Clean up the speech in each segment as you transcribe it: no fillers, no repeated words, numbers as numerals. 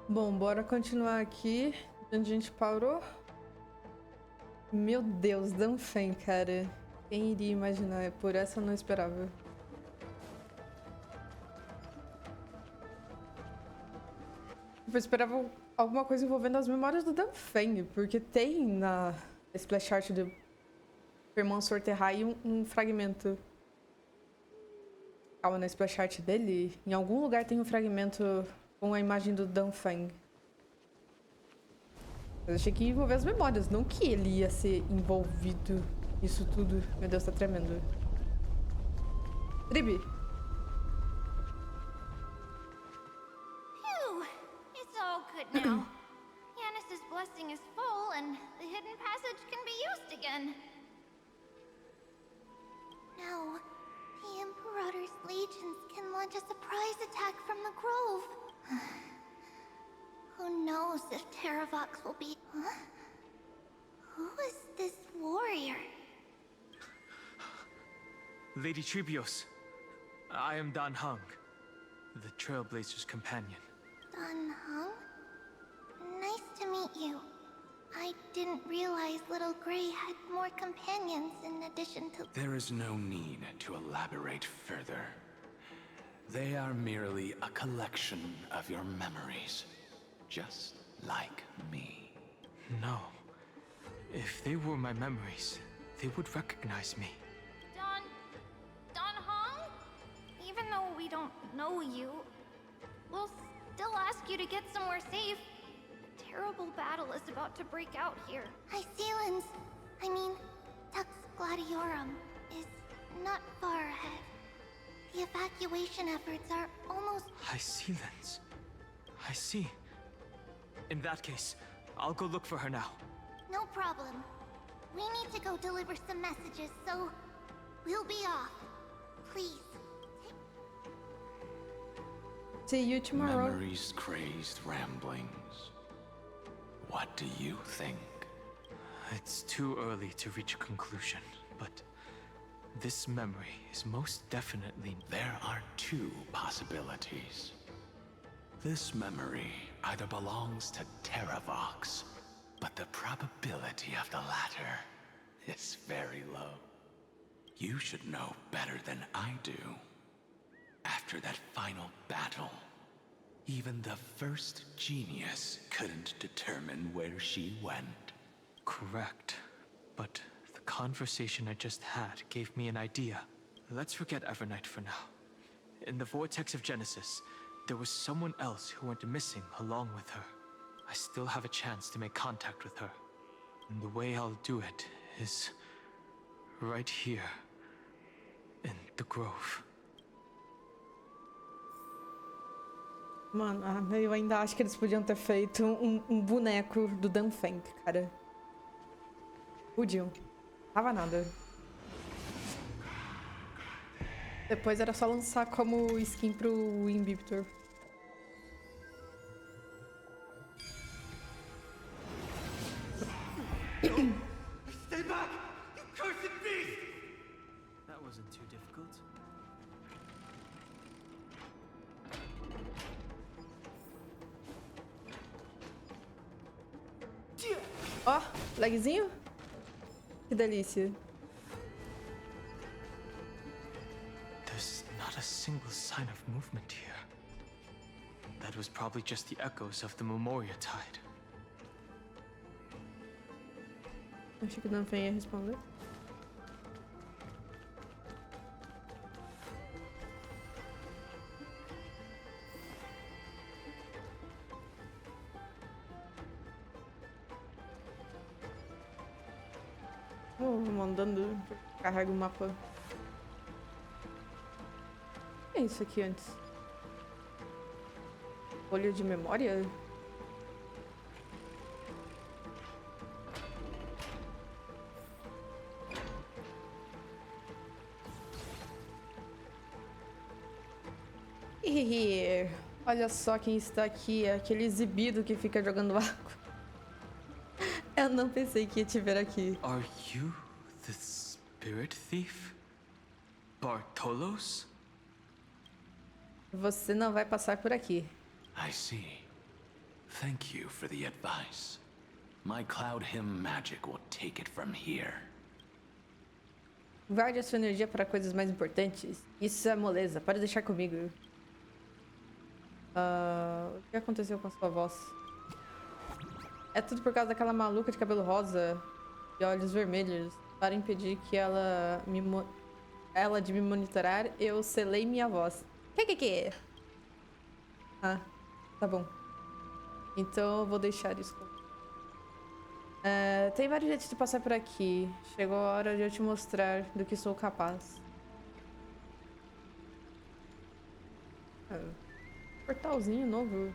Bom, bora continuar aqui onde a gente parou. Meu Deus, Danfen, cara. Quem iria imaginar? Por essa eu não esperava. Eu esperava alguma coisa envolvendo as memórias do Danfen, porque tem na splash art do irmão Sorterrai um fragmento. Calma, na splash art dele, em algum lugar tem um fragmento com a imagem do Danfen. Eu achei que ia envolver as memórias, não que ele ia ser envolvido nisso tudo. Meu Deus, tá tremendo. Tribi. Phew! It's all good now. Yanis's blessing is full, and the hidden passage can be used again. Now, the Imperator's legions can launch a surprise attack from the grove. Who knows if Terravox will be... Huh? Who is this warrior? Lady Tribios, I am Dan Hung, the Trailblazer's companion. Dan Hung? Nice to meet you. I didn't realize Little Gray had more companions in addition to... There is no need to elaborate further. They are merely a collection of your memories, just like me. No. If they were my memories, they would recognize me. Don Hong? Even though we don't know you, we'll still ask you to get somewhere safe. A terrible battle is about to break out here. Tux Gladiorum is not far ahead. The evacuation efforts are almost... Hysealans. I see. In that case, I'll go look for her now. No problem. We need to go deliver some messages, so we'll be off. Please. See you tomorrow. Memories, crazed ramblings. What do you think? It's too early to reach a conclusion, but this memory is most definitely... There are two possibilities. This memory either belongs to Terravox, but the probability of the latter is very low. You should know better than I do. After that final battle, even the first genius couldn't determine where she went. Correct. But the conversation I just had gave me an idea. Let's forget Evernight for now. In the Vortex of Genesis, there was someone else who went missing along with her. I still have a chance to make contact with her. And the way I'll do it is right here in the grove. Mano, eu ainda acho que eles podiam ter feito um boneco do Danfen, cara. Podiam. Tava nada. Depois era só lançar como skin pro Inhibitor. Stay back! You cursed beast! That wasn't too difficult. Ó, lagzinho? Que delícia. There's not a single sign of movement here. That was probably just the echoes of the Memoria Tide. Achei que o Danfen ia responder. Mandando carrega o mapa. O que é isso aqui antes? Folha de memória? Olha só quem está aqui, é aquele exibido que fica jogando água. Eu não pensei que ia te ver aqui. Are you the spirit thief? Bartolos? Você não vai passar por aqui. I see. Thank you for the advice. My cloud hymn magic will take it from here. Guarde a sua energia para coisas mais importantes. Isso é moleza, pode deixar comigo. O que aconteceu com a sua voz? É tudo por causa daquela maluca de cabelo rosa e olhos vermelhos. Para impedir que ela de me monitorar, eu selei minha voz. Que? Ah, tá bom. Então eu vou deixar isso. Tem vários jeitos de passar por aqui. Chegou a hora de eu te mostrar do que sou capaz. Portalzinho novo.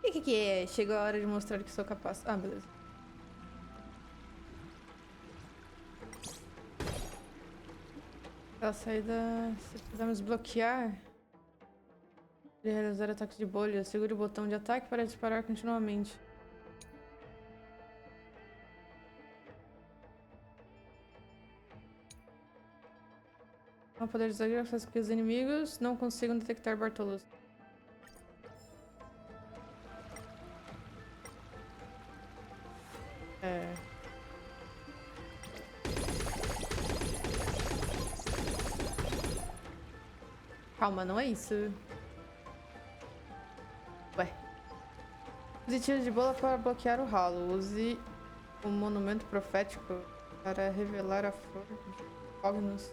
O que é? Chegou a hora de mostrar do que sou capaz. Ah, beleza. A saída, se pudermos bloquear, de realizar ataques de bolha, segure o botão de ataque para disparar continuamente. Não poder desagregar faz com que os inimigos não consigam detectar Bartolos. Calma, não é isso. Ué. Use tiro de bola para bloquear o ralo. Use o monumento profético para revelar a flor de Cognos.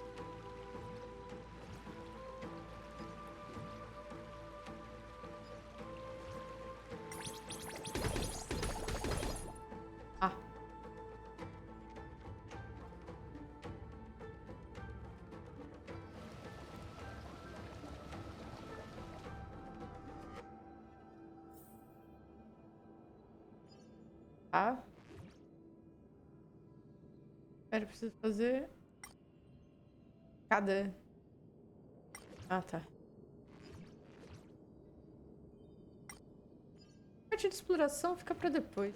Ah. Tá. Espera, preciso fazer cada... Ah, tá. A parte de exploração fica pra depois.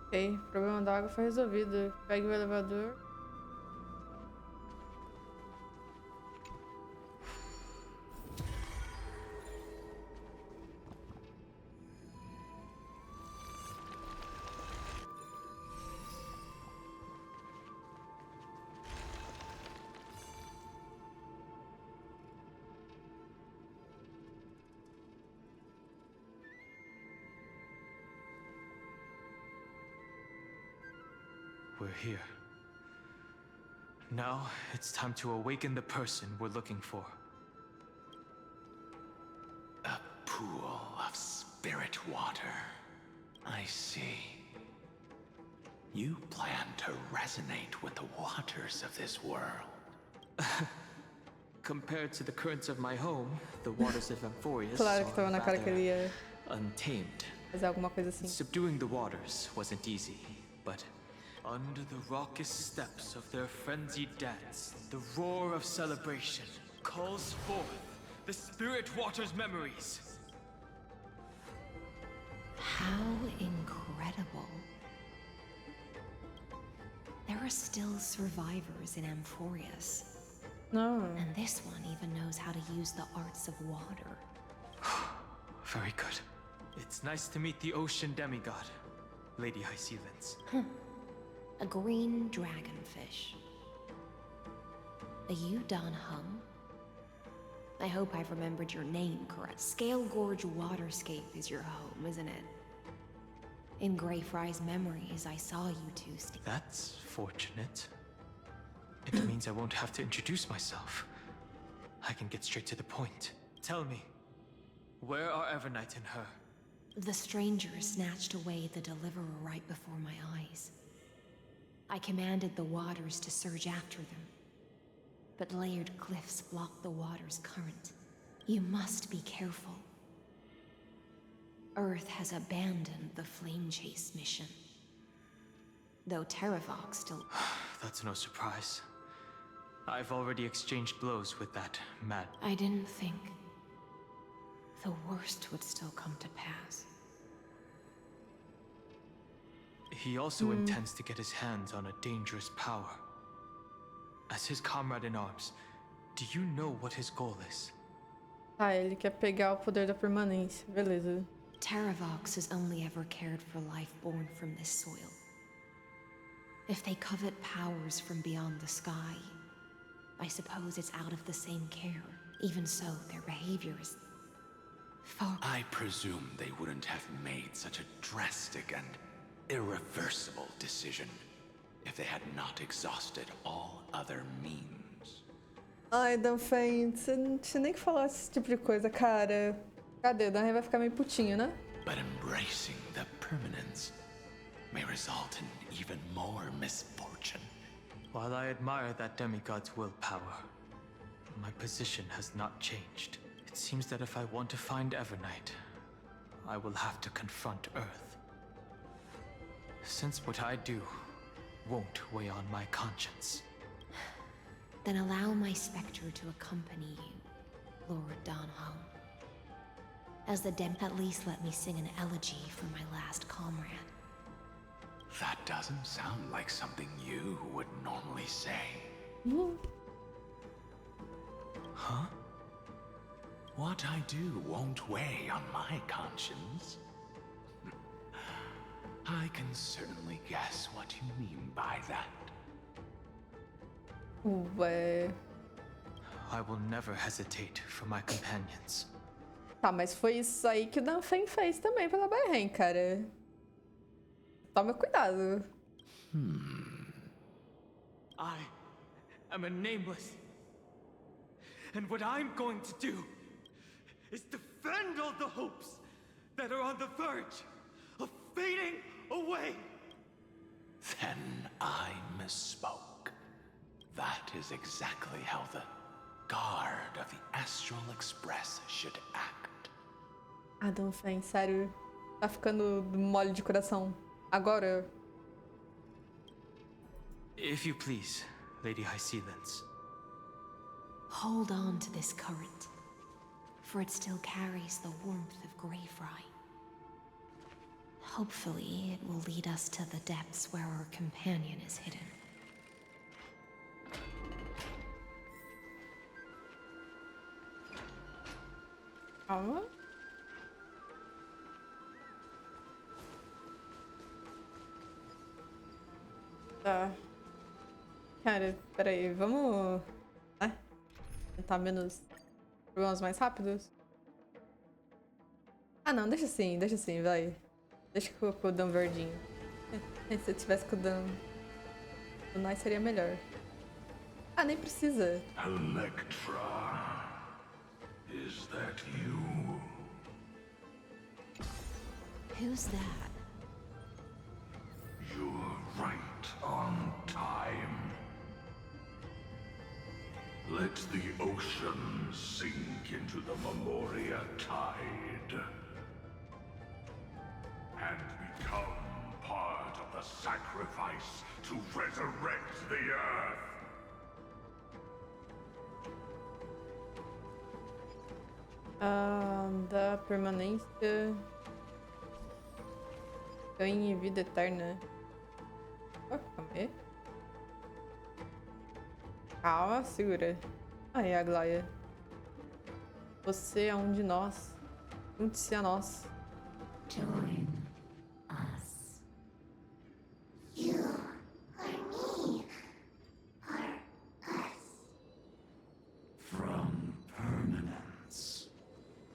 Ok, o problema da água foi resolvido. Pegue o elevador. We're here. Now, it's time to awaken the person we're looking for. A pool of spirit water. I see. You plan to resonate with the waters of this world. Compared to the currents of my home, the waters of Amphoreus Claro que are tava na cara que ele ia untamed. fazer alguma coisa assim. Subduing the waters wasn't easy, but under the raucous steps of their frenzied dance, the roar of celebration calls forth the spirit water's memories. How incredible. There are still survivors in Amphoreus. Não. And this one even knows how to use the arts of water. Very good. It's nice to meet the ocean demigod, Lady High Sealands. A green dragonfish. Are you Don Hung? I hope I've remembered your name correct. Scale Gorge Waterscape is your home, isn't it? In Greyfry's memories, I saw you two That's fortunate. It means I won't have to introduce myself. I can get straight to the point. Tell me, where are Evernight and her? The stranger snatched away the deliverer right before my eyes. I commanded the waters to surge after them, but layered cliffs blocked the water's current. You must be careful. Earth has abandoned the Flame Chase mission. Though Terravox still... That's no surprise. I've already exchanged blows with that mad... I didn't think. the worst would still come to pass. He also intends to get his hands on a dangerous power. As his comrade in arms, do you know what his goal is? Ah, ele quer pegar o poder da permanência. Beleza. Terravox has only ever cared for life born from this soil. If they covet powers from beyond the sky, I suppose it's out of the same care. Even so, their behavior is far... I presume they wouldn't have made such a drastic and irreversible decision if they had not exhausted all other means. Ai, Danfen, você não tinha nem que falar esse tipo de coisa, cara. Cadê? Dan vai ficar meio putinho, né? But embracing the permanence may result in even more misfortune. While I admire that demigod's willpower, my position has not changed. It seems that if I want to find Evernight, I will have to confront Earth. Since what I do won't weigh on my conscience. Then allow my specter to accompany you, Lord Donholm. As the at least let me sing an elegy for my last comrade. That doesn't sound like something you would normally say. Huh? What I do won't weigh on my conscience. I can certainly guess what you mean by that. Ué. I will never hesitate for my companions. Tá, mas foi isso aí que o Danfen fez também pela Bahrein, cara. Toma cuidado. I am a nameless. And what I'm going to do is defend all the hopes that are on the verge of fading away. Then I misspoke. That is exactly how the guard of the Astral Express should act. Ah, Danfen, sério. Tá ficando mole de coração. Agora. If you please, Lady High Sealands. Hold on to this current, for it still carries the warmth of Greyfry. Hopefully, it will lead us to the depths where our companion is hidden. Calma. Tá. Cara, peraí, vamos... né? Tentar menos problemas mais rápidos. Ah, não, deixa assim, vai. Deixa com o Dan verdinho. Se eu tivesse com o Dan... O Nai seria melhor. Ah, nem precisa. Electra, is that you? Who's that? You're right on time. Let the ocean sink into the Memoria tide and become part of the sacrifice to resurrect the Earth. Da permanência... Ganhe vida eterna. Oh, calma aí. Calma, segura. Aí, Aglaia. Você é um de nós. Junte-se a nós. Join us. You are me. Are us. From permanence,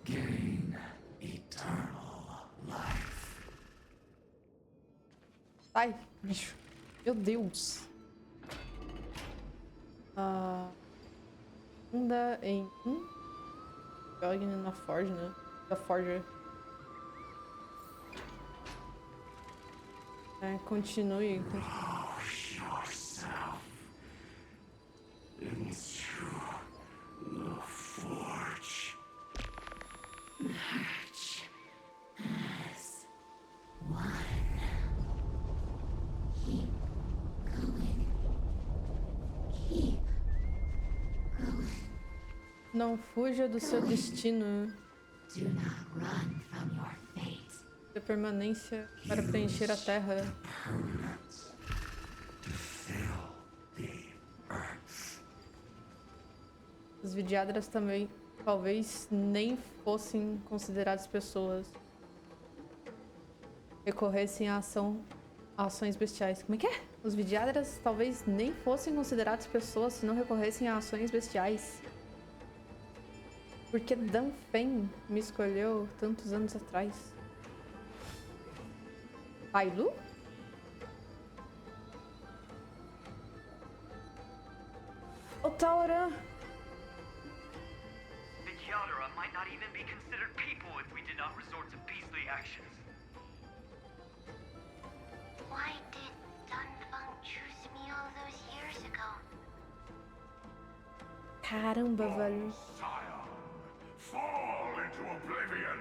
gain eternal life. Sai, bicho. Meu Deus. Anda em... Jogue na Forge, né? Da Forja. Continue. Wash yourself into the forge. March as one. Keep going. Keep going. Não fuja do seu destino. Do not run from your fate. De permanência para preencher a terra. Permanence to fill the earth. Os vidiadras também talvez nem fossem considerados pessoas. Recorressem a ações bestiais. Como é que é? Os vidiadras talvez nem fossem considerados pessoas se não recorressem a ações bestiais. Porque Danfen me escolheu tantos anos atrás. Ailu? O Tauran! Vidyadhara might not even be considered people if we did not resort to beastly actions. Why did Dunfeng choose me all those years ago? Caramba, velho. Scion, fall into oblivion!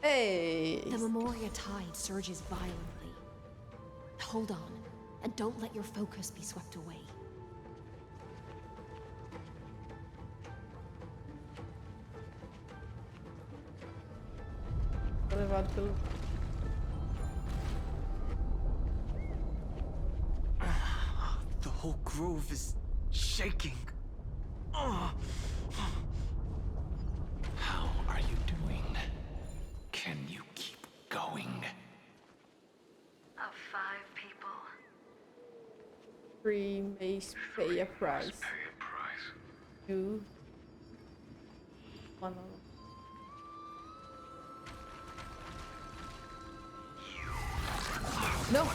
Ei! The Memoria tide surges violently. Hold on, and don't let your focus be swept away. Tô levado pelo... The whole grove is shaking. How are you doing? Can you keep going? Of 5 people. Free mace pay a price. Pay a price. You... One No!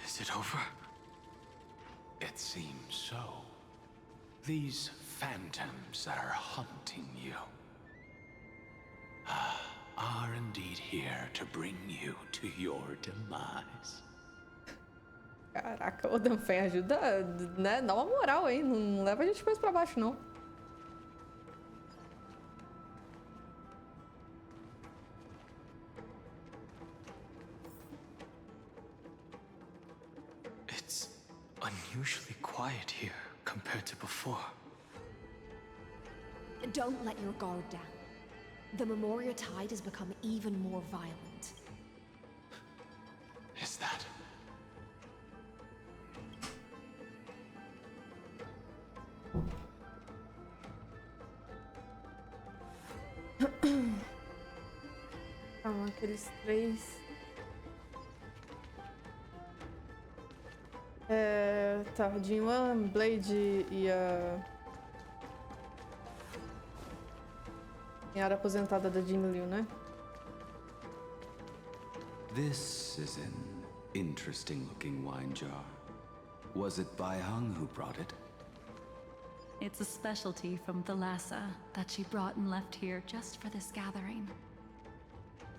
Is it over? It seems so. These phantoms that are haunting you are indeed here to bring you to your demise. Caraca, o Danfen ajuda, né? Dá uma moral aí, não leva a gente mais pra baixo, não. It's unusually quiet here compared to before. Don't let your guard down. The Memoria tide has become even more violent. Is that? Calma, aqueles 3. Tá, Jinwan, Blade e a... Senhora aposentada da Jin Liu, né? This is an interesting-looking wine jar. Was it Bai Hung who brought it? It's a specialty from Thalassa that she brought and left here just for this gathering.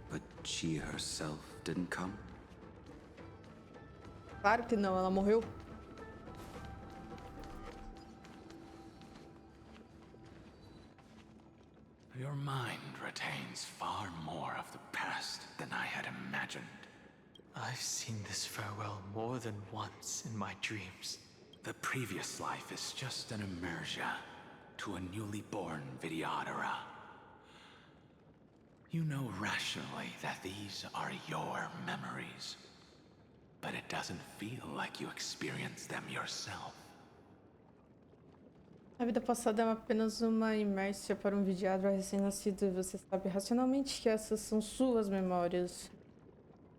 But she herself didn't come? Claro que não, ela morreu. Your mind retains far more of the past than I had imagined. I've seen this farewell more than once in my dreams. The previous life is just an immersia to a newly born Vidyadhara. You know rationally that these are your memories, but it doesn't feel like you experienced them yourself. A vida passada é apenas uma imérsia para um vidiadro recém-nascido e você sabe racionalmente que essas são suas memórias.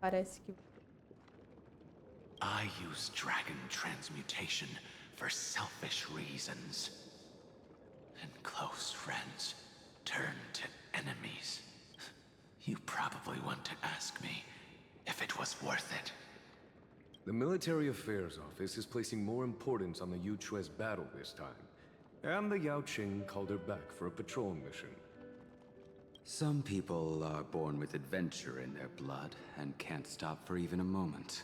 Parece que... I use dragon transmutation for selfish reasons. And close friends turn to enemies. You probably want to ask me if it was worth it. The Military Affairs Office is placing more importance on the Yuchue's battle this time. And the Yaoqing called her back for a patrol mission. Some people are born with adventure in their blood and can't stop for even a moment.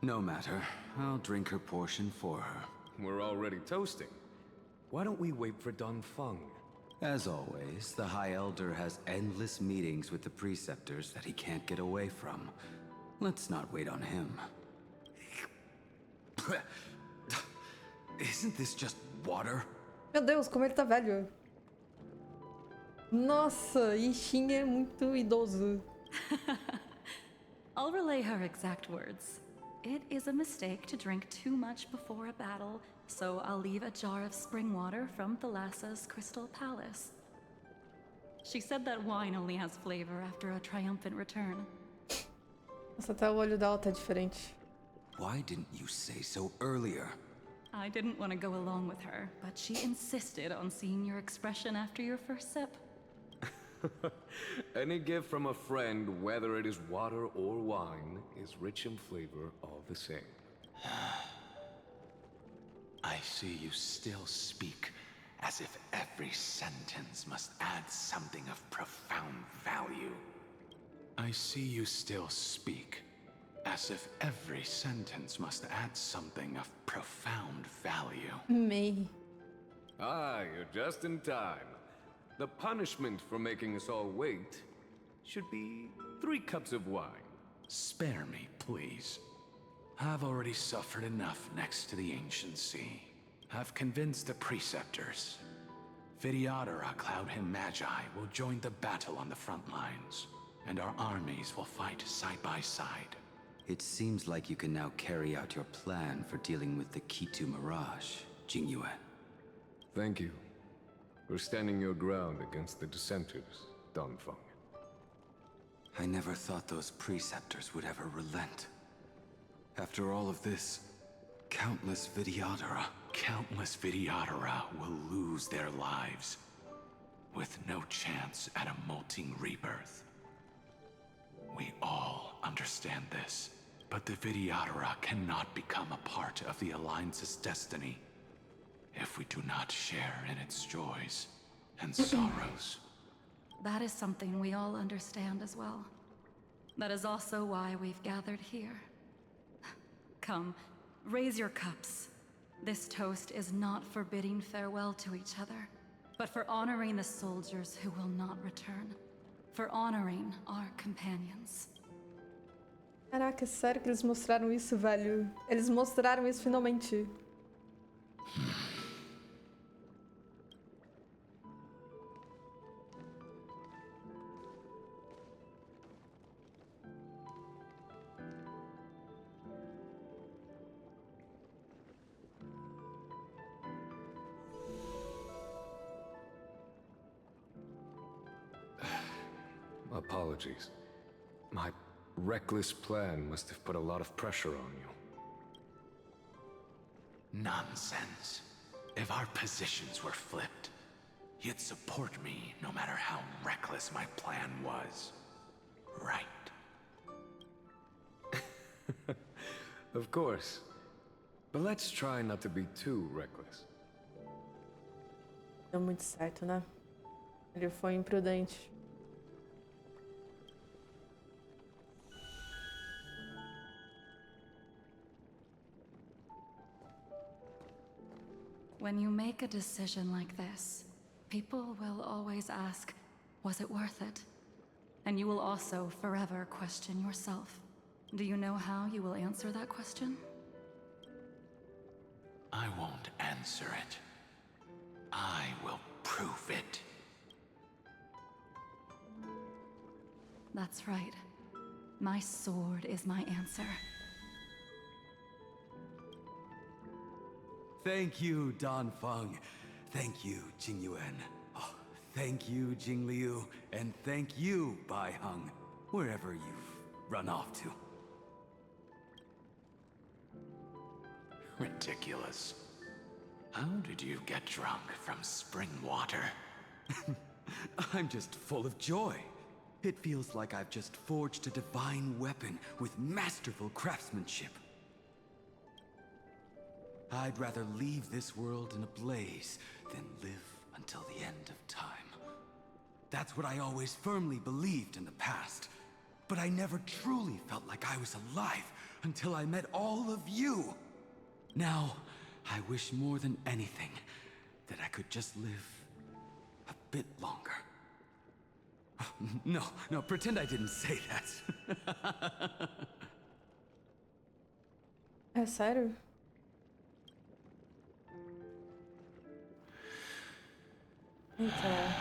No matter, I'll drink her portion for her. We're already toasting. Why don't we wait for Dunfeng? As always, the High Elder has endless meetings with the Preceptors that he can't get away from. Let's not wait on him. Isn't this just water? Meu Deus, como ele tá velho. Nossa, Ishin é muito idoso. I'll relay her exact words. It is a mistake to drink too much before a battle, so I'll leave a jar of spring water from Thalassa's Crystal Palace. She said that wine only has flavor after a triumphant return. Nossa, até o olho dela tá diferente. Why didn't you say so earlier? I didn't want to go along with her, but she insisted on seeing your expression after your first sip. Any gift from a friend, whether it is water or wine, is rich in flavor all the same. I see you still speak as if every sentence must add something of profound value. I see you still speak as if every sentence must add something of profound value. May. Ah, you're just in time. The punishment for making us all wait should be 3 cups of wine. Spare me, please. I've already suffered enough next to the ancient sea. I've convinced the Preceptors. Vidyadhara Cloud and Magi will join the battle on the front lines, and our armies will fight side by side. It seems like you can now carry out your plan for dealing with the Kitu Mirage, Jingyuan. Thank you for standing your ground against the dissenters, Danfeng. I never thought those Preceptors would ever relent. After all of this, countless Vidyadhara will lose their lives, with no chance at a molting rebirth. We all understand this, but the Vidyadhara cannot become a part of the Alliance's destiny if we do not share in its joys and sorrows. That is something we all understand as well. That is also why we've gathered here. Come, raise your cups. This toast is not for bidding farewell to each other, but for honoring the soldiers who will not return. For honoring our companions. Caraca, sério que eles mostraram isso, velho? Eles mostraram isso finalmente. Apologies. My reckless plan must have put a lot of pressure on you. Nonsense. If our positions were flipped, you'd support me no matter how reckless my plan was. Right? Of course. But let's try not to be too reckless. Deu muito certo, né? Ele foi imprudente. When you make a decision like this, people will always ask, was it worth it? And you will also forever question yourself. Do you know how you will answer that question? I won't answer it. I will prove it. That's right. My sword is my answer. Thank you, Danfeng. Thank you, Jingyuan. Oh, thank you, Jingliu. And thank you, Baiheng, wherever you've run off to. Ridiculous. How did you get drunk from spring water? I'm just full of joy. It feels like I've just forged a divine weapon with masterful craftsmanship. I'd rather leave this world in a blaze than live until the end of time. That's what I always firmly believed in the past. But I never truly felt like I was alive until I met all of you. Now, I wish more than anything that I could just live a bit longer. No, no, pretend I didn't say that. É sério? Eita.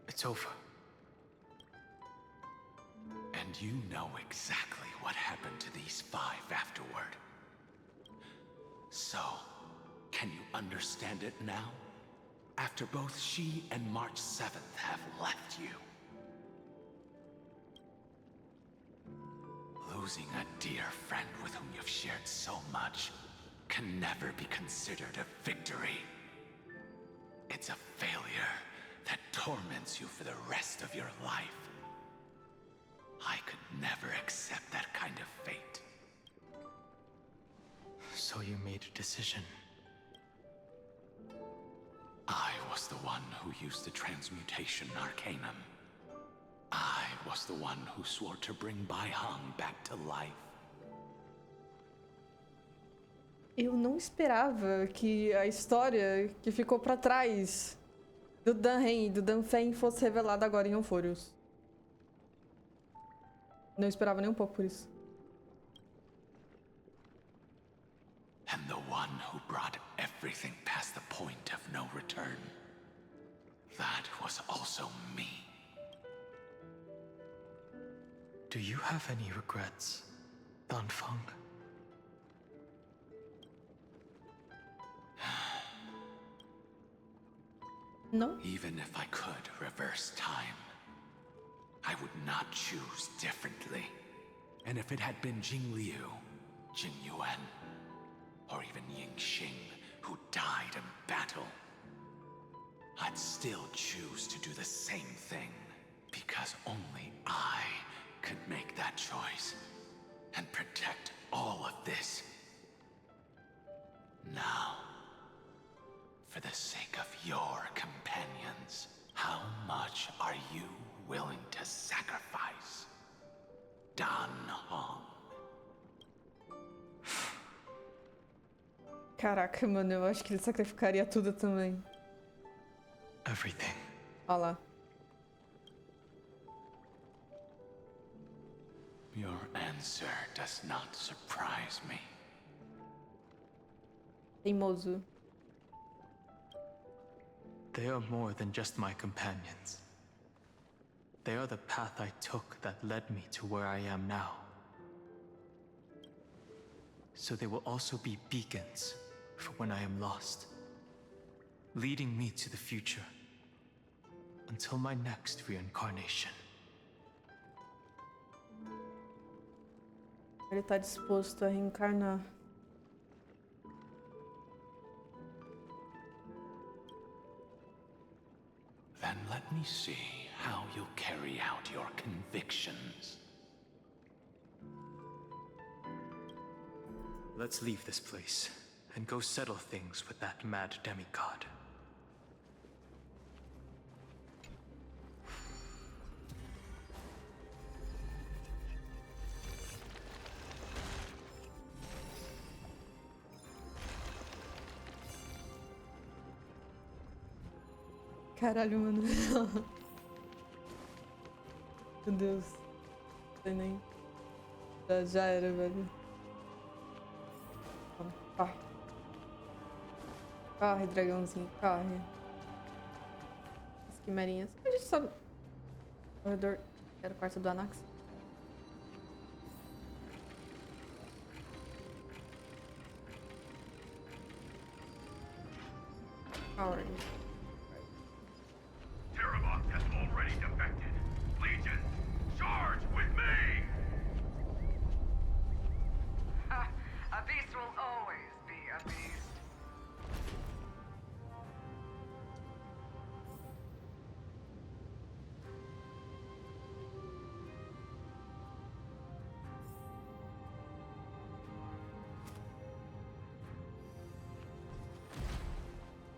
It's over. And you know exactly what happened to these 5 afterward. So, can you understand it now? After both she and March 7th have left you. Losing a dear friend with whom you've shared so much can never be considered a victory. It's a failure that torments you for the rest of your life. I could never accept that kind of fate. So you made a decision. I was the one who used the transmutation arcanum. I was the one who swore to bring Bai Hong back to life. Eu não esperava que a história que ficou pra trás do Dan-Hen e do Dan-Feng fosse revelada agora em Amphoreus. Não esperava nem um pouco por isso. And the one who brought everything past the point of no return. That was also me. Do you have any regrets, Danfeng? No? Even if I could reverse time, I would not choose differently. And if it had been Jing Liu, Jing Yuan, or even Ying Xing, who died in battle, I'd still choose to do the same thing, because only I could make that choice and protect all of this. Now, for the sake of your companions, how much are you willing to sacrifice? Dan Hong. Caraca, mano, eu acho que ele sacrificaria tudo também. Everything. Olha lá. Your answer does not surprise me. Teimoso. They are more than just my companions. They are the path I took that led me to where I am now. So they will also be beacons for when I am lost, leading me to the future until my next reincarnation. Ele tá disposto a reencarnar. Then let me see how you'll carry out your convictions. Let's leave this place and go settle things with that mad demigod. Caralho, mano. Meu Deus. Não sei nem. Já era, velho. Corre. Corre, dragãozinho, corre. As quimarinhas. A gente sobe. Corredor. Era o quarto do Anax. Power. Terabot has already defected. Legion, charge with me! A beast will always be a beast.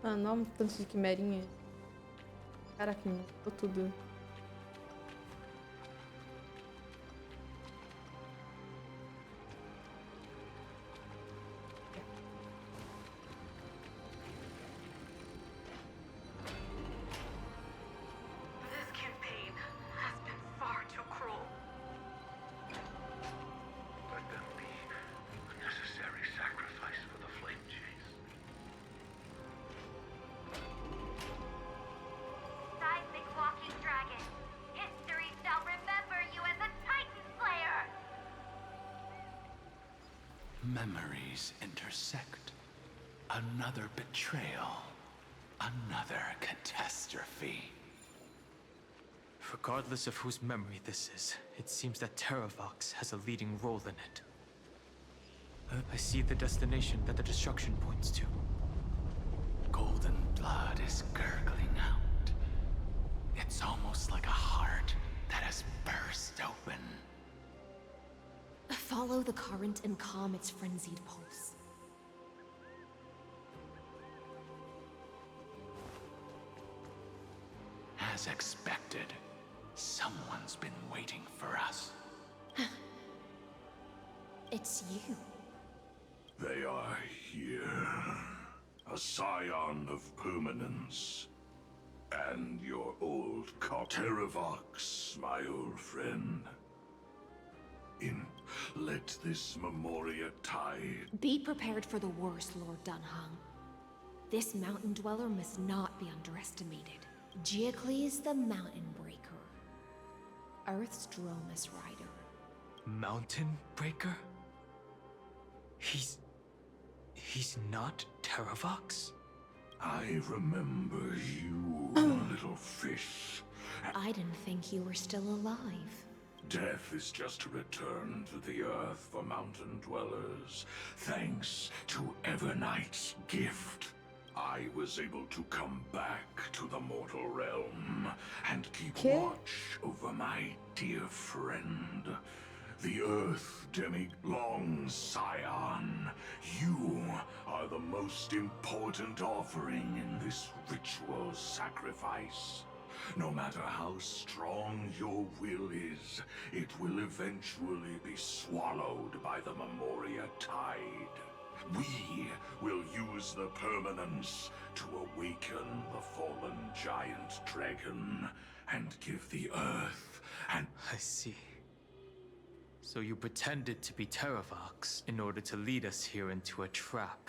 Ah, não, um tanto de quimarinha. Caraca, mudou tudo. memories intersect. Another betrayal. Another catastrophe. Regardless of whose memory this is, it seems that Terravox has a leading role in it. I see the destination that the destruction points to. Golden blood is gurgling out. It's almost like a heart that has burst open. Follow the current and calm its frenzied pulse. As expected, someone's been waiting for us. It's you. They are here. A scion of permanence. And your old Terravox, my old friend. Let this Memoria tide. Be prepared for the worst, Lord Dunhung. This mountain dweller must not be underestimated. Giacles the Mountain Breaker. Earth's Dromus Rider. Mountain Breaker? He's not Terravox? I remember you, little fish. I didn't think you were still alive. Death is just a return to the earth for mountain dwellers. Thanks to Evernight's gift, I was able to come back to the mortal realm and keep watch over my dear friend, the Earth Demi-Long Scion. You are the most important offering in this ritual sacrifice. No matter how strong your will is, it will eventually be swallowed by the Memoria tide. We will use the permanence to awaken the fallen giant dragon and give the Earth an... I see. So you pretended to be Terravox in order to lead us here into a trap.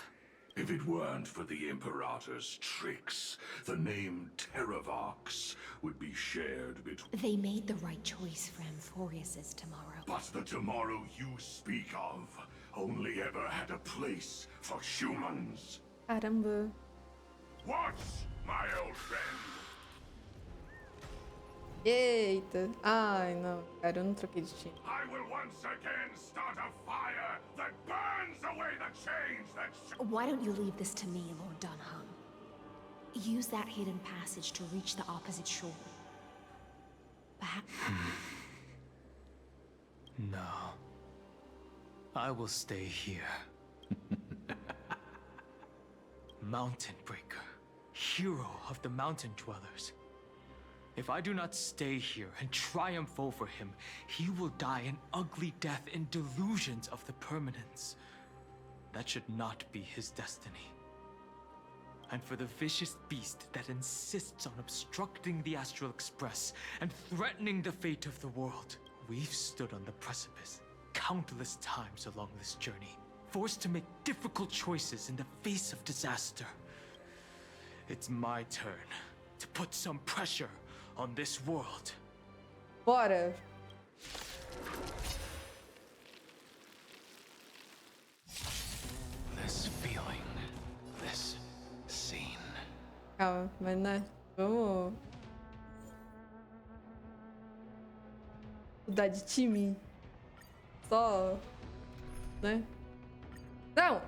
If it weren't for the Imperator's tricks, the name Terravox would be shared between... They made the right choice for Amphoreus' tomorrow. But the tomorrow you speak of only ever had a place for humans. Caramba. Watch, my old friend. Eita. Ai, não. Cara, eu não troquei de time. I will once again start a fire that burns away the chains that... Why don't you leave this to me, Lord Dunhung? Use that hidden passage to reach the opposite shore. Perhaps... No. I will stay here. Mountain Breaker, hero of the mountain dwellers. If I do not stay here and triumph over him, he will die an ugly death in delusions of the permanence. That should not be his destiny. And for the vicious beast that insists on obstructing the Astral Express and threatening the fate of the world, we've stood on the precipice countless times along this journey, forced to make difficult choices in the face of disaster. It's my turn to put some pressure on this world. Bora. This feeling, this scene. Calma, mas né? Vamos mudar de time. Só, né? Não!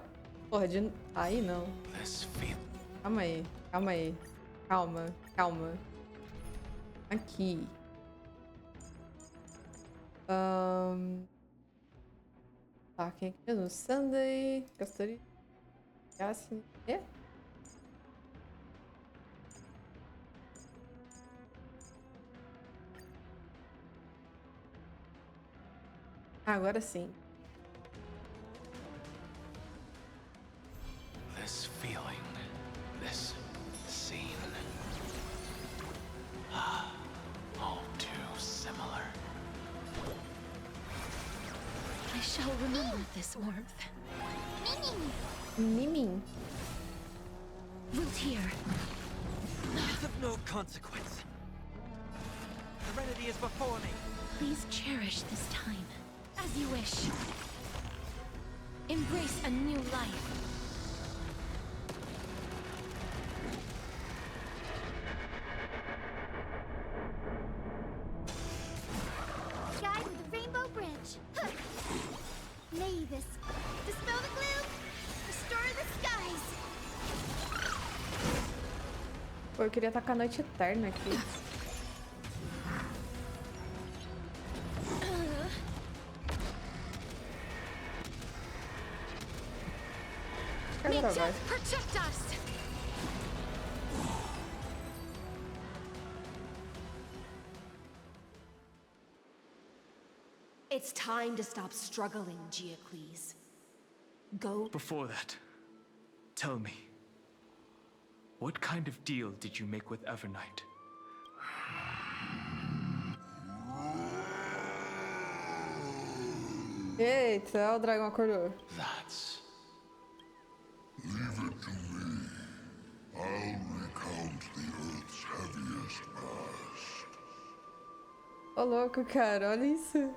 Porra, de... Aí não. Calma aí, calma aí. Calma, calma. Aqui. Tá, quem aqui mesmo? Sunday, Castoria, Yassin. É? Agora sim. This feeling, this scene. Ah, all too similar. I shall remember this warmth. Miming. Root here. It's of no consequence. Serenity is before me. Please cherish this time, as you wish. Embrace a new life. Guide with the Rainbow Bridge. Huh. May this dispel the gloom, restore the skies. Pô, eu queria tacar a noite eterna aqui. May death protect us. It's time to stop struggling, Geocles. Go. Before that, tell me, what kind of deal did you make with Evernight? Eita, o dragão acordou. That's... Leave it to me. I'll recount the Earth's heaviest past. Ô louco, cara, olha isso.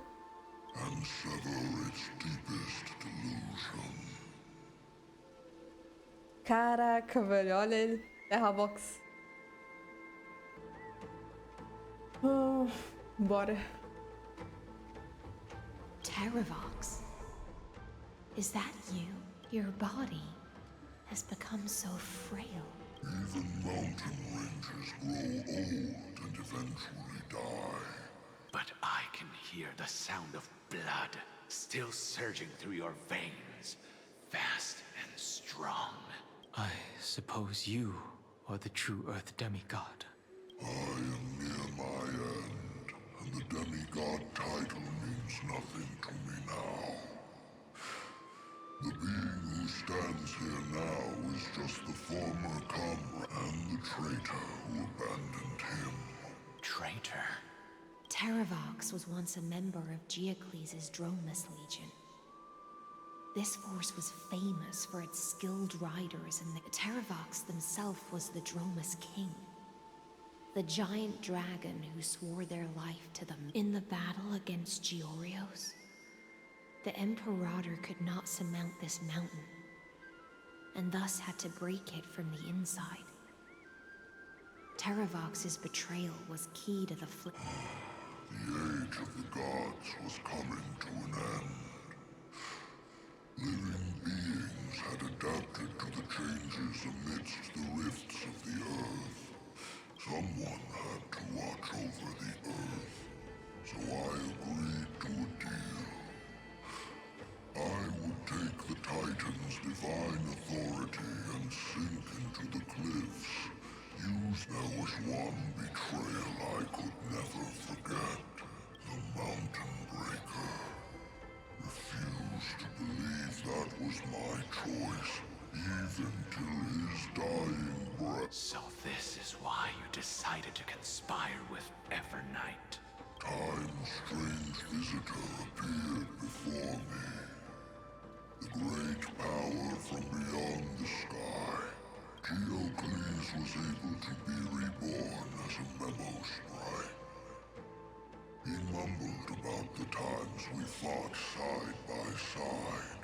And sever its deepest delusion. Caraca, velho, olha ele. Terra box. Bora. Terravox. Is that you? Your body has become so frail. Even mountain ranges grow old and eventually die. But I can hear the sound of blood still surging through your veins, fast and strong. I suppose you are the true Earth demigod. I am near my end, and the demigod title means nothing to me now. The being who stands here now is just the former comrade and the traitor who abandoned him. Traitor? Terravox was once a member of Geocles' Dromus Legion. This force was famous for its skilled riders, and the Terravox themselves was the Dromus King. The giant dragon who swore their life to them in the battle against Georios. The Imperator could not surmount this mountain, and thus had to break it from the inside. Terravox's betrayal was key to the The age of the gods was coming to an end. Living beings had adapted to the changes amidst the rifts of the earth. Someone had to watch over the earth, so I agreed to a deal. I would take the Titan's divine authority and sink into the cliffs. There was one betrayal I could never forget. The Mountain Breaker. Refused to believe that was my choice, even till his dying breath. So this is why you decided to conspire with Evernight. Time's strange visitor appeared before me. The great power from beyond the sky. Geocles was able to be reborn as a memo sprite. He mumbled about the times we fought side by side.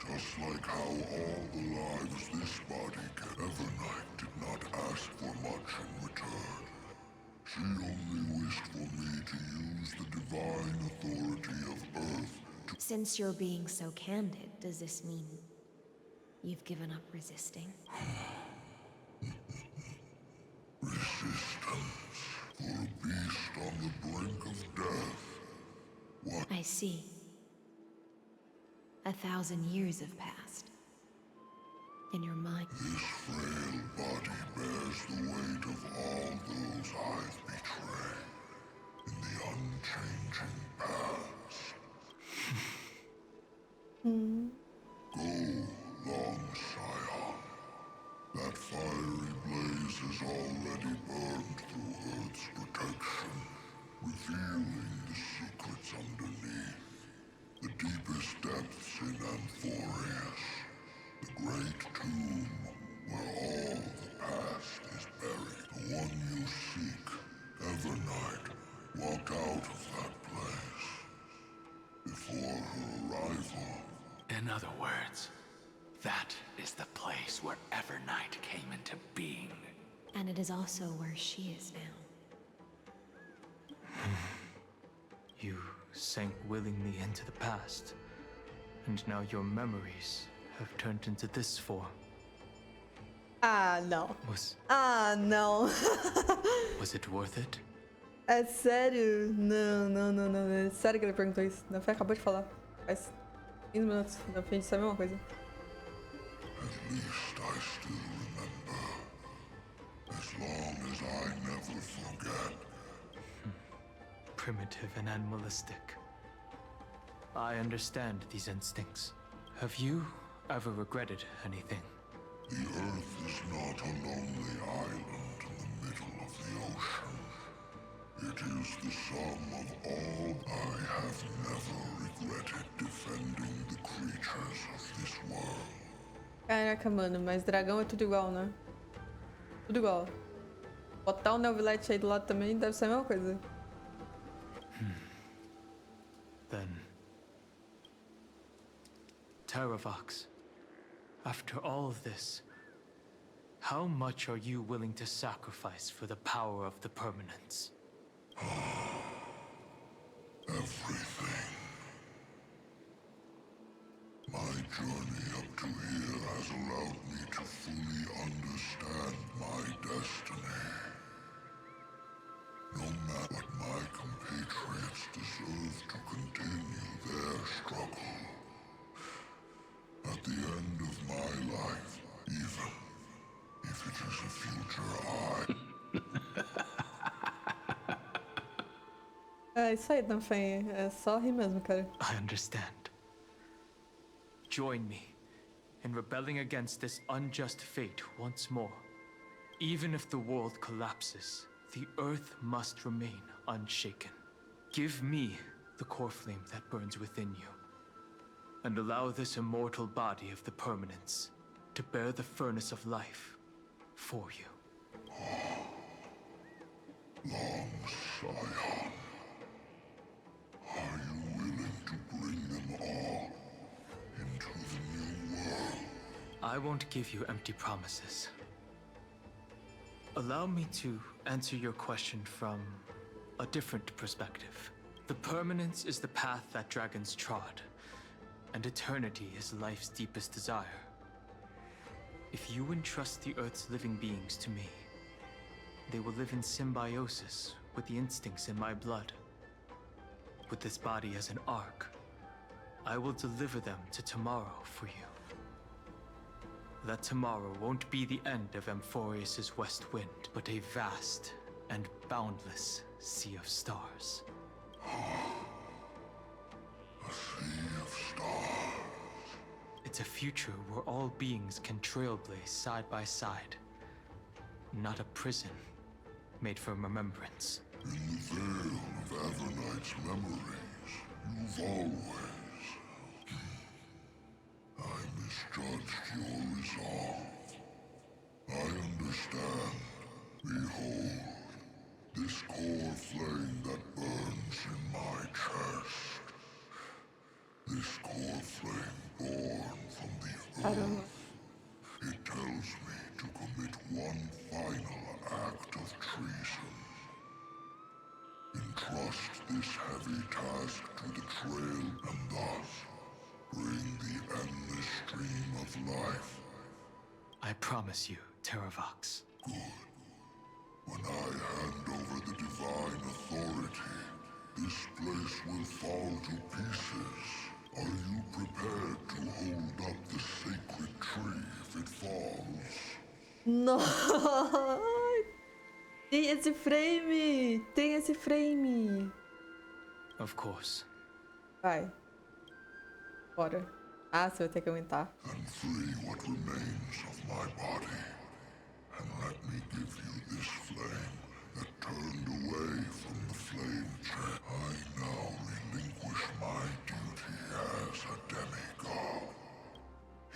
Just like how all the lives this body can. Evernight did not ask for much in return. She only wished for me to use the divine authority of Earth to... Since you're being so candid, does this mean you've given up resisting? Resistance for a beast on the brink of death. What? I see. 1,000 years have passed. In your mind. This frail body bears the weight of all those I've betrayed in the unchanging past. Go, long Scion. That fiery blaze has already burned through Earth's protection, revealing the secrets underneath, the deepest depths in Amphoreus. In other words, that is the place where Evernight came into being. And it is also where she is now. You sank willingly into the past, and now your memories have turned into this form. Ah, não. Was Ah, não. was it worth it? É sério? Não, não, não, não. É sério que ele perguntou isso. Na Fé acabou de falar. Faz 15 minutos. Na frente disse a mesma coisa. At least I still remember. As long as I never forget. Primitive and animalistic. I understand these instincts. Have you ever regretted anything? The Earth is not a lonely island in the middle of the ocean. It is the sum of all. I have never regretted defending the creatures of this world. Caraca, mano, mas dragão é tudo igual, né? Tudo igual. Botar o Neuvillette aí do lado também deve ser a mesma coisa. Then... Terravox, after all of this, how much are you willing to sacrifice for the power of the permanence? Everything. My journey up to here has allowed me to fully understand my destiny. No matter what, my compatriots deserve to continue their struggle. At the end of my life, even if it is a future É isso aí, Danfen. É só rir mesmo, cara. I understand. Join me in rebelling against this unjust fate once more. Even if the world collapses, the Earth must remain unshaken. Give me the core flame that burns within you, and allow this immortal body of the permanence to bear the furnace of life for you. Long Scion. Are you willing to bring them all into the new world? I won't give you empty promises. Allow me to answer your question from a different perspective. The permanence is the path that dragons trod, and eternity is life's deepest desire. If you entrust the Earth's living beings to me, they will live in symbiosis with the instincts in my blood. With this body as an ark, I will deliver them to tomorrow for you. That tomorrow won't be the end of Amphoreus' west wind, but a vast and boundless sea of stars. A sea of stars. It's a future where all beings can trailblaze side by side. Not a prison made for remembrance. In the veil of Avernight's memories, you've always... I misjudged your resolve. I understand. Behold, this core flame that burns in my chest. This core flame born from the earth. It tells me to commit one final act of treason. Entrust this heavy task to the Trail and thus bring the endless stream of life. I promise you, Terravox. Good. When I hand over the divine authority, this place will fall to pieces. Are you prepared to hold up the sacred tree if it falls? No! Tem esse frame! Tem esse frame! Of course. Vai. Bora. Ah, você vai ter que aumentar. Then free what remains of my body, and let me give you this flame that turned away from the flame chain. I now relinquish my duty as a demigod.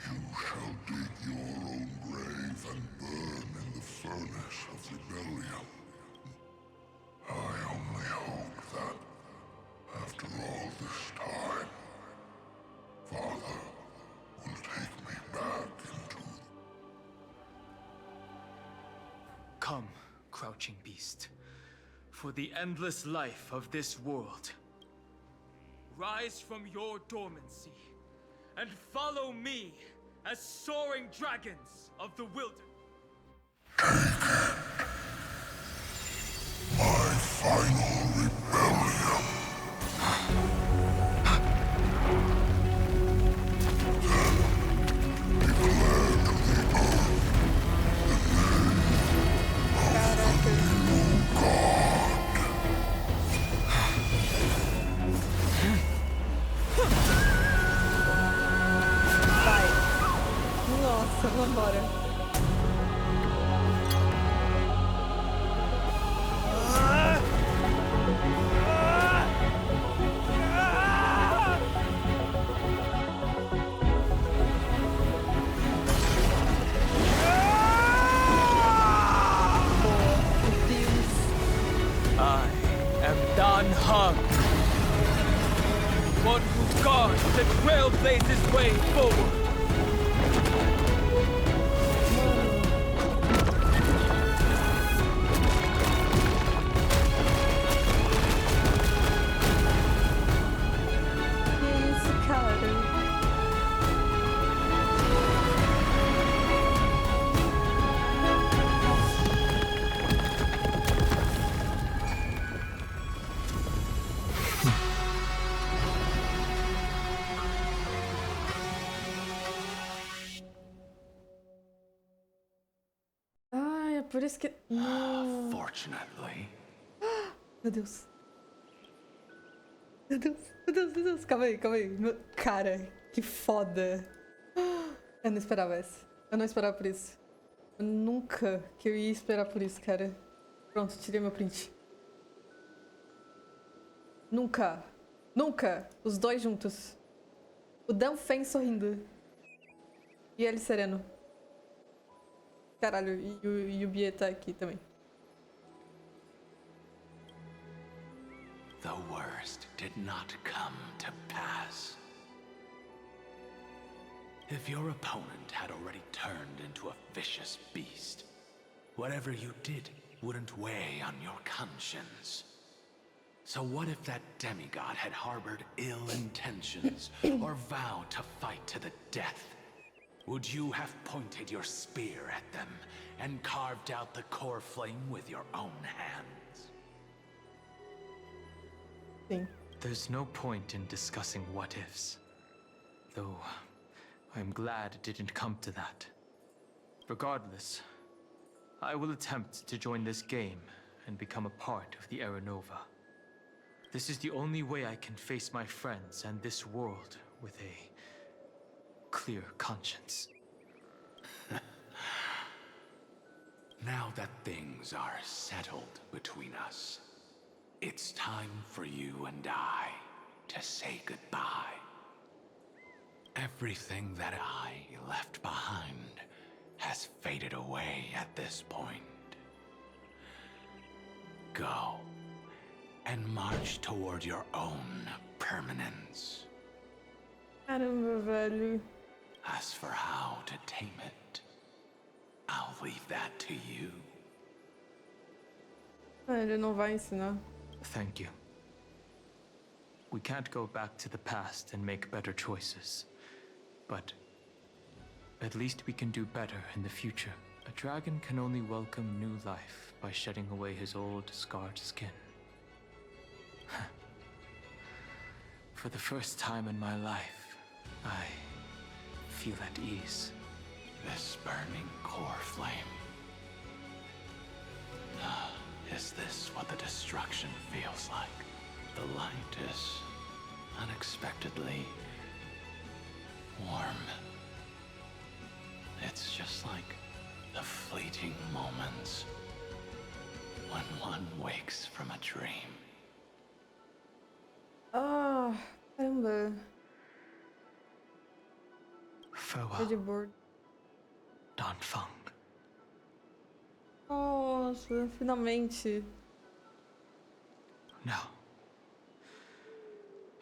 You shall dig your own grave and burn in the furnace of rebellion. I only hope that, after all this time, Father, Come, crouching beast, for the endless life of this world. Rise from your dormancy and follow me as soaring dragons of the wilderness. My final rebellion. Then declare to the earth the name of the new god. Vai. Nossa, vambora. I am Dan Heng, one who guards and trailblazes way forward. Isso, cara. Ai, é por isso que... Não. Fortunately, Meu Deus. Meu Deus, meu Deus, meu Deus. Calma aí, calma aí. Cara, que foda. Eu não esperava essa. Eu não esperava por isso. Eu nunca que eu ia esperar por isso, cara. Pronto, tirei meu print. Nunca. Nunca. Os dois juntos. O Dan Fen sorrindo. E ele sereno. Caralho, e o Bie tá aqui também. the worst did not come to pass. If your opponent had already turned into a vicious beast, whatever you did wouldn't weigh on your conscience. So what if that demigod had harbored ill intentions or vowed to fight to the death? Would you have pointed your spear at them and carved out the core flame with your own hands? Sim. There's no point in discussing what-ifs. Though, I'm glad it didn't come to that. Regardless, I will attempt to join this game and become a part of the Era Nova. This is the only way I can face my friends and this world with a clear conscience. Now that things are settled between us, it's time for you and I to say goodbye. Everything that I left behind has faded away at this point. Go and march toward your own permanence. Caramba, velho. As for how to tame it, I'll leave that to you. Ah, ele não vai ensinar. Thank you. We can't go back to the past and make better choices. But at least we can do better in the future. A dragon can only welcome new life by shedding away his old, scarred skin. For the first time in my life, I feel at ease. This burning core flame. Is this what the destruction feels like? The light is unexpectedly warm. It's just like the fleeting moments when one wakes from a dream. Ah, caramba. Farewell, Tô de bordo. Dan Feng. Nossa, finalmente. Now,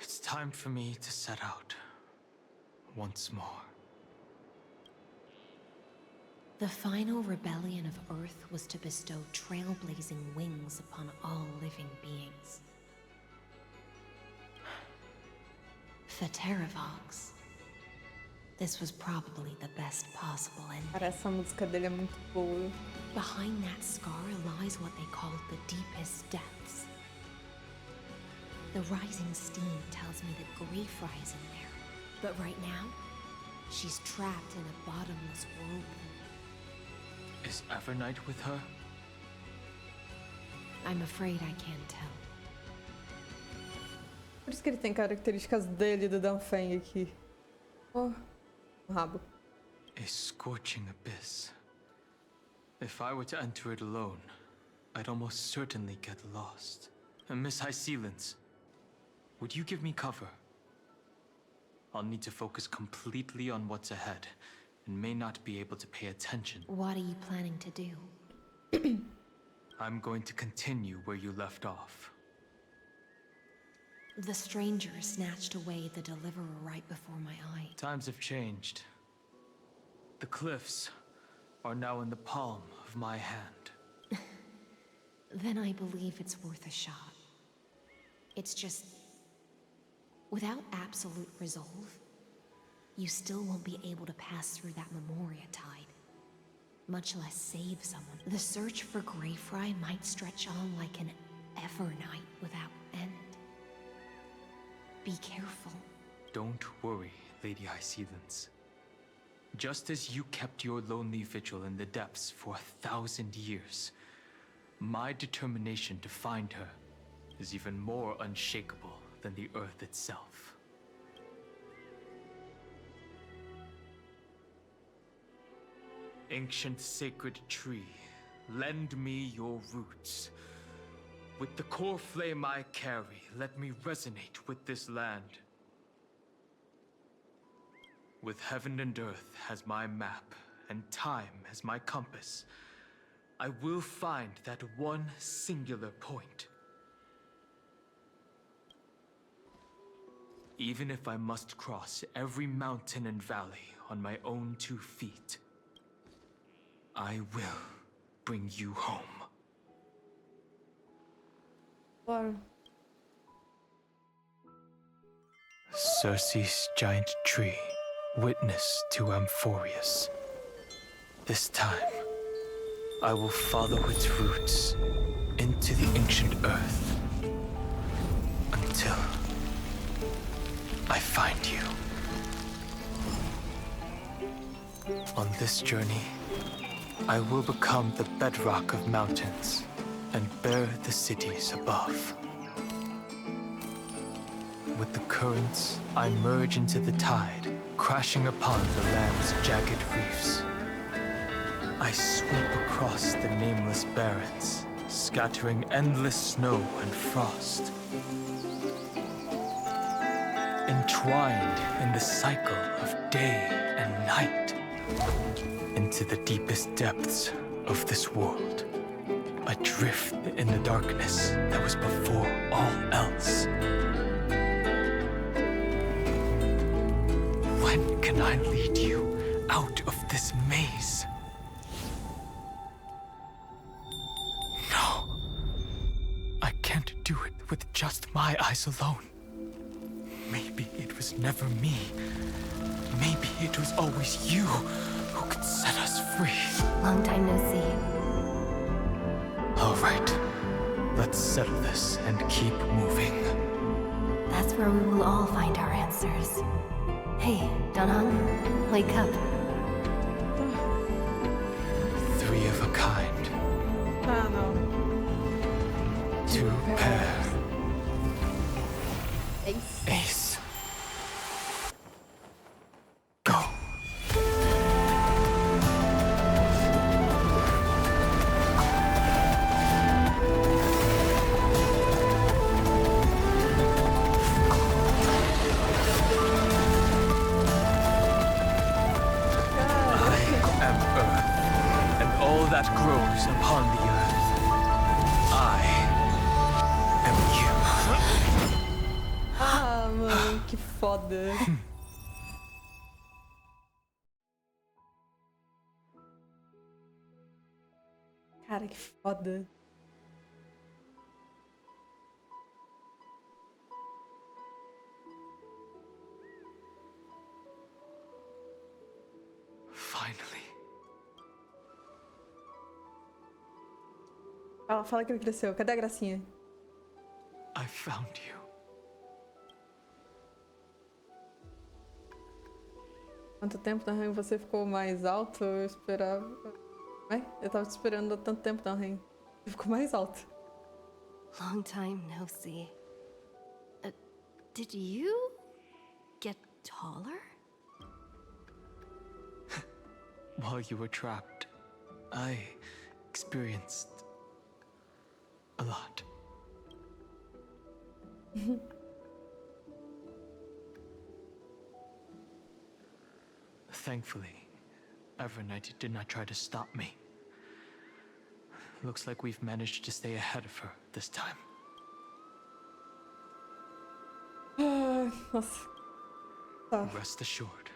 it's time for me to set out once more. The final rebellion of Earth was to bestow trailblazing wings upon all living beings. For Terravox, this was probably the best possible ending. Cara, essa música dele é muito boa. Behind that scar lies what they called the deepest depths. The rising steam tells me that Greyfry is in there. But right now, she's trapped in a bottomless whirlpool. Is Evernight with her? I'm afraid I can't tell. Por isso que ele tem características dele do Danfeng aqui. Oh, o rabo. A scorching abyss. If I were to enter it alone, I'd almost certainly get lost. And Miss High Sealants, would you give me cover? I'll need to focus completely on what's ahead, and may not be able to pay attention. What are you planning to do? I'm going to continue where you left off. The stranger snatched away the deliverer right before my eye. Times have changed. The cliffs are now in the palm of my hand. Then I believe it's worth a shot. It's just... without absolute resolve, you still won't be able to pass through that Memoria tide, much less save someone. The search for Greyfry might stretch on like an Evernight without end. Be careful. Don't worry, Lady High Sealants. Just as you kept your lonely vigil in the depths for 1,000 years, my determination to find her is even more unshakable than the earth itself. Ancient sacred tree, lend me your roots. With the core flame I carry, let me resonate with this land. With heaven and earth as my map, and time as my compass, I will find that one singular point. Even if I must cross every mountain and valley on my own 2 feet, I will bring you home. Claro. Circe's giant tree, witness to Amphoreus. This time, I will follow its roots into the ancient earth until I find you. On this journey, I will become the bedrock of mountains and bear the cities above. With the currents, I merge into the tide, crashing upon the land's jagged reefs. I sweep across the nameless barrens, scattering endless snow and frost. Entwined in the cycle of day and night, into the deepest depths of this world. Adrift in the darkness that was before all else. When can I lead you out of this maze? No. I can't do it with just my eyes alone. Maybe it was never me. Maybe it was always you who could set us free. Long time no see. All right. Let's settle this and keep moving. That's where we will all find our answers. Hey, Danhong, wake up. 3 of a kind. Ah, não. 2 pair. Ace. Ace. Go. That grows upon the earth. I am you. Ah, mano, que foda. Cara, que foda. Finally. Fala que ele cresceu. Cadê a gracinha? I found you. Quanto tempo, Danren, você ficou mais alto? Eu esperava... Eu tava te esperando há tanto tempo, Danren. Você ficou mais alto. Long time no see. Did you get taller? While you were trapped, I experienced a lot. Thankfully, Evernight did not try to stop me. Looks like we've managed to stay ahead of her this time. Nossa. Tá. Rest assured,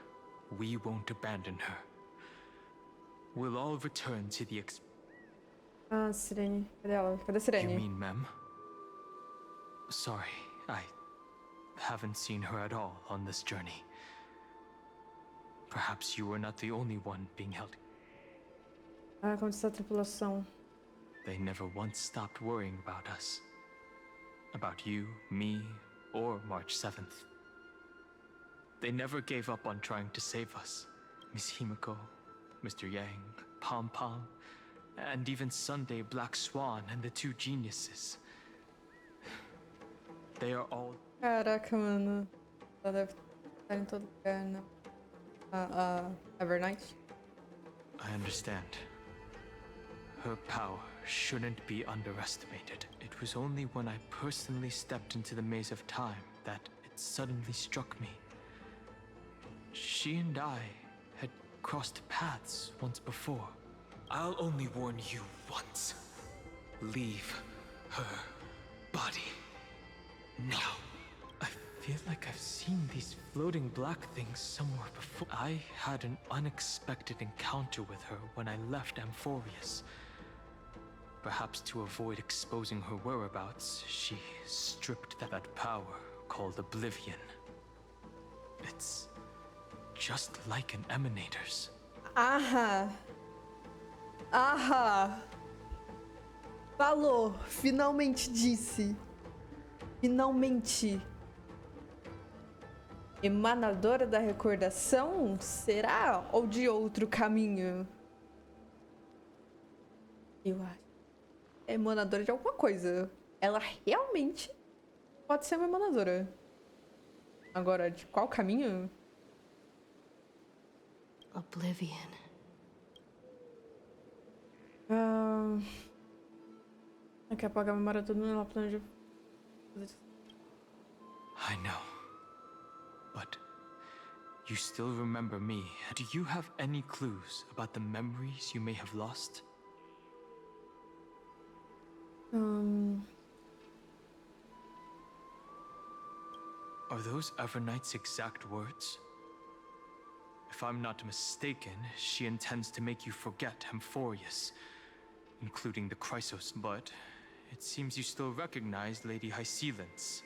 we won't abandon her. We'll all return to the Ah, Sirene. Cadê ela? Cadê a Sirene? You mean Mem? Sorry, I haven't seen her at all on this journey. Perhaps you were not the only one being held. Ah, como está a tripulação? They never once stopped worrying about us. About you, me, or March 7th. They never gave up on trying to save us. Miss Himiko, Mr. Yang, Pom Pom, and even Sunday Black Swan and the two geniuses. They are all... Caraca, mano. Ela deve estar em todo lugar, né? Evernight. I understand. Her power shouldn't be underestimated. It was only when I personally stepped into the maze of time that it suddenly struck me. She and I had crossed paths once before. I'll only warn you once. Leave her body now. I feel like I've seen these floating black things somewhere before. I had an unexpected encounter with her when I left Amphoreus. Perhaps to avoid exposing her whereabouts, she stripped that power called Oblivion. It's just like an emanator's. Ahá! Ahá! Falou! Finalmente disse! Finalmente! Emanadora da recordação? Será? Ou de outro caminho? Eu acho. É emanadora de alguma coisa. Ela realmente pode ser uma emanadora. Agora, de qual caminho? Oblivion. Eu quero apagar a memória toda no plano de... I know. But you still remember me. Do you have any clues about the memories you may have lost? Are those Evernight's exact words? If I'm not mistaken, she intends to make you forget Amphoreus, including the Chrysos, but it seems you still recognize Lady Hycelence.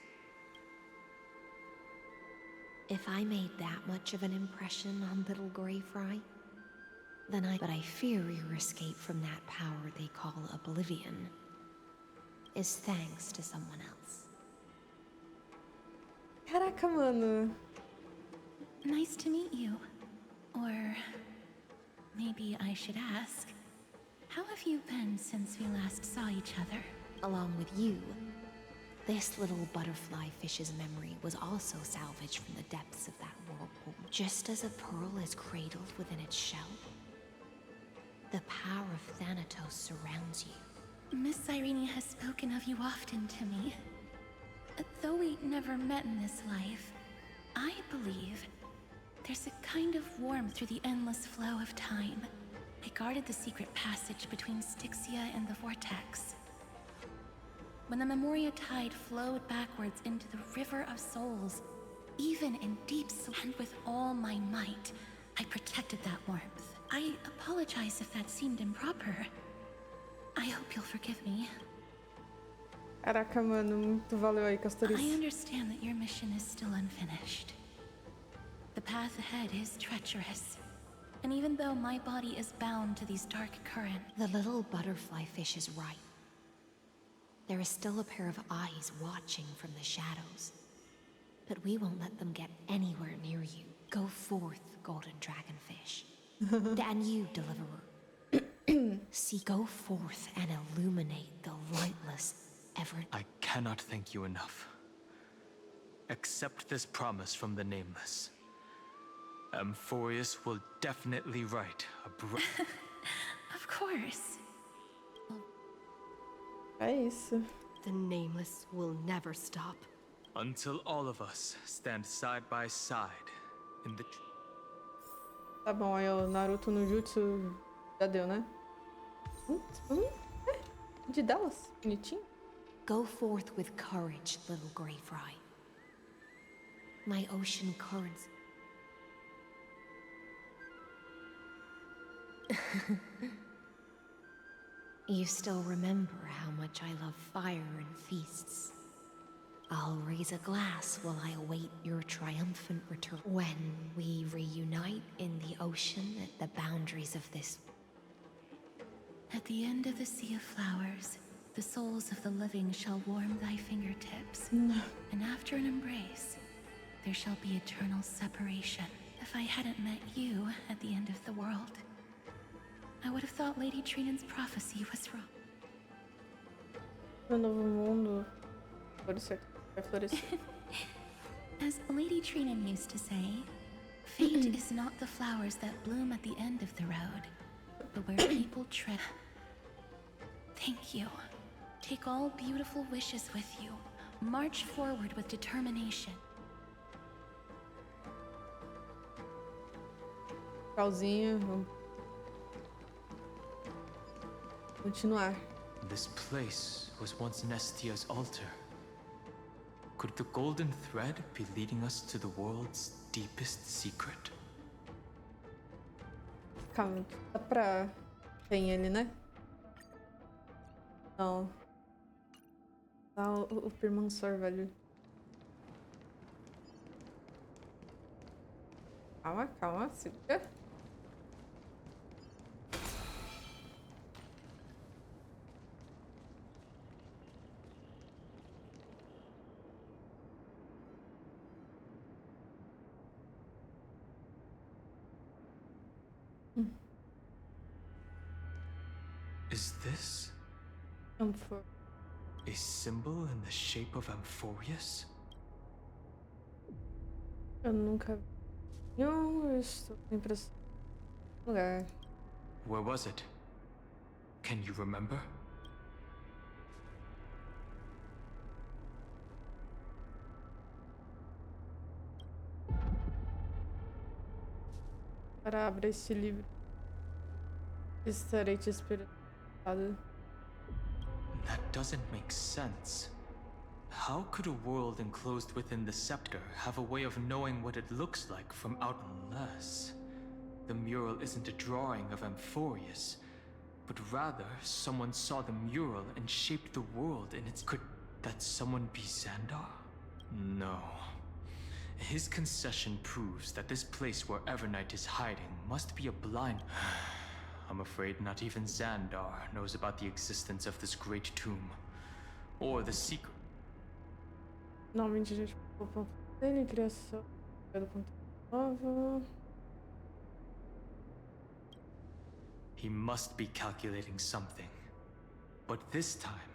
If I made that much of an impression on little Grey Fry, then But I fear your escape from that power they call Oblivion is thanks to someone else. Caraca, mano. Nice to meet you. Or maybe I should ask, how have you been since we last saw each other? Along with you, this little butterfly fish's memory was also salvaged from the depths of that whirlpool. Just as a pearl is cradled within its shell, the power of Thanatos surrounds you. Miss Irene has spoken of you often to me. Though we never met in this life, I believe there's a kind of warmth through the endless flow of time. I guarded the secret passage between Styxia and the Vortex. When the Memoria tide flowed backwards into the River of Souls, even in deep sleep, and with all my might, I protected that warmth. I apologize if that seemed improper. I you'll forgive me. Caraca, mano, muito valeu aí, I Castorice. understand that your mission is still unfinished. The path ahead is treacherous. And even though my body is bound to these dark currents, The little butterfly fish is right. There is still a pair of eyes watching from the shadows. But we won't let them get anywhere near you. Go forth, golden dragonfish. And you, deliverer. See, go forth and illuminate the lightless ever. I cannot thank you enough. Accept this promise from the Nameless. Amphoreus will definitely write a Of course. É isso. The Nameless will never stop. Until all of us stand side by side in the... Tá bom, aí o Naruto no Jutsu já deu, né? De delas, bonitinho. Go forth with courage, little gray fry. My ocean currents. You still remember how much I love fire and feasts. I'll raise a glass while I await your triumphant return. When we reunite in the ocean at the boundaries of this... At the end of the sea of flowers, the souls of the living shall warm thy fingertips. And after an embrace, there shall be eternal separation. If I hadn't met you at the end of the world, I would have thought Lady Trinan's prophecy was wrong. No novo mundo, florescer, vai florescer. As Lady Trinan used to say, fate is not the flowers that bloom at the end of the road, but where people tread. Thank you. Take all beautiful wishes with you. March forward with determination. Tchauzinho, vamos continuar. This place was once Nestia's altar. Could the golden thread be leading us to the world's deepest secret? Calma, dá pra... Tem ele, né? Não. Tá o Firmansor, velho. Calma, calma, segura. Is this a symbol in the shape of Amphoreus? Eu nunca vi. Eu estou com a impressão. Lugar. Where was it? Can you remember? Para abrir esse livro. Estarei te esperando. That doesn't make sense. How could a world enclosed within the scepter have a way of knowing what it looks like from out unless the mural isn't a drawing of Amphoreus, but rather someone saw the mural and shaped the world in its... Could that someone be Xandar? No. His concession proves that this place where Evernight is hiding must be a blind... I'm afraid not even Xandar knows about the existence of this great tomb, or the secret. Normalmente a gente pôr o ponto dele, criação do ponto novo. He must be calculating something. But this time,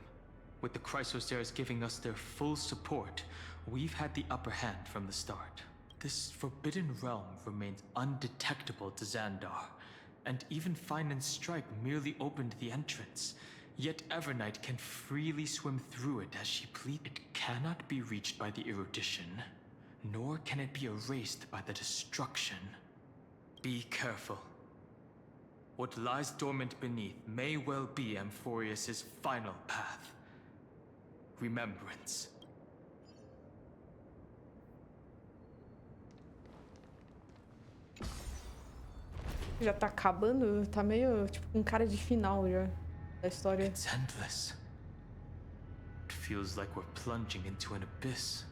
with the Chrysosers giving us their full support, we've had the upper hand from the start. This forbidden realm remains undetectable to Xandar. And even Fine and Strike merely opened the entrance. Yet Evernight can freely swim through it as she pleads. It cannot be reached by the erudition, nor can it be erased by the destruction. Be careful. What lies dormant beneath may well be Amphoreus' final path. Remembrance. Já tá acabando, tá meio tipo com cara de final já. da história. It's endless. It feels like we're plunging into an abyss.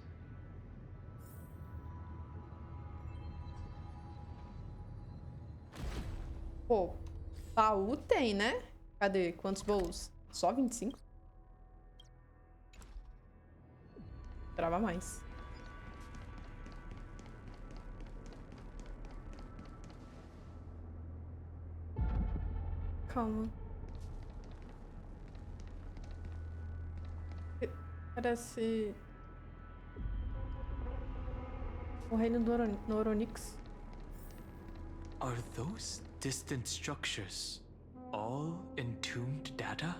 Pô, baú tem, né? Cadê? Quantos baús? Só 25? Esperava mais. Calma. Parece... o reino do Noronix. Are those distant structures all entombed data?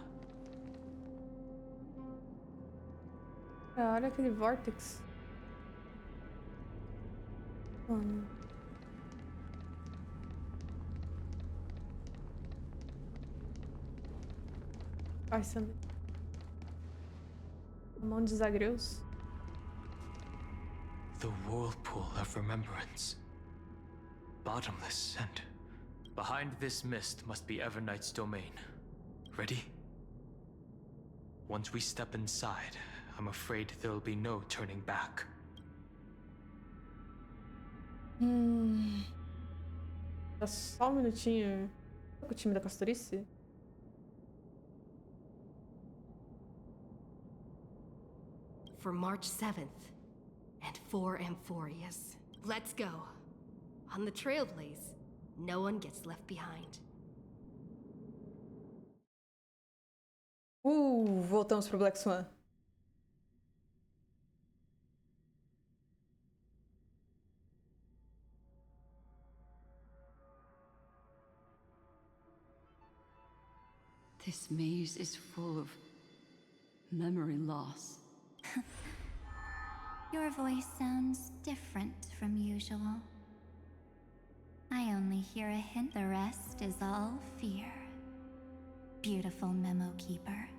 Ah, olha aquele vortex. Mano. Ai, sangue. A mão de Zagreus. The whirlpool of remembrance. Bottomless, and behind this mist must be Everknight's domain. Ready? Once we step inside, I'm afraid there'll be no turning back. Tá só um minutinho. O time da Castorice? For March 7th, and for Amphoreus. Let's go. On the Trailblaze, no one gets left behind. Voltamos pro Black Swan. This maze is full of memory loss. Your voice sounds different from usual. I only hear a hint, the rest is all fear. Beautiful memo keeper.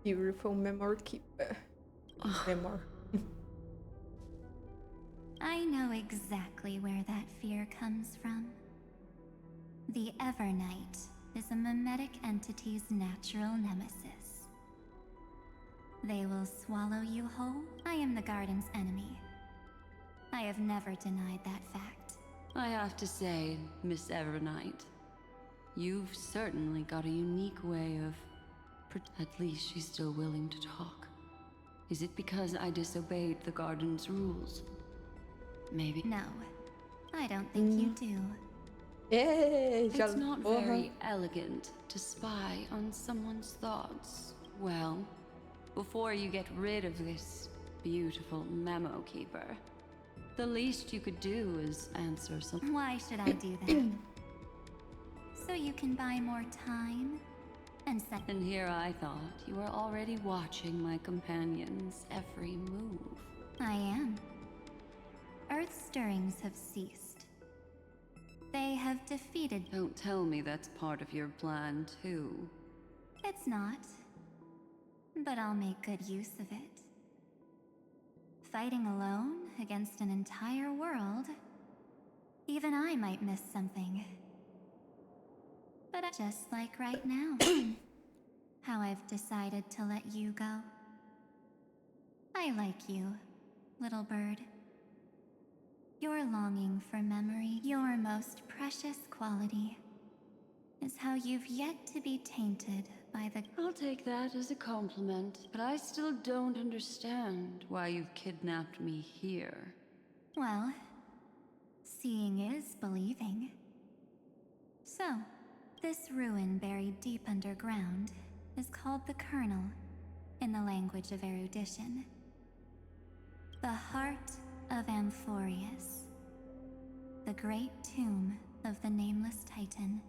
Beautiful memory keeper. Memoir. I know exactly where that fear comes from. The Evernight is a mimetic entity's natural nemesis. They will swallow you whole. I am the garden's enemy. I have never denied that fact. I have to say, Miss Evernight, you've certainly got a unique way of... At least she's still willing to talk. Is it because I disobeyed the garden's rules? Maybe. No, I don't think you do. It's not very elegant to spy on someone's thoughts. Well, before you get rid of this beautiful memo keeper, the least you could do is answer some... Why should I do that? So you can buy more time and set... And here I thought you were already watching my companion's every move. I am. Earth stirrings have ceased. They have defeated... Don't tell me that's part of your plan, too. It's not. But I'll make good use of it. Fighting alone against an entire world, even I might miss something. But just like right now, how I've decided to let you go. I like you, little bird. Your longing for memory, your most precious quality, is how you've yet to be tainted by the... I'll take that as a compliment, but I still don't understand why you've kidnapped me here. Well, seeing is believing. So, this ruin buried deep underground is called the Kernel, in the language of erudition. The heart of Amphoreus. The great tomb of the Nameless Titan.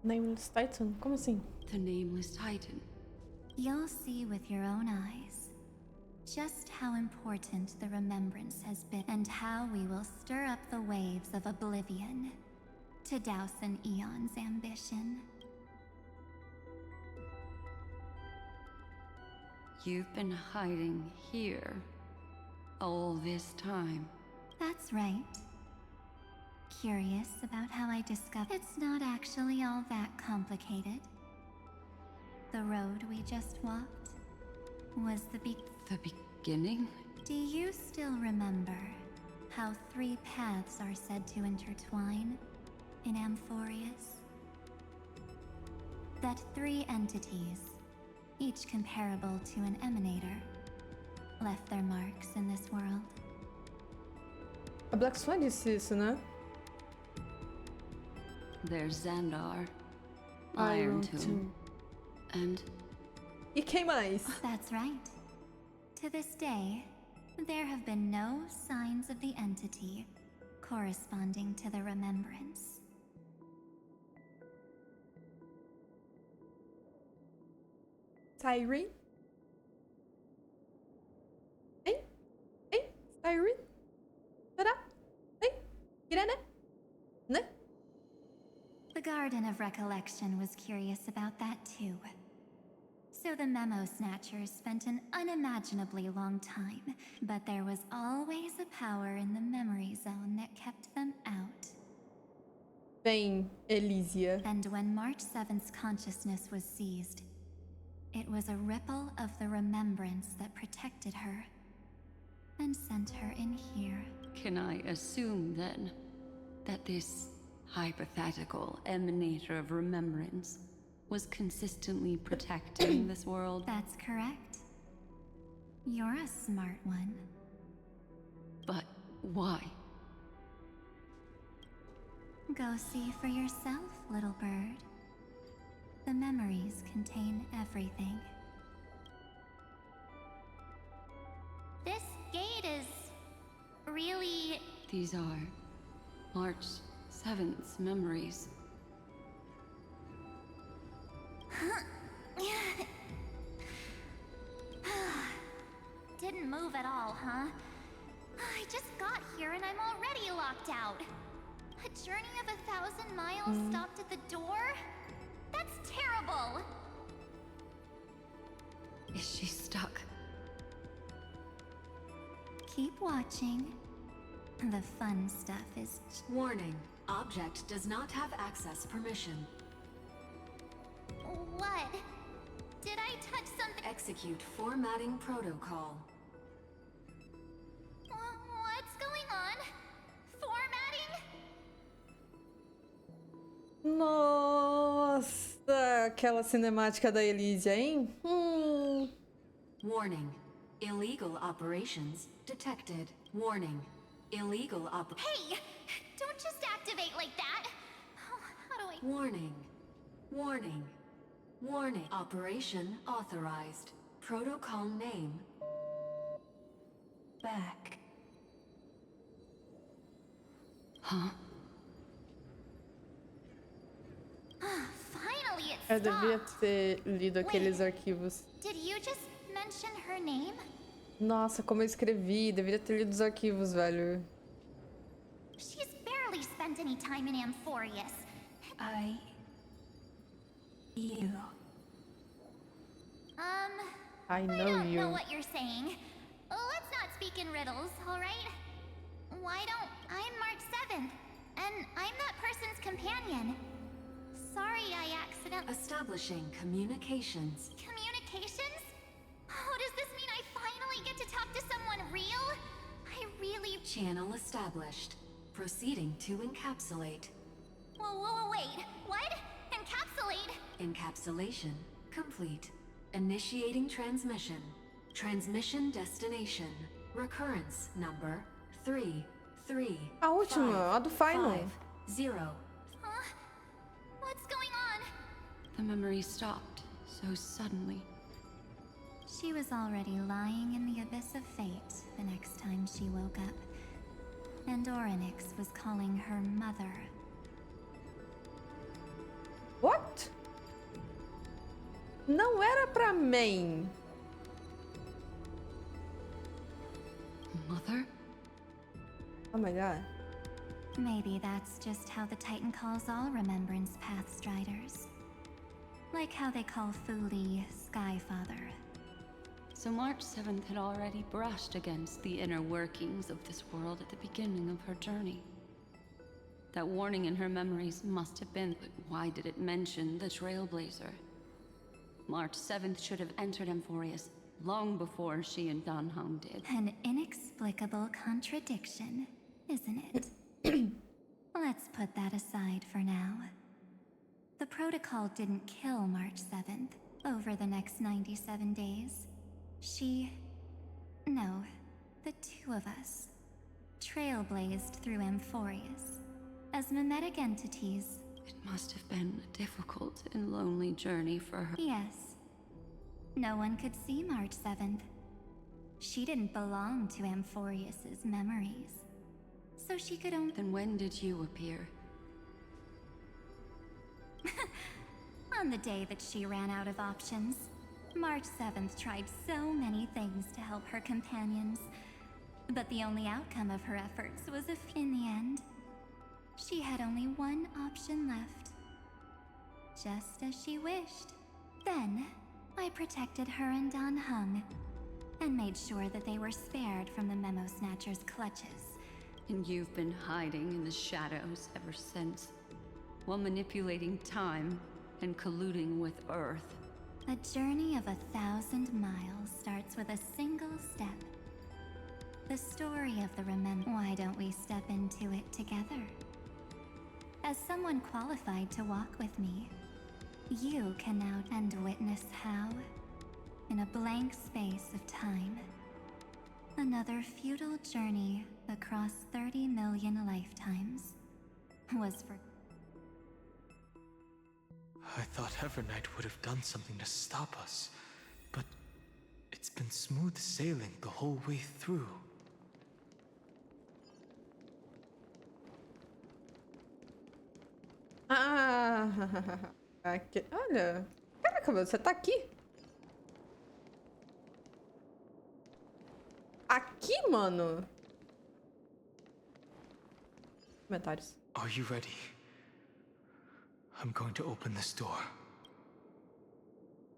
Nameless Titan? Como assim? The Nameless Titan. You'll see with your own eyes just how important the remembrance has been, and how we will stir up the waves of oblivion to douse an eon's ambition. You've been hiding here all this time. That's right. Curious about how I discovered... It's not actually all that complicated. The road we just walked was the beginning? Do you still remember how 3 paths are said to intertwine in Amphoreus? That 3 entities, each comparable to an emanator, left their marks in this world. A Black Swan disse isso, né? There's Xandar, Iron Iron Tomb, and... E quem mais? That's right. To this day, there have been no signs of the entity corresponding to the remembrance. Siren? Hein? Hein? Siren? Será? Hein? Irene? Né? The Garden of Recollection was curious about that too. So the Memo Snatchers spent an unimaginably long time, but there was always a power in the memory zone that kept them out. Vem, Elysia. And when March 7th's consciousness was seized, it was a ripple of the remembrance that protected her and sent her in here. Can I assume, then, that this hypothetical emanator of remembrance was consistently protecting this world? That's correct. You're a smart one. But why? Go see for yourself, little bird. The memories contain everything. This gate is really... These are March 7th's memories. Didn't move at all, huh? I just got here and I'm already locked out. A journey of 1,000 miles stopped at the door? That's terrible! Is she stuck? Keep watching. The fun stuff is... Warning. Object does not have access permission. What? Did I touch something? Execute formatting protocol. What's going on? Formatting? Nossa, aquela cinemática da Elysia, hein? Warning. Illegal operations detected. Warning. Illegal Hey! Don't just activate like that! Oh, how do I... Warning. Warning. Warning. Operation authorized. Protocol name. Back. Huh? Finally it Eu devia stopped! ter lido aqueles arquivos. Did you just mention her name? Nossa, como eu escrevi. Deveria ter lido os arquivos, velho. She's barely spent any time in Amphoreus. You. I know I don't you. know what you're saying. Let's not speak in riddles, alright? Why don't... I'm March 7th, and I'm that person's companion. Sorry I accidentally... Establishing communications. Communications? Oh, does this mean I finally get to talk to someone real? I really... Channel established. Proceeding to encapsulate. Whoa, wait. What? Encapsulate? Encapsulation complete. Initiating transmission. Transmission destination. Recurrence number 335. A última, a do final. 50. Huh? What's going on? The memory stopped so suddenly. She was already lying in the abyss of fate the next time she woke up. And Orynyx was calling her mother. What? Não era pra main. Mother? Oh my god. Maybe that's just how the Titan calls all Remembrance Path Striders. Like how they call Fuli Skyfather. So March 7th had already brushed against the inner workings of this world at the beginning of her journey. That warning in her memories must have been, but why did it mention the Trailblazer? March 7th should have entered Amphoreus long before she and Don Hung did. An inexplicable contradiction, isn't it? Let's put that aside for now. The protocol didn't kill March 7th over the next 97 days. No, the two of us, trailblazed through Amphoreus. As mimetic entities. It must have been a difficult and lonely journey for her. Yes. No one could see March 7th. She didn't belong to Amphoreus's memories. So she could only— Then when did you appear? On the day that she ran out of options. March 7th tried so many things to help her companions. But the only outcome of her efforts was in the end, she had only one option left. Just as she wished. Then, I protected her and Don Hung, and made sure that they were spared from the Memo Snatcher's clutches. And you've been hiding in the shadows ever since, while manipulating time and colluding with Earth. A journey of 1,000 miles starts with a single step. The story of the Why don't we step into it together? As someone qualified to walk with me, you can now witness how, in a blank space of time, another futile journey across 30 million lifetimes was for— I thought Evernight would have done something to stop us, but it's been smooth sailing the whole way through. Ah, aqui. Olha. Caraca, você tá aqui? Aqui, mano? Comentários. Are you ready? I'm going to open this door.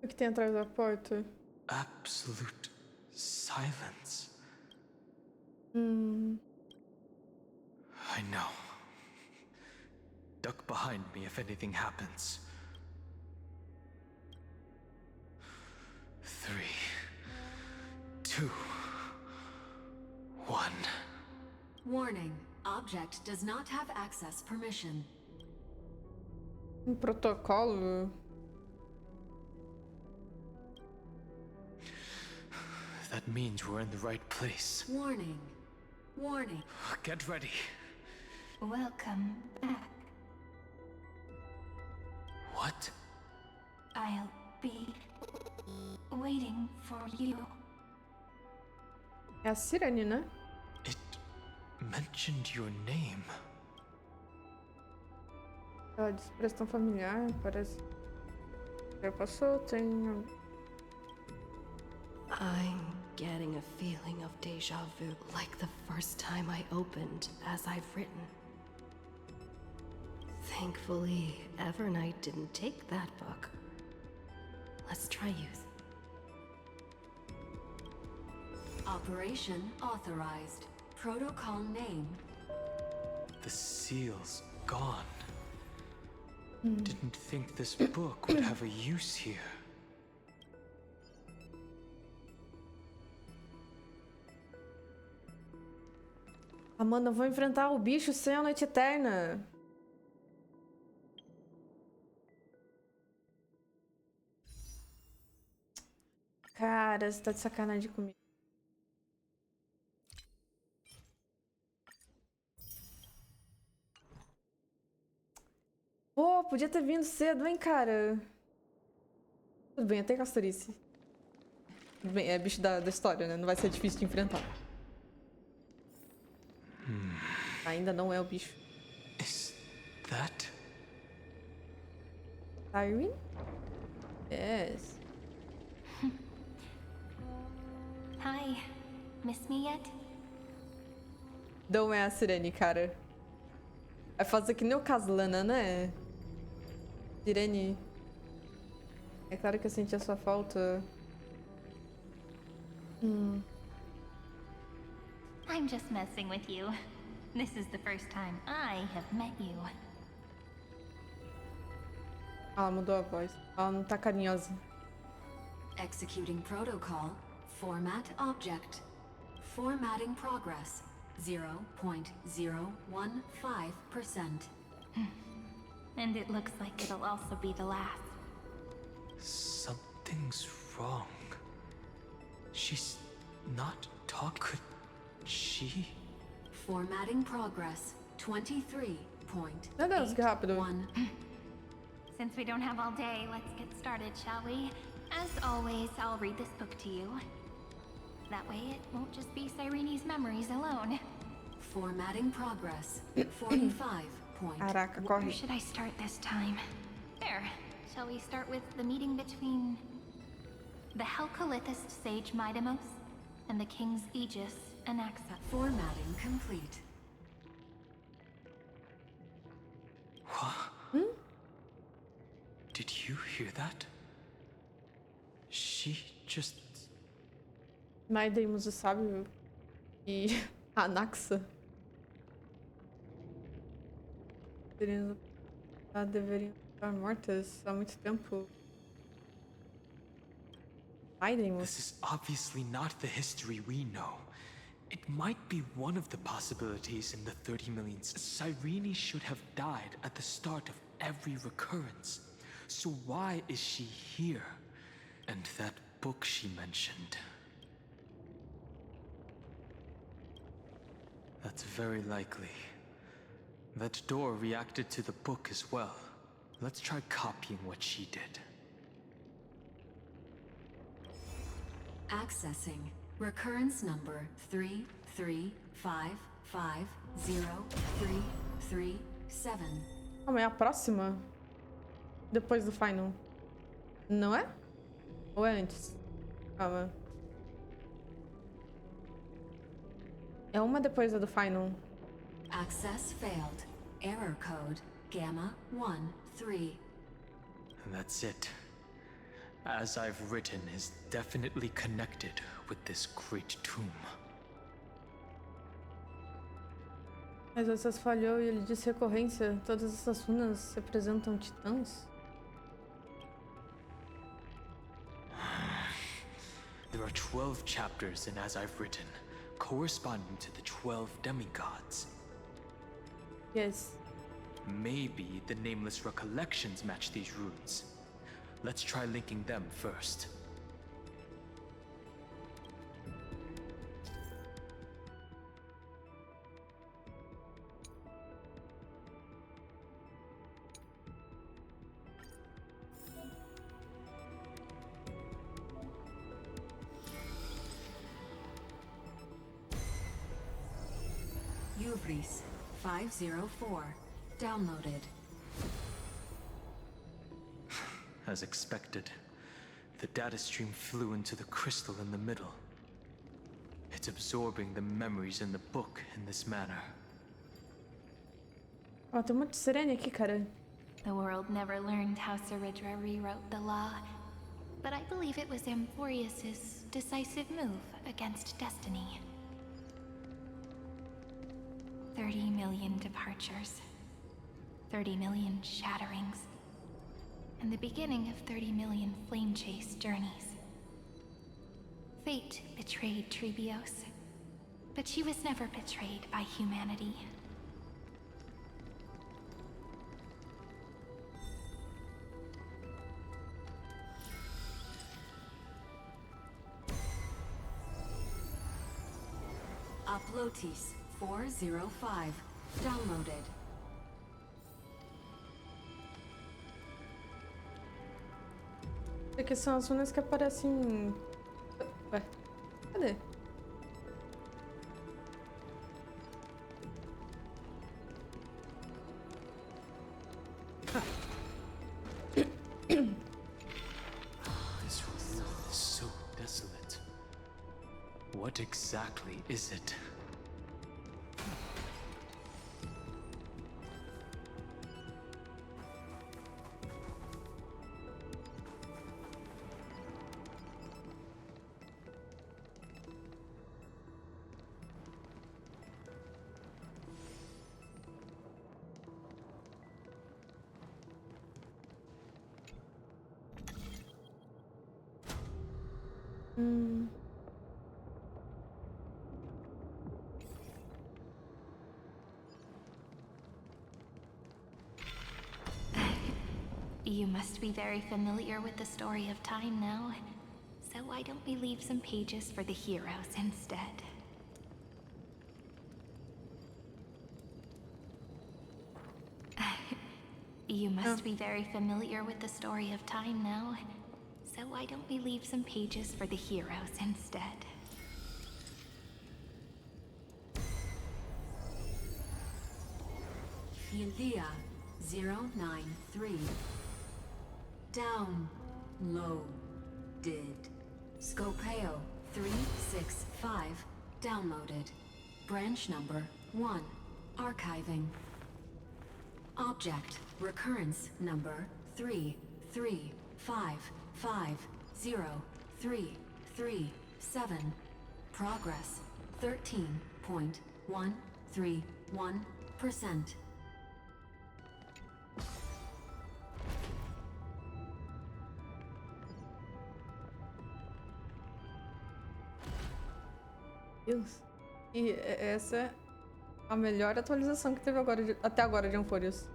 O que tem atrás da porta? Absolute silence. I know. Duck behind me if anything happens. 3, 2, 1. Warning. Object does not have access permission. Protocolo? That means we're in the right place. Warning. Warning. Get ready. Welcome back. What? I'll be waiting for you. É a Sirene, né? It mentioned your name. Ela disse parece tão familiar, parece. Já passou, tem. I'm getting a feeling of deja vu, like the first time I opened as I've written. Thankfully, Evernight didn't take that book. Let's try youth. Operation authorized. Protocol name. The seal's gone. Didn't think this book would have a use here. Amanda, eu vou enfrentar o bicho sem a noite eterna. Cara, você tá de sacanagem comigo. Pô, podia ter vindo cedo, hein, cara? Tudo bem, até castorice. Tudo bem, é bicho da história, né? Não vai ser difícil de enfrentar. Ainda não é o bicho. Is that? Irene? Yes. Hi. Miss me yet? Não é a Sirene, cara. Vai fazer que nem o Caslana, né? Sirene. É claro que eu senti a sua falta. I'm just messing with you. This is the first time I have met you. Ela mudou a voz. Ela não tá carinhosa. Executing protocol. Format object. Formatting progress. 0.015%. And it looks like it'll also be the last. Something's wrong. She's not talking. Could she? Formatting progress. 23.81. Since we don't have all day, let's get started, shall we? As always, I'll read this book to you. That way it won't just be Cyrene's memories alone. Formatting progress. 45. Where should I start this time? There. Shall we start with the meeting between the Helcolithist sage Midamos and the King's Aegis Anaxa? Formatting complete. What? Did you hear that? She just... Midamos, o sábio e a Anaxa deveriam estar mortas há muito tempo. This is obviously not the history we know. It might be one of the possibilities in the 30 million. Cyrene should have died at the start of every recurrence. So why is she here? And that book she mentioned. That's very likely. That door reacted to the book as well. Let's try copying what she did. Accessing. Recurrence number 335503337. Calma, é a próxima? Depois do final. Não é? Ou é antes? Calma. É uma depois da do final. Access failed. Error code Gamma 13. That's it. As I've written is definitely connected with this great tomb. Mas essas falhou e ele disse recorrência. Todas essas runas representam titãs? There are 12 chapters in As I've Written, corresponding to the 12 demigods. Yes. Maybe the nameless recollections match these runes. Let's try linking them first. Uvris 504. Downloaded. As expected, the data stream flew into the crystal in the middle. It's absorbing the memories in the book in this manner. Ó, tem um monte de sirene aqui, cara. The world never learned how Ceridra rewrote the law, but I believe it was Amphoreus' decisive move against destiny. 30 million departures, 30 million shatterings, and the beginning of 30 million flame chase journeys. Fate betrayed Trebios, but she was never betrayed by humanity. Uplotis 405. Downloaded. Aqui são as runas que aparecem... Ué, cadê? This room is so desolate. What exactly is it? You must be very familiar with the story of time now. So why don't we leave some pages for the heroes instead? You must be very familiar with the story of time now. So why don't we leave some pages for the heroes instead? Philia 093. Downloaded. Scopeo 365. Downloaded. Branch number 1. Archiving. Object recurrence number 335503337. Progress 13.131%. Deus. E essa é a melhor atualização que teve até agora de Amphoreus.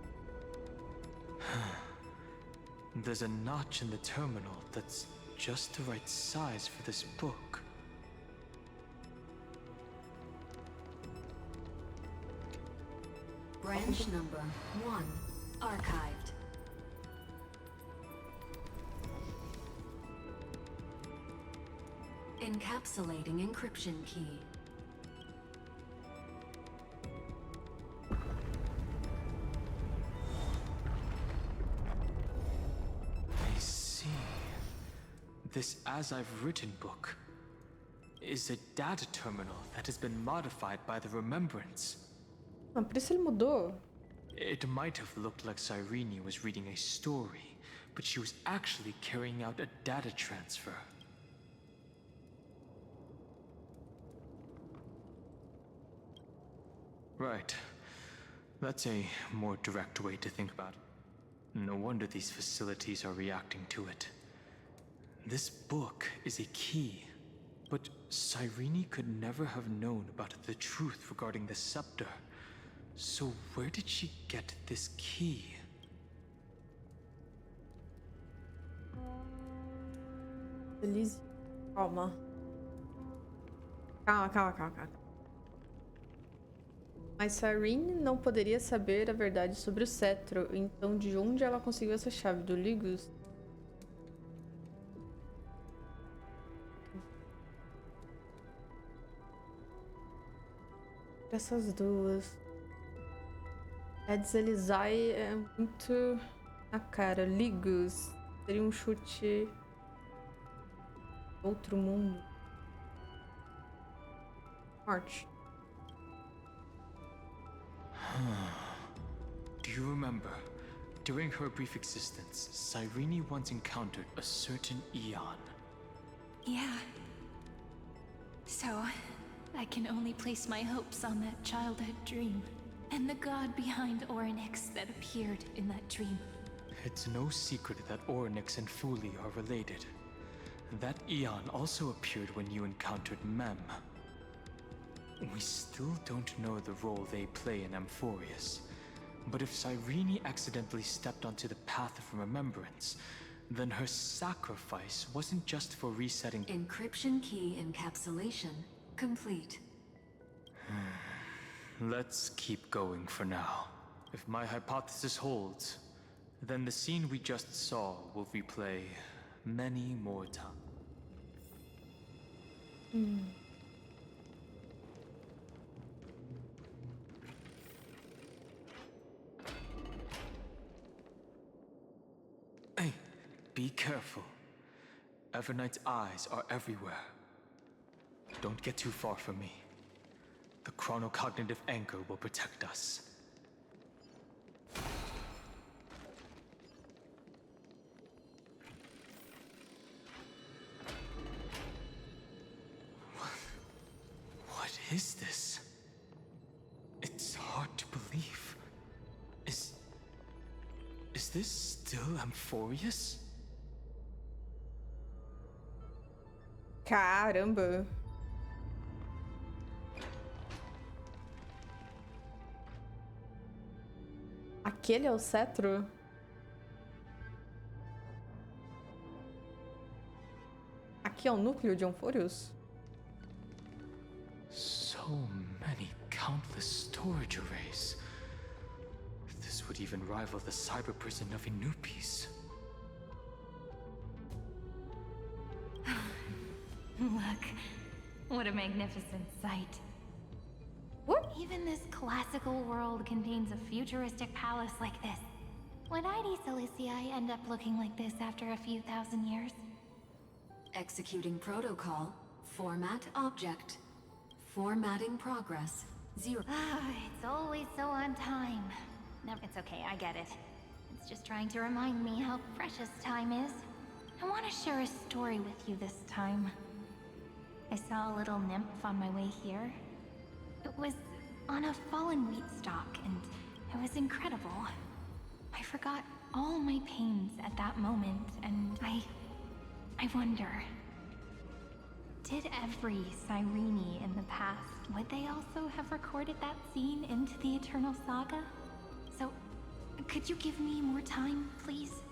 There's a notch in the terminal that's just the right size for this book. Branch number 1. Archived. Encapsulating encryption key. I see. This As I've Written book is a data terminal that has been modified by the Remembrance. Ah, por isso ele mudou. It might have looked like Cyrene was reading a story, but she was actually carrying out a data transfer. Right. That's a more direct way to think about it. No wonder these facilities are reacting to it. This book is a key, but Cyrene could never have known about the truth regarding the scepter. So where did she get this key? Elise, calma. Calma. Mas Cyrene não poderia saber a verdade sobre o cetro, então de onde ela conseguiu essa chave do Ligus? Essas duas. Eds Elisai é muito na cara. Ligus seria um chute outro mundo. Parte. Do you remember? During her brief existence, Cyrene once encountered a certain Eon. Yeah. So, I can only place my hopes on that childhood dream, and the god behind Orynyx that appeared in that dream. It's no secret that Orynyx and Fuli are related. That Eon also appeared when you encountered Mem. We still don't know the role they play in Amphoreus. But if Cyrene accidentally stepped onto the path of remembrance, then her sacrifice wasn't just for resetting... Encryption key encapsulation complete. Let's keep going for now. If my hypothesis holds, then the scene we just saw will replay many more times. Hey, be careful. Everknight's eyes are everywhere. Don't get too far from me. The chronocognitive anchor will protect us. What is this? It's hard to believe. Is this still Amphoreus? Caramba. Aquele é o cetro? Aqui é o núcleo de Amphoreus? So many countless storage arrays. This would even rival the cyber prison of Inupis. Look, what a magnificent sight. What? Even this classical world contains a futuristic palace like this. Would ID Siliciae end up looking like this after a few thousand years? Executing protocol. Format object. Formatting progress. 0. It's always so on time. No, it's okay, I get it. It's just trying to remind me how precious time is. I want to share a story with you this time. I saw a little nymph on my way here. It was on a fallen wheat stalk, and it was incredible. I forgot all my pains at that moment, and I wonder... Did every Cyrene in the past, would they also have recorded that scene into the Eternal Saga? So, could you give me more time, please?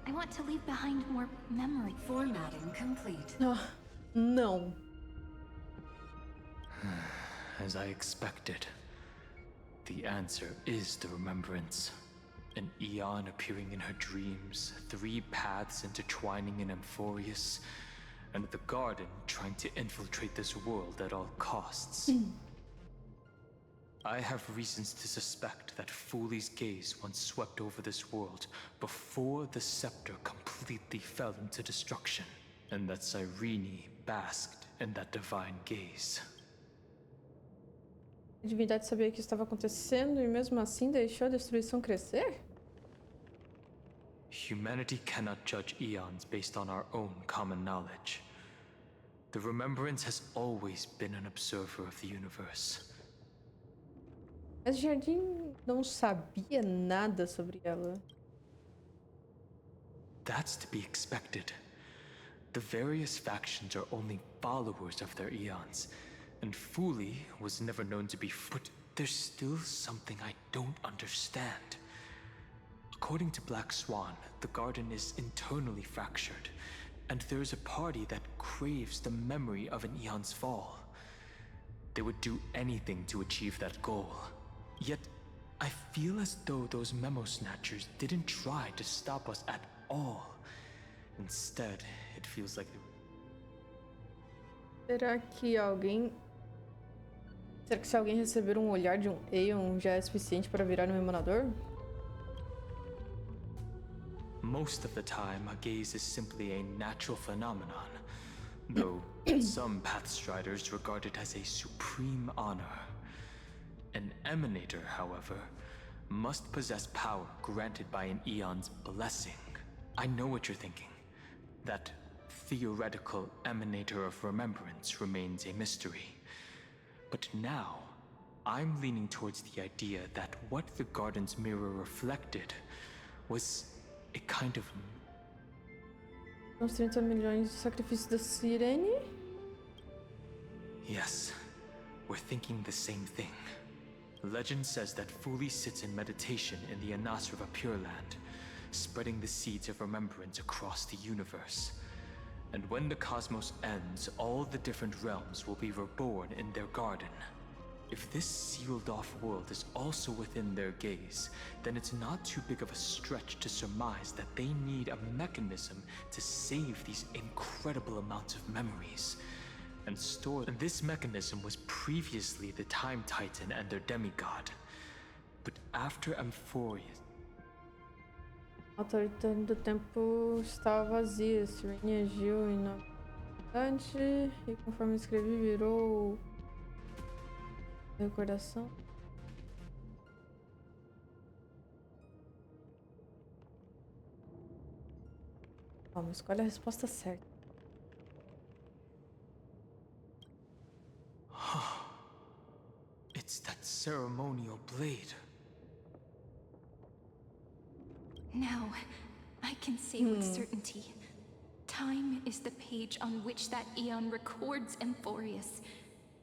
I want to leave behind more memory. Formatting complete. No. As I expected, the answer is the remembrance. An Eon appearing in her dreams, 3 paths intertwining in Amphoreus, and the Garden trying to infiltrate this world at all costs. I have reasons to suspect that Fooley's gaze once swept over this world before the scepter completely fell into destruction, and that Cyrene basked in that divine gaze. A divindade sabia que isso estava acontecendo e mesmo assim deixou a destruição crescer? Humanity cannot judge eons based on our own common knowledge. The Remembrance has always been an observer of the universe. Mas Jardim não sabia nada sobre ela. That's to be expected. The various factions are only followers of their eons, and Fooley was never known to be but there's still something I don't understand. According to Black Swan, the Garden is internally fractured, and there is a party that craves the memory of an eon's fall. They would do anything to achieve that goal. Yet, I feel as though those memo snatchers didn't try to stop us at all. Instead, it feels like Será que alguém... Será que se alguém receber um olhar de um Aeon já é suficiente para virar um emanador? most of the time, a gaze is simply a natural phenomenon, though some Pathstriders regard it as a supreme honor. An Emanator, however, must possess power granted by an Eon's blessing. I know what you're thinking. That theoretical Emanator of Remembrance remains a mystery. But now, I'm leaning towards the idea that what the Garden's mirror reflected was a kind of... Os 30 milhões de sacrifícios da Sirene? Yes, we're thinking the same thing. Legend says that Fuli sits in meditation in the Anasrava Pure Land, spreading the seeds of remembrance across the universe. And when the cosmos ends, all the different realms will be reborn in their garden. If this sealed-off world is also within their gaze, then it's not too big of a stretch to surmise that they need a mechanism to save these incredible amounts of memories and store them. This mechanism was previously the Time Titan and their demigod. But after Amphoreus... A autoridade do tempo estava vazia. Sirene agiu inobstante e conforme escrevi virou recordação. Calma, escolhe a resposta certa. It's that ceremonial blade. Now, I can say with certainty, Time is the page on which that eon records Amphoreus.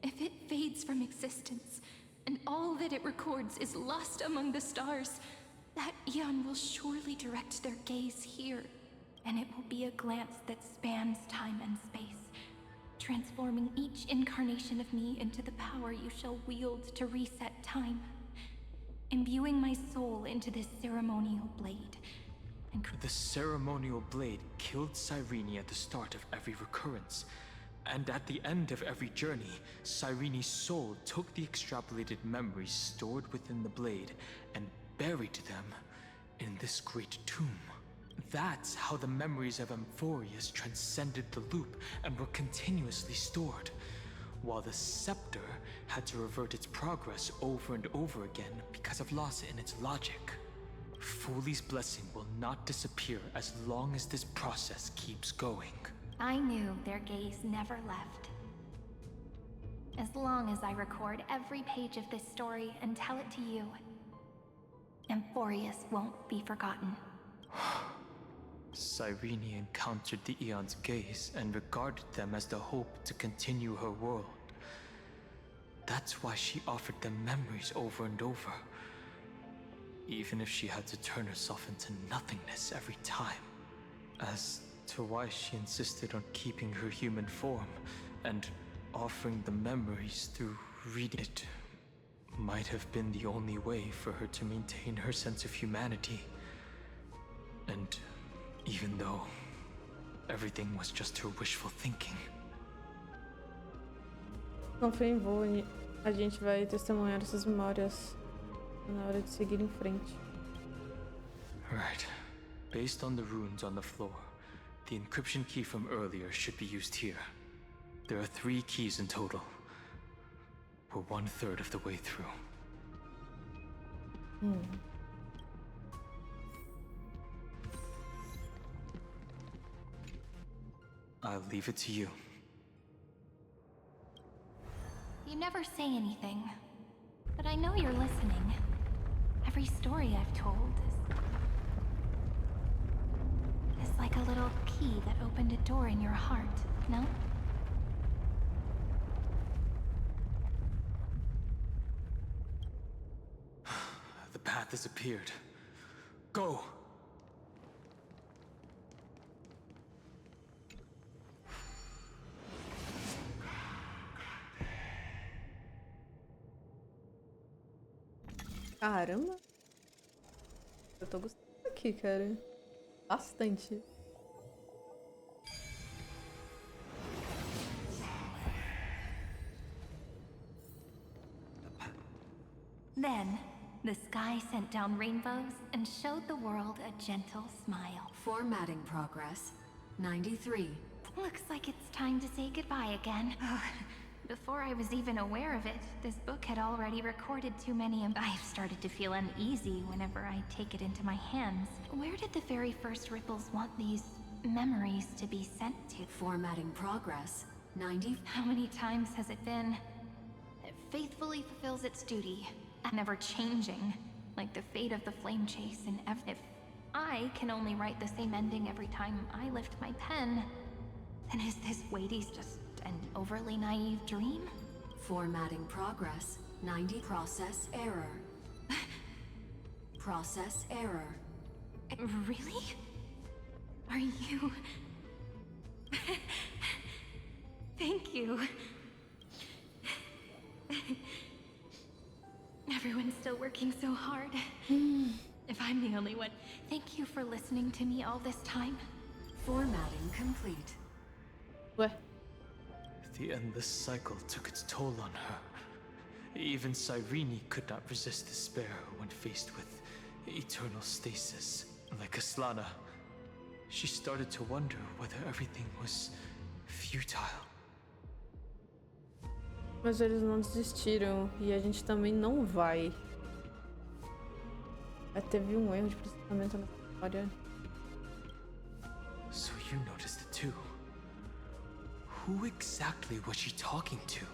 If it fades from existence, and all that it records is lost among the stars, that eon will surely direct their gaze here, and it will be a glance that spans time and space, transforming each incarnation of me into the power you shall wield to reset time, imbuing my soul into this ceremonial blade. The ceremonial blade killed Cyrene at the start of every recurrence, and at the end of every journey, Cyrene's soul took the extrapolated memories stored within the blade and buried them in this great tomb. That's how the memories of Amphoreus transcended the loop and were continuously stored, while the scepter had to revert its progress over and over again because of loss in its logic. Foley's blessing will not disappear as long as this process keeps going. I knew their gaze never left. As long as I record every page of this story and tell it to you, Amphoreus won't be forgotten. Cyrene encountered the Eon's gaze and regarded them as the hope to continue her world. That's why she offered them memories over and over, even if she had to turn herself into nothingness every time. As to why she insisted on keeping her human form and offering the memories through reading it might have been the only way for her to maintain her sense of humanity. And even though everything was just her wishful thinking. Não foi em vão, a gente vai testemunhar essas memórias na hora de seguir em frente. Right. Based on the runes on the floor, the encryption key from earlier should be used here. There are 3 keys in total. We're 1/3 of the way through. I'll leave it to you. You never say anything, but I know you're listening. Every story I've told is like a little key that opened a door in your heart, no? The path has appeared. Go! Caramba! Eu tô gostando aqui, cara. Bastante. Then, the sky sent down rainbows and showed the world a gentle smile. Formatting progress. 93. Looks like it's time to say goodbye again. Before I was even aware of it, this book had already recorded too many, and I've started to feel uneasy whenever I take it into my hands. Where did the very first ripples want these memories to be sent to? Formatting progress. 90. How many times has it been? It faithfully fulfills its duty, never changing, like the fate of the flame chase in if I can only write the same ending every time I lift my pen, then is this Wade's just an overly naive dream? Formatting progress. 90. Process error. Process error. Really? Are you... Thank you. Everyone's still working so hard. If I'm the only one, thank you for listening to me all this time. Formatting complete. What? The endless cycle took its toll on her. Even Cyrene could not resist despair when faced with eternal stasis. Like Aslana, she started to wonder whether everything was futile. Mas eles não desistiram e a gente também não vai. Teve um erro de processamento na história. So you noticed it too. Who exactly was she talking to?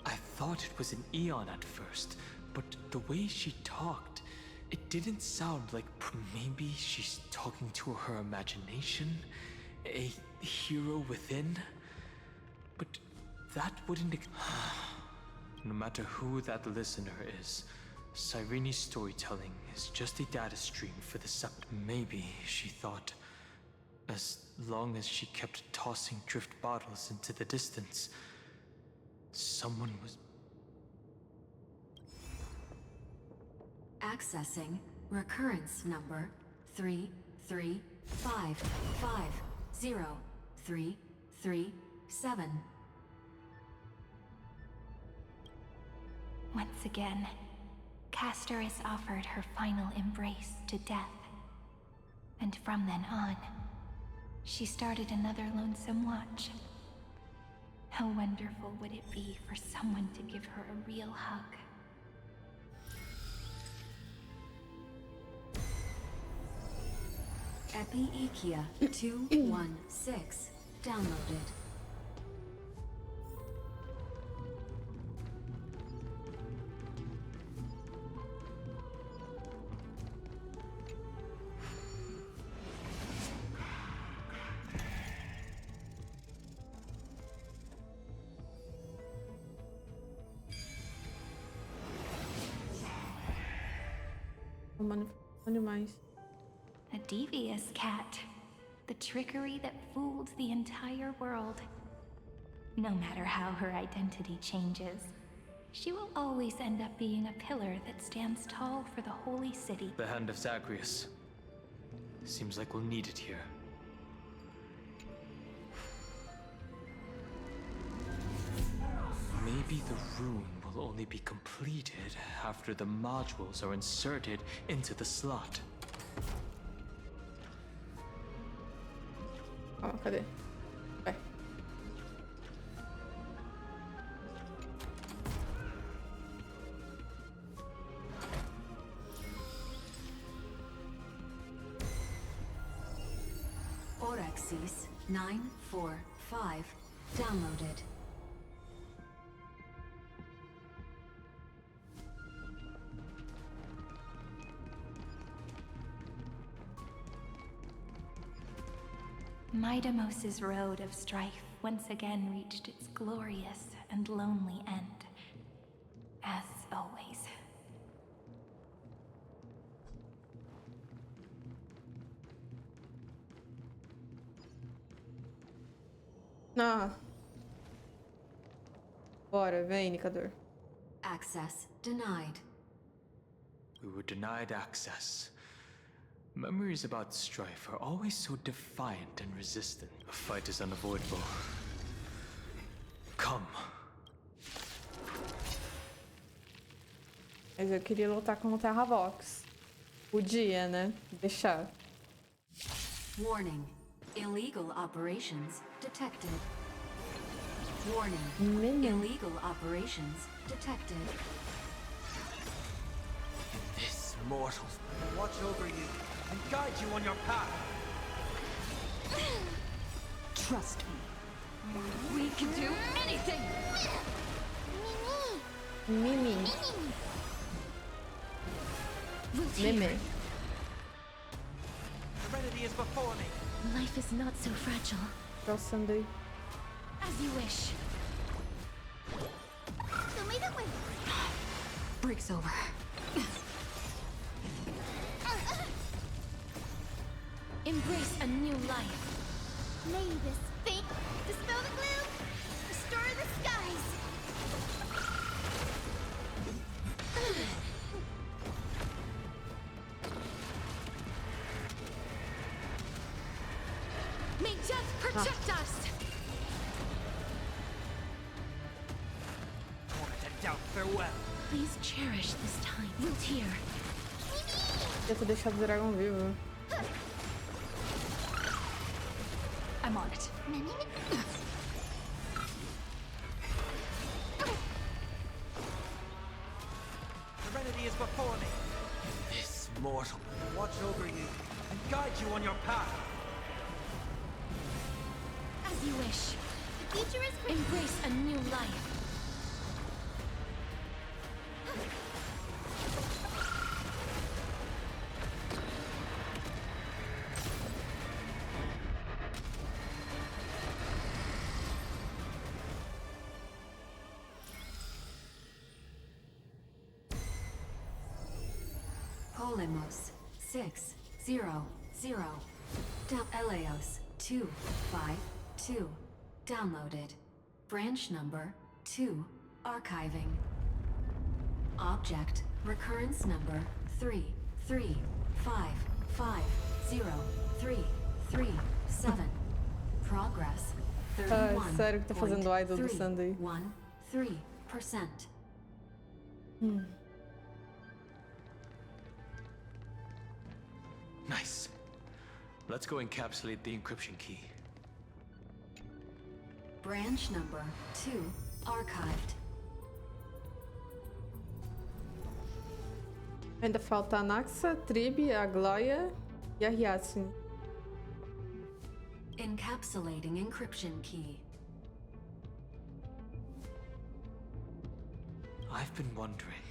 I thought it was an Eon at first, but the way she talked, it didn't sound like maybe she's talking to her imagination A hero within? But that wouldn't... No matter who that listener is, Cyrene's storytelling is just a data stream for the Sept. Maybe, she thought, as long as she kept tossing drift bottles into the distance, someone was... Accessing recurrence number 335503337. Once again, Castor is offered her final embrace to death. And from then on, she started another lonesome watch. How wonderful would it be for someone to give her a real hug? Epi-Ikia 216 downloaded. Animais. A devious cat. The trickery that fooled the entire world. No matter how her identity changes, she will always end up being a pillar that stands tall for the holy city. The hand of Zagreus. Seems like we'll need it here. Maybe the rune will only be completed after the modules are inserted into the slot. Oh, cadê? Vai. Orexis 945 downloaded. Midamos's road of strife once again reached its glorious and lonely end. As always. Ah. Bora, vem, Nicador. Access denied. We were denied access. Memories about strife are always so defiant and resistant. A fight is unavoidable. Come. Mas eu queria lutar com o Terravox. Podia, né? Deixar. Warning. Illegal operations detected. Warning. Illegal operations detected. This mortal will watch over you and guide you on your path. Trust me. We can do anything! Mimi. Mimi. Serenity is before me. Life is not so fragile. Girl Sunday. As you wish. Break's over. Embrace a new life. May this fate dispel the gloom, restore the skies. May death protect us! Torment doubt farewell. Please cherish this time. Wiltier. Devia ter deixado o dragão vivo. I'm on it. Serenity is before me. This mortal will watch over you and guide you on your path. As you wish. The future is Embrace a new life. Atmos 600. Eleos 252. Downloaded. Branch number 2. Archiving. Object recurrence number 335503337. Progress Ai, sério que tá fazendo idol do Sunday. 31.13%. Nice. Let's go encapsulate the encryption key. Branch number 2 archived. Ainda falta a Naxa, a Tribe, a Gloia e a Hyacinth. Encapsulating encryption key. I've been wondering,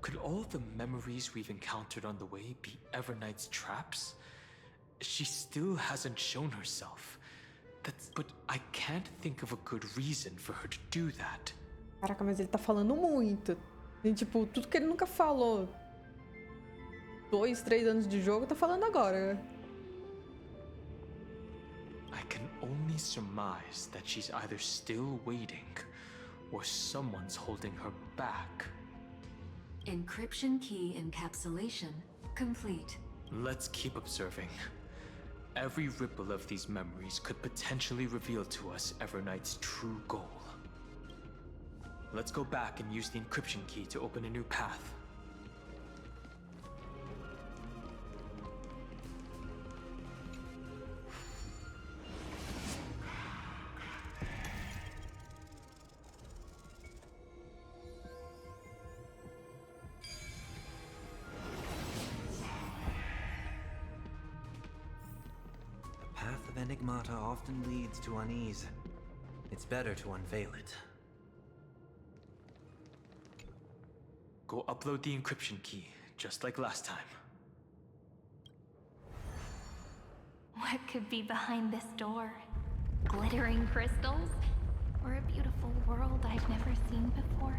could all the memories we've encountered on the way be Everknight's traps? She still hasn't shown herself. But I can't think of a good reason for her to do that. Caraca, mas ele tá falando muito. E, tipo, tudo que ele nunca falou 2, 3 anos de jogo, tá falando agora. I can only surmise that she's either still waiting or someone's holding her back. Encryption key encapsulation complete. Let's keep observing. Every ripple of these memories could potentially reveal to us Everknight's true goal. Let's go back and use the encryption key to open a new path. Enigmata often leads to unease. It's better to unveil it. Go upload the encryption key, just like last time. What could be behind this door? Glittering crystals? Or a beautiful world I've never seen before?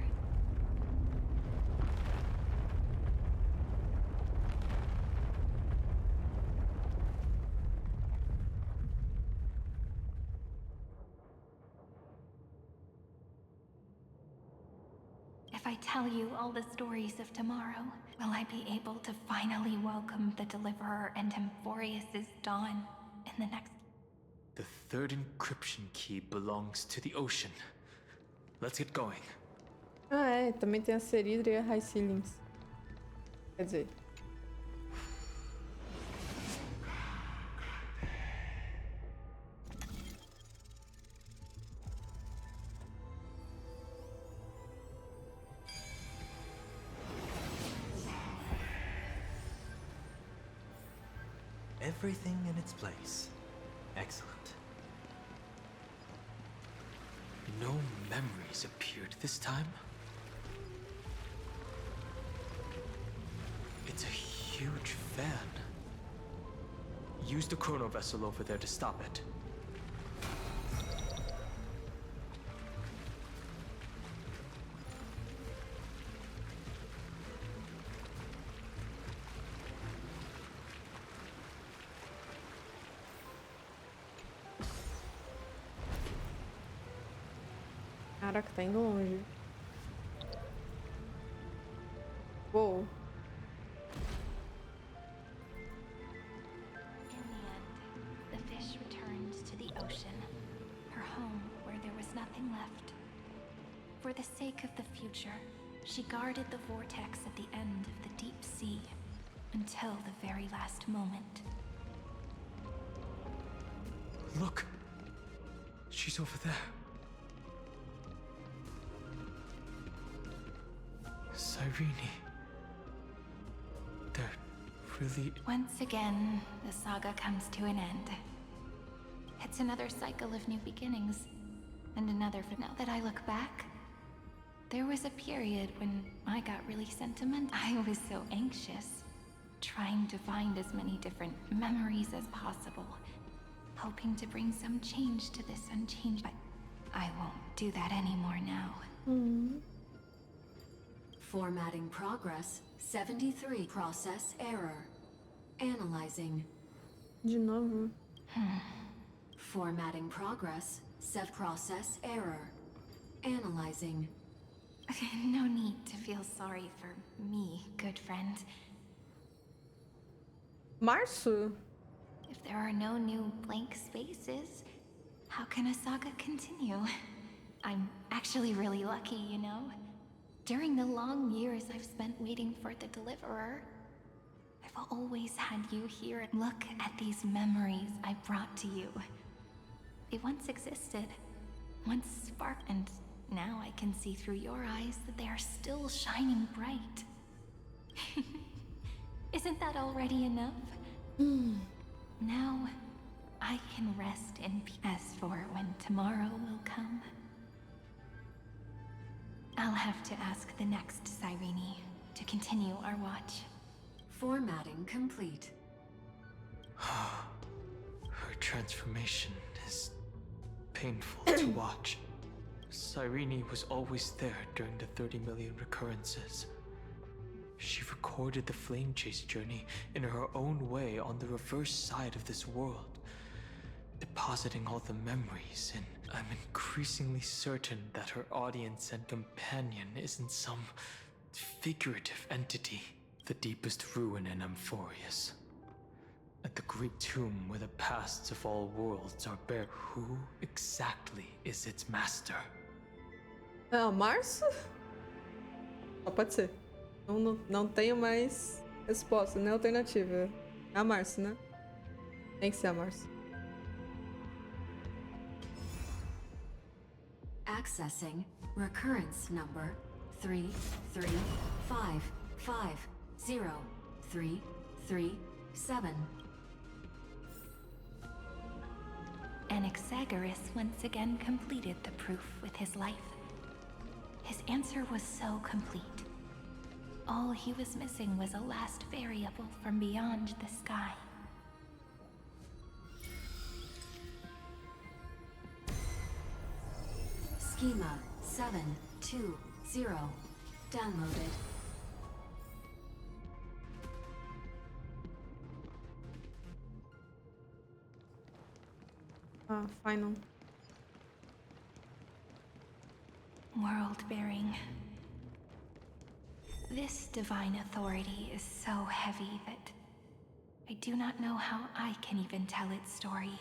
If I tell you all the stories of tomorrow, will I be able to finally welcome the Deliverer and Amphoreus' dawn in the next... The third encryption key belongs to the ocean. Let's get going. Ah, é. Também tem a Ceridra e a High Ceilings. Quer dizer... Everything in its place. Excellent. No memories appeared this time. It's a huge fan. Use the chrono vessel over there to stop it. Caraca, tá indo longe. Uou. In the end, the fish returned to the ocean, her home where there was nothing left. For the sake of the future, she guarded the vortex at the end of the deep sea until the very last moment. Look! She's over there. Cyrene. They're really... Once again, the saga comes to an end. It's another cycle of new beginnings, and another for now that I look back. There was a period when I got really sentimental. I was so anxious, trying to find as many different memories as possible, hoping to bring some change to this unchanged. But I won't do that anymore now. Formatting progress, 73. Process error. Analyzing. De novo. Formatting progress, set process error. Analyzing. No need to feel sorry for me, good friend. Março? If there are no new blank spaces, how can a saga continue? I'm actually really lucky, you know? During the long years I've spent waiting for the Deliverer, I've always had you here. Look at these memories I brought to you. They once existed, once sparked, and now I can see through your eyes that they are still shining bright. Isn't that already enough? Now, I can rest in peace. As for when tomorrow will come, I'll have to ask the next Cyrene to continue our watch. Formatting complete. Her transformation is painful to watch. Cyrene was always there during the 30 million recurrences. She recorded the flame chase journey in her own way on the reverse side of this world, depositing all the memories, and I'm increasingly certain that her audience and companion isn't some figurative entity. The deepest ruin in Amphoreus. At the great tomb where the pasts of all worlds are buried. Who exactly is its master? Ah, Março? Só pode ser. Não tenho mais resposta, nem alternativa. É a Março, né? Tem que ser a Março. Accessing recurrence number 335503337. Anaxagoras once again completed the proof with his life. His answer was so complete. All he was missing was a last variable from beyond the sky. Schema 720 downloaded. Final. World-bearing. This divine authority is so heavy that I do not know how I can even tell its story.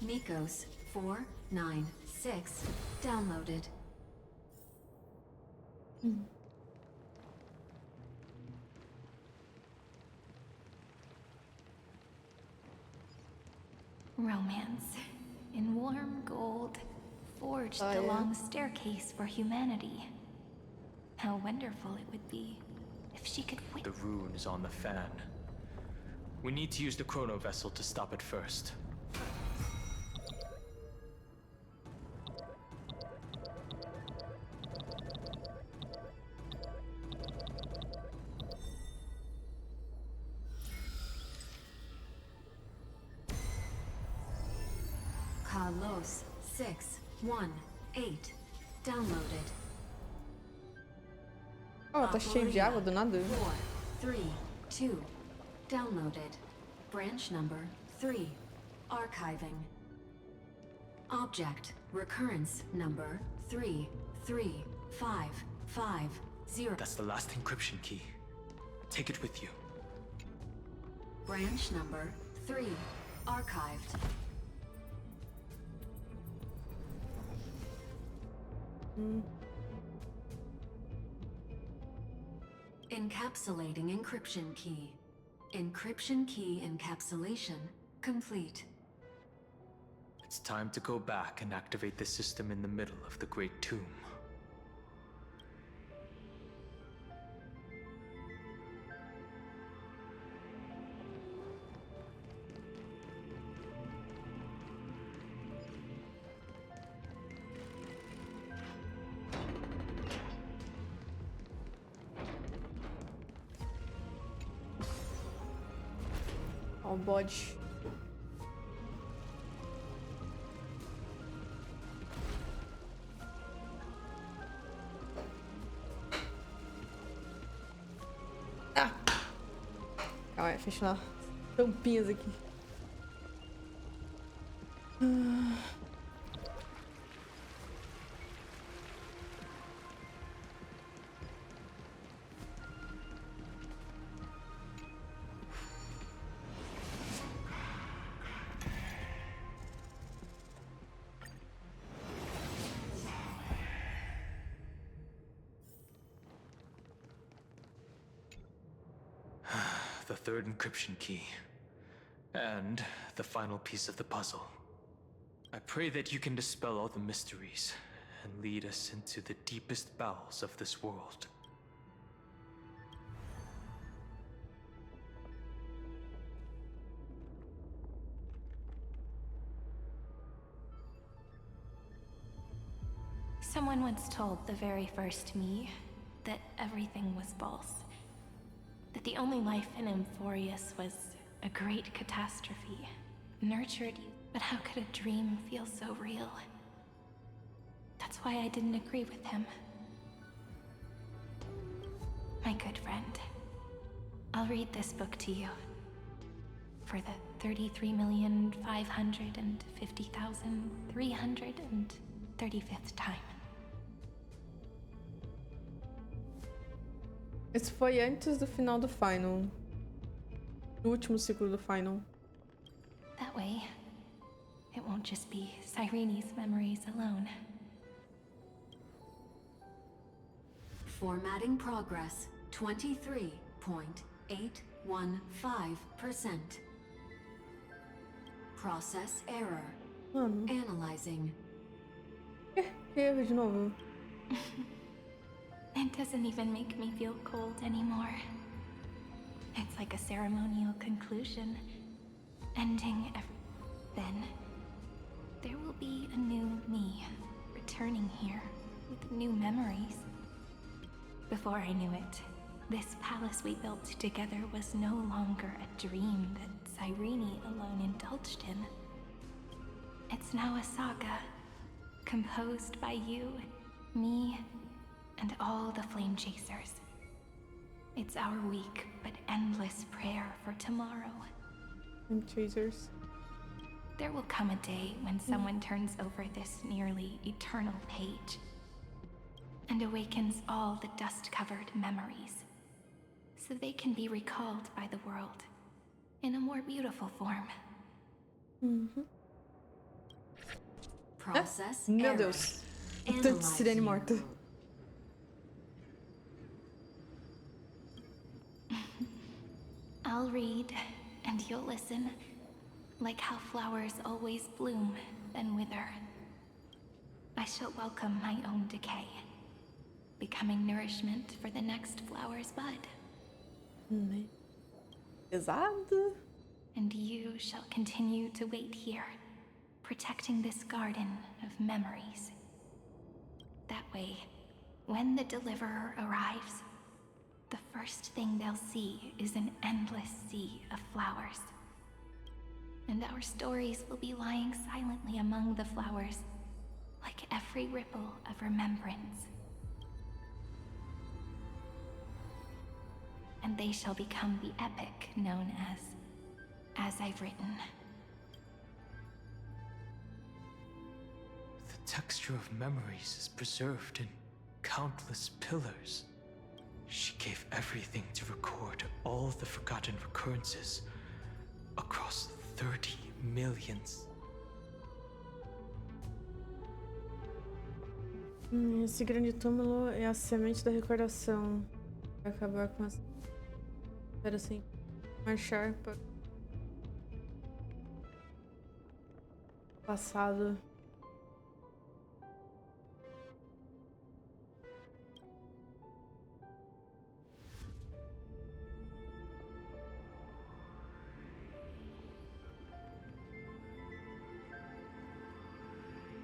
Nikos 496 downloaded. Romance in warm gold, forged Oh, the yeah. long staircase for humanity. How wonderful it would be if she could The rune is on the fan. We need to use the chrono vessel to stop it first. Carlos 618 downloaded. Oh, tá cheio de água do nada. 432 downloaded. Branch number 3 archiving. Object recurrence number 33550. That's the last encryption key. Take it with you. Branch number 3 archived. Encapsulating encryption key. Encryption key encapsulation complete. It's time to go back and activate the system in the middle of the Great Tomb. Ó, o bode. Olha, fechando as tampinhas aqui. The third encryption key. And the final piece of the puzzle. I pray that you can dispel all the mysteries and lead us into the deepest bowels of this world. Someone once told the very first me that everything was false. That the only life in Amphoreus was a great catastrophe, nurtured you. But how could a dream feel so real? That's why I didn't agree with him. My good friend, I'll read this book to you. For the 33,550,335th time. Esse foi antes do final do Final. Do último ciclo do Final. That way, it won't just be Cyrene's memories alone. Formatting progress 23.815%. Process error. Analyzing. Que erro de novo? It doesn't even make me feel cold anymore. It's like a ceremonial conclusion, ending Then, there will be a new me, returning here, with new memories. Before I knew it, this palace we built together was no longer a dream that Cyrene alone indulged in. It's now a saga, composed by you, me, and all the Flame Chasers. It's our weak but endless prayer for tomorrow. Flame Chasers. There will come a day when someone turns over this nearly eternal page and awakens all the dust-covered memories, so they can be recalled by the world in a more beautiful form. Process Meu error. Deus. O tanto de sirene morta. I'll read, and you'll listen, like how flowers always bloom, then wither. I shall welcome my own decay, becoming nourishment for the next flower's bud. Pesado. And you shall continue to wait here, protecting this garden of memories. That way, when the Deliverer arrives, the first thing they'll see is an endless sea of flowers. And our stories will be lying silently among the flowers, like every ripple of remembrance. And they shall become the epic known as I've written. The texture of memories is preserved in countless pillars. She gave everything to record all the forgotten recurrences across 30 millions. Esse grande túmulo é a semente da recordação. Vai acabar com essa... Espera assim. Marchar para... Passado.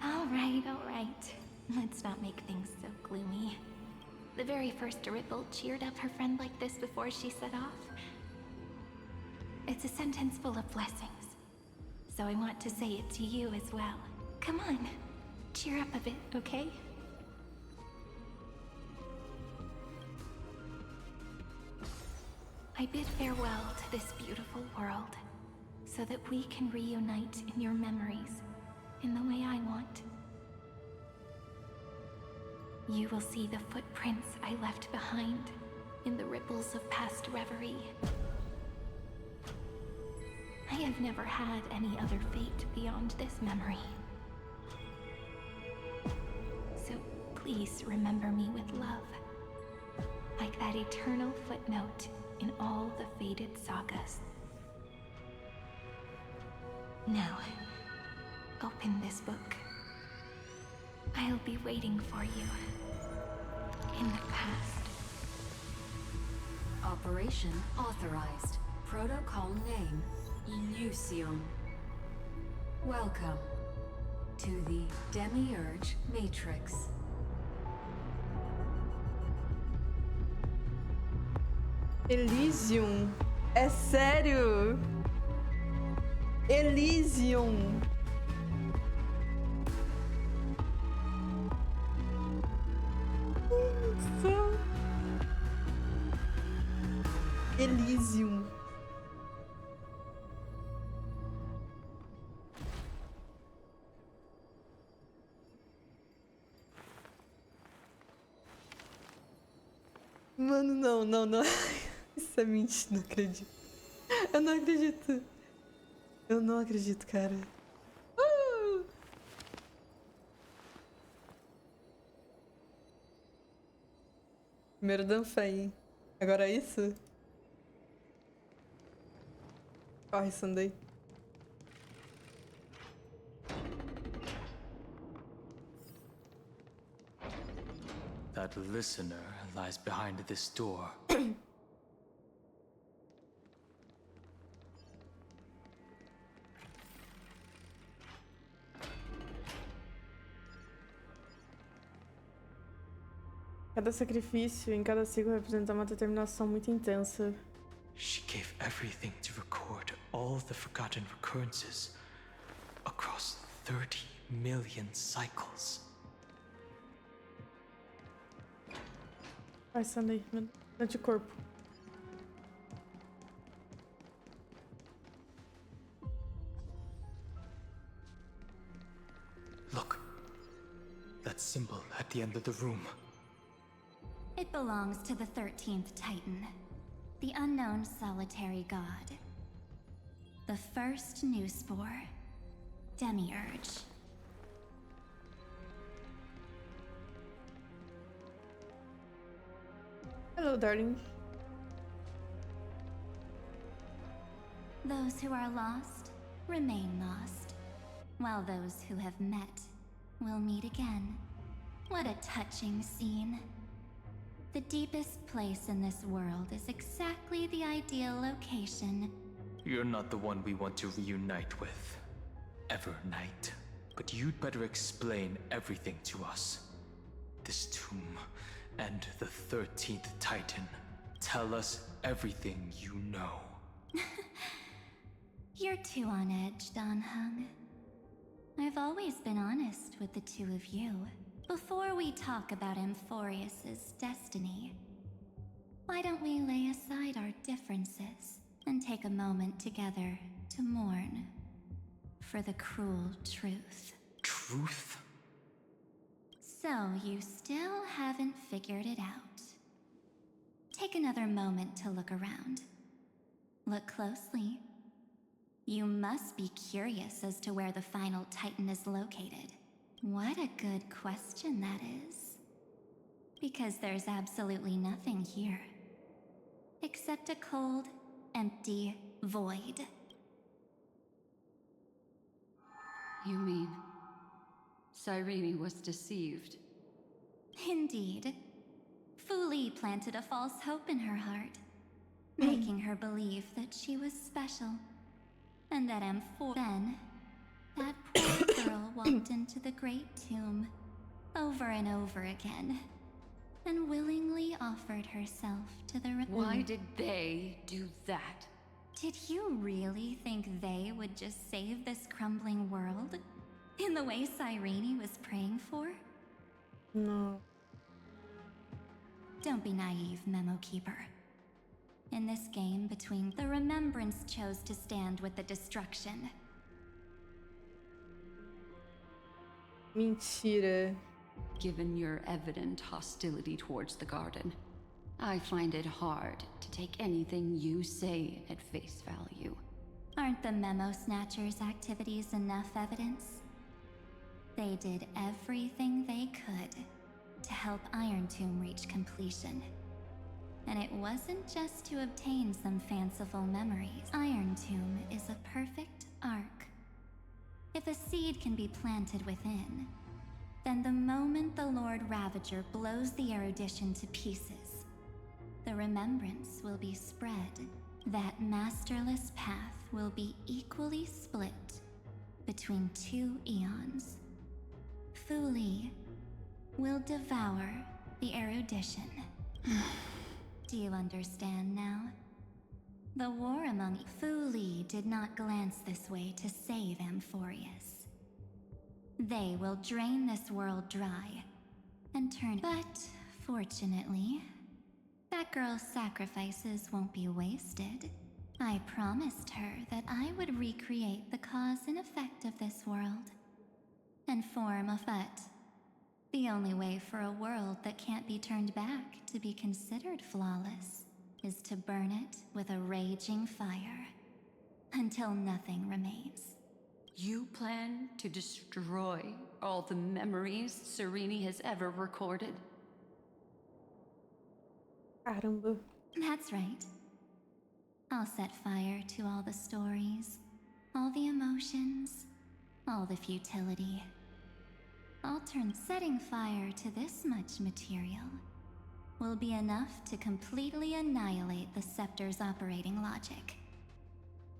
All right. Let's not make things so gloomy. The very first ripple cheered up her friend like this before she set off. It's a sentence full of blessings, so I want to say it to you as well. Come on, cheer up a bit, okay? I bid farewell to this beautiful world, so that we can reunite in your memories, in the way I want. You will see the footprints I left behind, in the ripples of past reverie. I have never had any other fate beyond this memory. So please remember me with love, like that eternal footnote in all the faded sagas. Now, open this book. I'll be waiting for you in the past. Operation authorized. Protocol name, Elysium. Welcome to the Demiurge Matrix. Elysium. É sério? Elysium. Nossa. Elysium. Mano, não, não, não. Isso é mentira, não acredito. Eu não acredito. Eu não acredito, cara. Primeiro Danfei. Agora é isso? Corre, Sunday. That listener lies behind this door. Cada sacrifício em cada ciclo representa uma determinação muito intensa. She gave everything to record all the forgotten recurrences across 30 million cycles. Vai, Sunday. Anticorpo. Look. That symbol at the end of the room. It belongs to the 13th Titan, the unknown solitary god. The first new spore, Demiurge. Hello, darling. Those who are lost remain lost, while those who have met will meet again. What a touching scene. The deepest place in this world is exactly the ideal location. You're not the one we want to reunite with. Evernight. But you'd better explain everything to us. This tomb and the 13th Titan. Tell us everything you know. You're too on edge, Danhung. I've always been honest with the two of you. Before we talk about Amphoreus' destiny, why don't we lay aside our differences and take a moment together to mourn for the cruel truth? Truth? So you still haven't figured it out. Take another moment to look around. Look closely. You must be curious as to where the final Titan is located. What a good question that is. Because there's absolutely nothing here. Except a cold, empty void. You mean Cyrene was deceived? Indeed. Fu Li planted a false hope in her heart, making her believe that she was special, and that Then, that poor girl walked into the Great Tomb, over and over again, and willingly offered herself to the Why did they do that? Did you really think they would just save this crumbling world? In the way Cyrene was praying for? No. Don't be naive, Memo Keeper. In this game between the Remembrance chose to stand with the destruction. Mentira. Given your evident hostility towards the garden, I find it hard to take anything you say at face value. Aren't the Memo Snatchers' activities enough evidence? They did everything they could to help Iron Tomb reach completion. And it wasn't just to obtain some fanciful memories. Iron Tomb is a perfect arc. If a seed can be planted within, then the moment the Lord Ravager blows the erudition to pieces, the remembrance will be spread. That masterless path will be equally split between 2 eons. Fu Li will devour the erudition. Do you understand now? The war among Fu Li did not glance this way to save Amphoreus. They will drain this world dry and turn. But fortunately, that girl's sacrifices won't be wasted. I promised her that I would recreate the cause and effect of this world and form a but. The only way for a world that can't be turned back to be considered flawless is to burn it with a raging fire until nothing remains. You plan to destroy all the memories Serene has ever recorded? Caramba. That's right. I'll set fire to all the stories, all the emotions, all the futility. I'll turn setting fire to this much material will be enough to completely annihilate the Scepter's operating logic.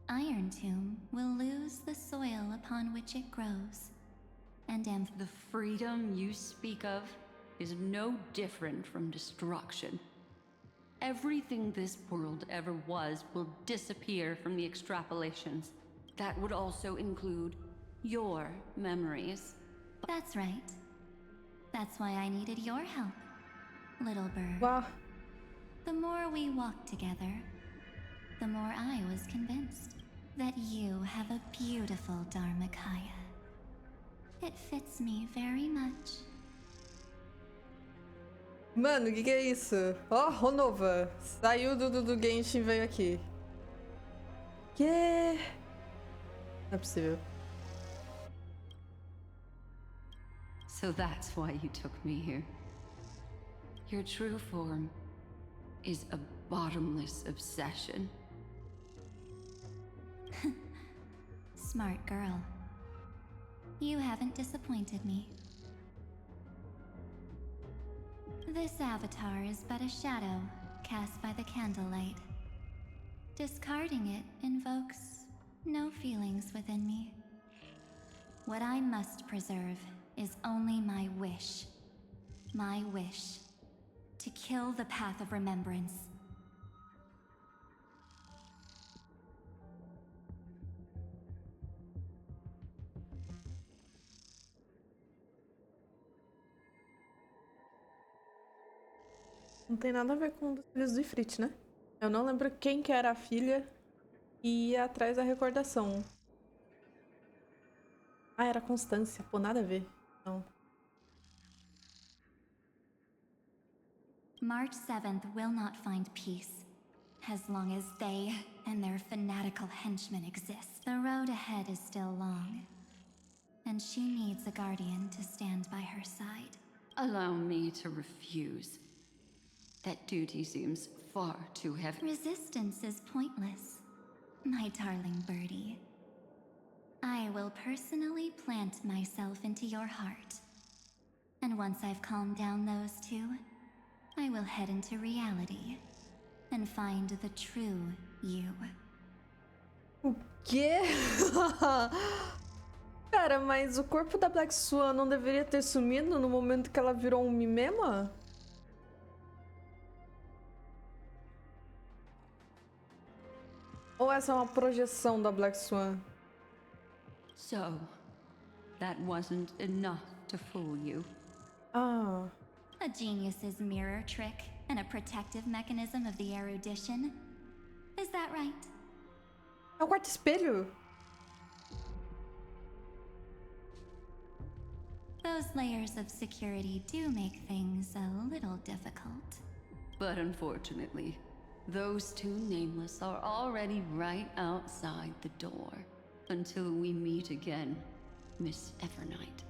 Iron Tomb will lose the soil upon which it grows, and the freedom you speak of is no different from destruction. Everything this world ever was will disappear from the extrapolations. That would also include your memories. That's right. That's why I needed your help, little bird. Wow. The more we walked together, the more I was convinced that you have a beautiful Dharmakaya. It fits me very much. Mano, o que é isso? Ó, Ronova. Saiu do Genshin e veio aqui. Que? Não é possível. So that's why you took me here. Your true form is a bottomless obsession. Smart girl. You haven't disappointed me. This avatar is but a shadow cast by the candlelight. Discarding it invokes no feelings within me. What I must preserve is only my wish. My wish to kill the path of remembrance. Não tem nada a ver com um dos filhos do Ifrit, né? Eu não lembro quem que era a filha e ia atrás da recordação. Ah, era Constância. Pô, nada a ver. Não. March 7th will not find peace, as long as they and their fanatical henchmen exist. The road ahead is still long, and she needs a guardian to stand by her side. Allow me to refuse. That duty seems far too heavy. Resistance is pointless, my darling birdie. I will personally plant myself into your heart. And once I've calmed down those two, I will head into reality and find the true you. O quê? Cara, mas o corpo da Black Swan não deveria ter sumido no momento que ela virou um mimema? Ou essa é uma projeção da Black Swan? So, that wasn't enough to fool you. A genius's mirror trick and a protective mechanism of the erudition Is that right? É o quarto espelho. Those layers of security do make things a little difficult. But unfortunately, those two nameless are already right outside the door. Until we meet again, Miss Evernight.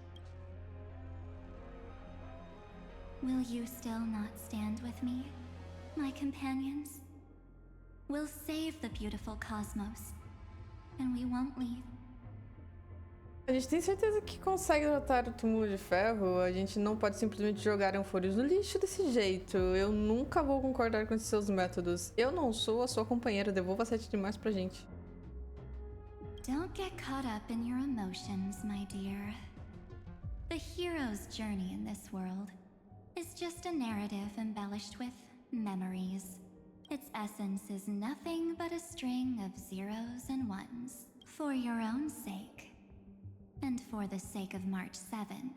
Will you still not stand with me, my companions? We'll save the beautiful cosmos, and we won't leave. A gente tem certeza que consegue derrotar o túmulo de ferro. A gente não pode simplesmente jogar Amphoreus no lixo desse jeito. Eu nunca vou concordar com esses seus métodos. Eu não sou a sua companheira. Devolva 7 demais pra gente. Don't get caught up in your emotions, my dear. The hero's journey in this world is just a narrative embellished with memories. Its essence is nothing but a string of zeros and ones. For your own sake, and for the sake of March 7th,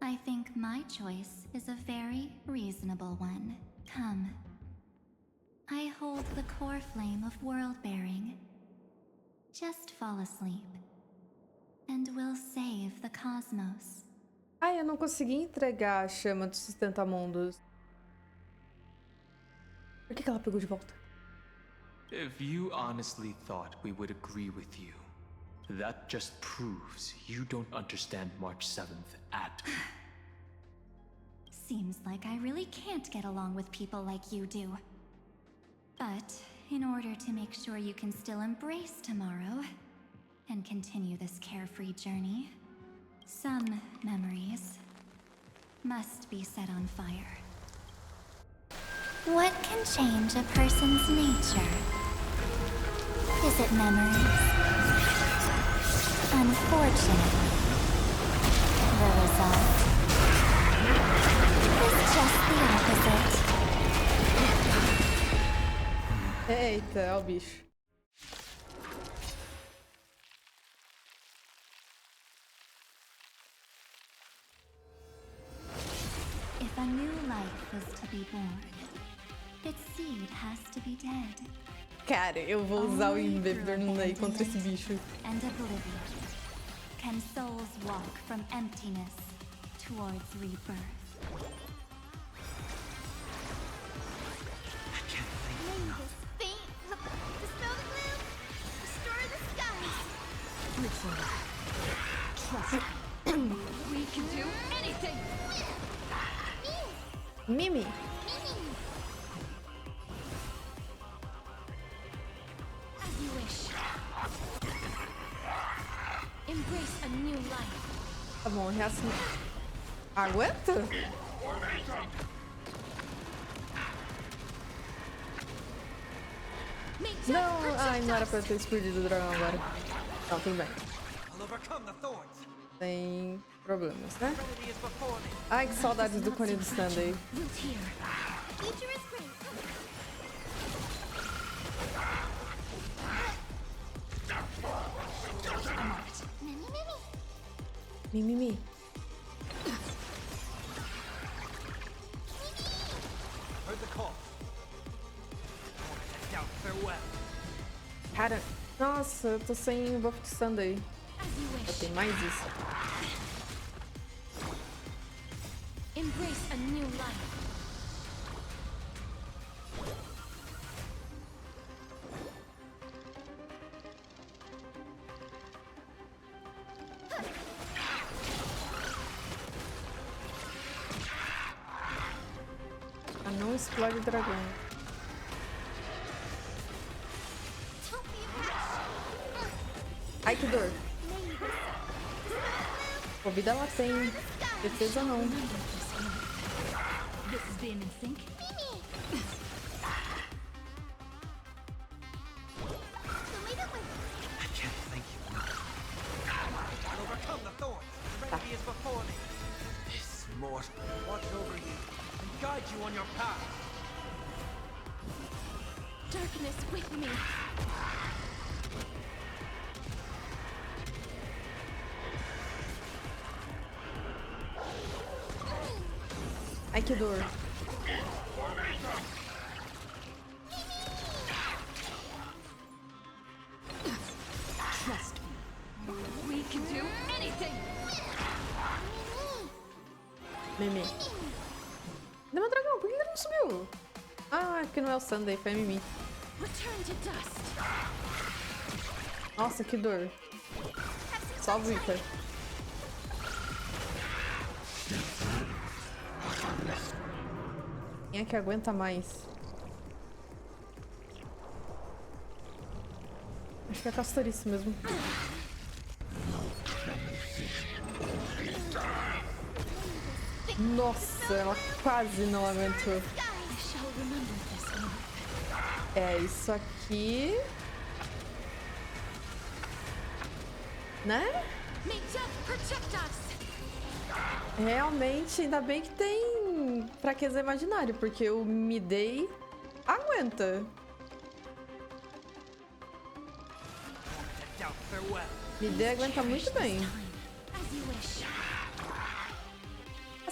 I think my choice is a very reasonable one. Come. I hold the core flame of world-bearing. Just fall asleep, and we'll save the cosmos. Ai, eu não consegui entregar a chama do sustentamundos. Por que ela pegou de volta? If you honestly thought we would agree with you, that just proves you don't understand March 7th at all. Seems like I really can't get along with people like you do. But in order to make sure you can still embrace tomorrow and continue this carefree journey, some memories must be set on fire. What can change a person's nature? Is it memories? Unfortunately, the result is just the opposite. Eita, é o bicho. If a new life is to be born, its seed has to be dead. Cara, eu vou usar o embebedor no Ney contra esse bicho. And oblivion can souls walk from emptiness towards rebirth. May this fate dispel the gloom, restore the skies. Trust me. We can do anything. Mimi. As you wish. Embrace a new life. Tá bom, reação. Aguenta? Não, ai, não era pra ter explodido o dragão agora. Não, tem bem. Sem problemas, né? Ai, que saudades do cone do Stanley. Mimimi. Cara, nossa, eu tô sem buff de Sunday. Tem mais isso. Embrace a new life. Ah, não explode o dragão. Ai, que dor. Pô, vida ela tem. Defesa não. This is being in sync. I can't thank you enough. I'll overcome the thorns. The remedy is before me. This mortal will watch over you and guide you on your path. Darkness with me. Ai, que dor. Trust me. We can do anything! Mimi. Cadê meu dragão? Por que ele não subiu? Ah, é porque não é o Sunday, foi a Mimi. Return to dust. Nossa, que dor. Salve, Victor. Quem é que aguenta mais? Acho que é a Castorice mesmo. Nossa, ela quase não aguentou. É, isso aqui... Né? Realmente, ainda bem que tem fraqueza imaginária, porque o Midday aguenta. Midday aguenta muito bem.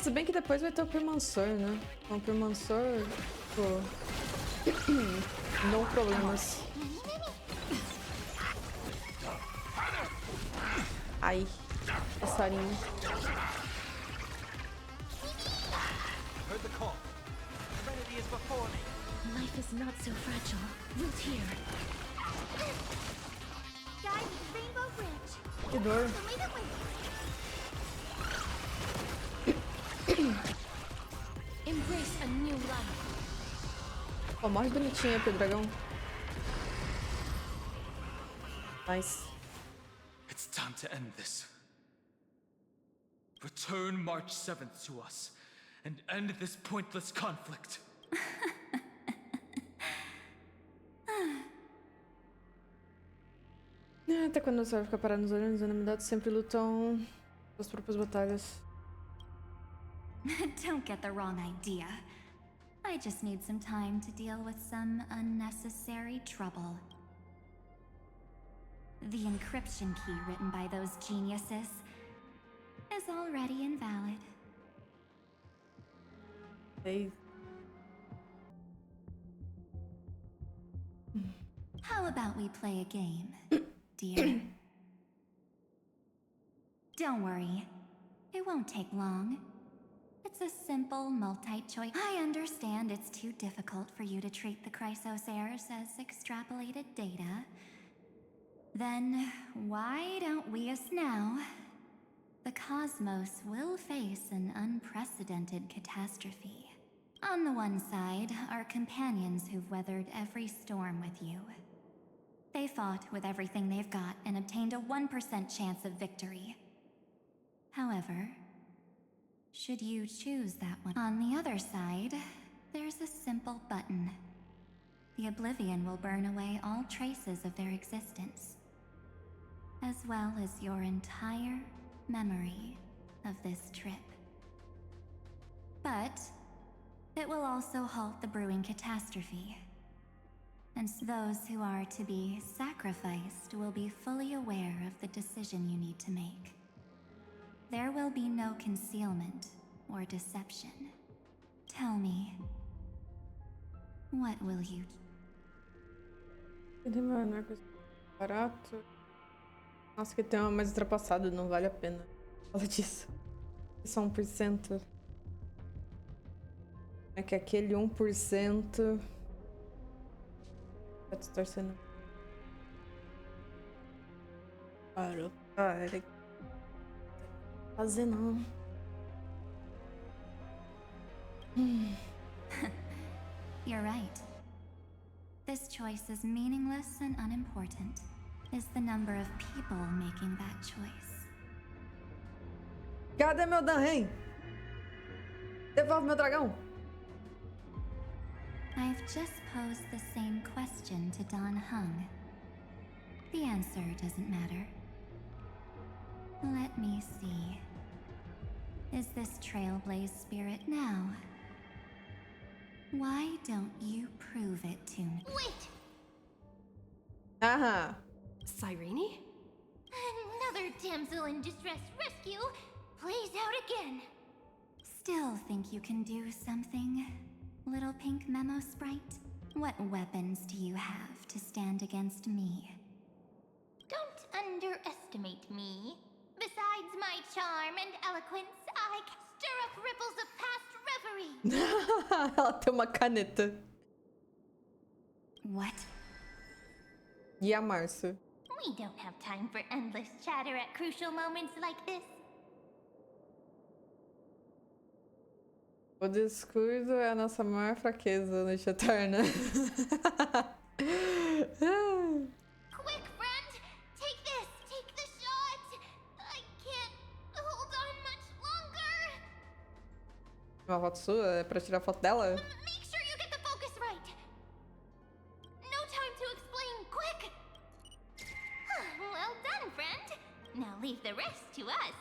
Se bem que depois vai ter o Primansor, né? O Primansor, pô... não problemas. Ai, passarinho. Heard the call. Serenity is before me. Life is not so fragile. Root here. Guys, Rainbow Bridge. Que dor. Embrace a new life. Ó, morre bonitinho aqui o dragão. Nice. It's time to end this. Return March 7th to us and end this pointless conflict. Até quando você vai ficar parado nos olhos, os enemidados sempre lutam suas próprias batalhas. Don't get the wrong idea. I just need some time to deal with some unnecessary trouble. The encryption key written by those geniuses is already invalid. Hey. How about we play a game, dear? Don't worry. It won't take long. It's a simple multi-choice. I understand it's too difficult for you to treat the Chrysosairs as extrapolated data. Then why don't we now? The cosmos will face an unprecedented catastrophe. On the one side are companions who've weathered every storm with you. They fought with everything they've got and obtained a 1% chance of victory. However, should you choose that one, on the other side, there's a simple button. The Oblivion will burn away all traces of their existence, as well as your entire memory of this trip. But it will also halt the brewing catastrophe. And those who are to be sacrificed will be fully aware of the decision you need to make. There will be no concealment or deception. Tell me, what will you... Cadê meu anarco barato? Nossa, que tem uma mais ultrapassada, não vale a pena. Fala disso. Só 1%. É que aquele 1%... Tá distorcendo. Parou. Para. Fazer não. You're right. This choice is meaningless and unimportant. Is the number of people making that choice. Cadê meu Danren? Devolve meu dragão. I've just posed the same question to Don Hung. The answer doesn't matter. Let me see. Is this Trailblaze spirit now? Why don't you prove it to me? Wait! Aha. Cyrene? Another damsel in distress rescue plays out again. Still think you can do something, little pink memo sprite? What weapons do you have to stand against me? Don't underestimate me. Besides my charm and eloquence, I can stir up ripples of past reverie. Ela tem uma caneta. What? E a Márcia? We don't have time for endless chatter at crucial moments like this. O descuido é a nossa maior fraqueza, Noite Eterna. Quick, friend! Take this! Take the shot! I can't hold on much longer! Uma foto sua? É pra tirar foto dela? Make sure you get the focus right! No time to explain, quick! Well done, friend! Now leave the rest to us.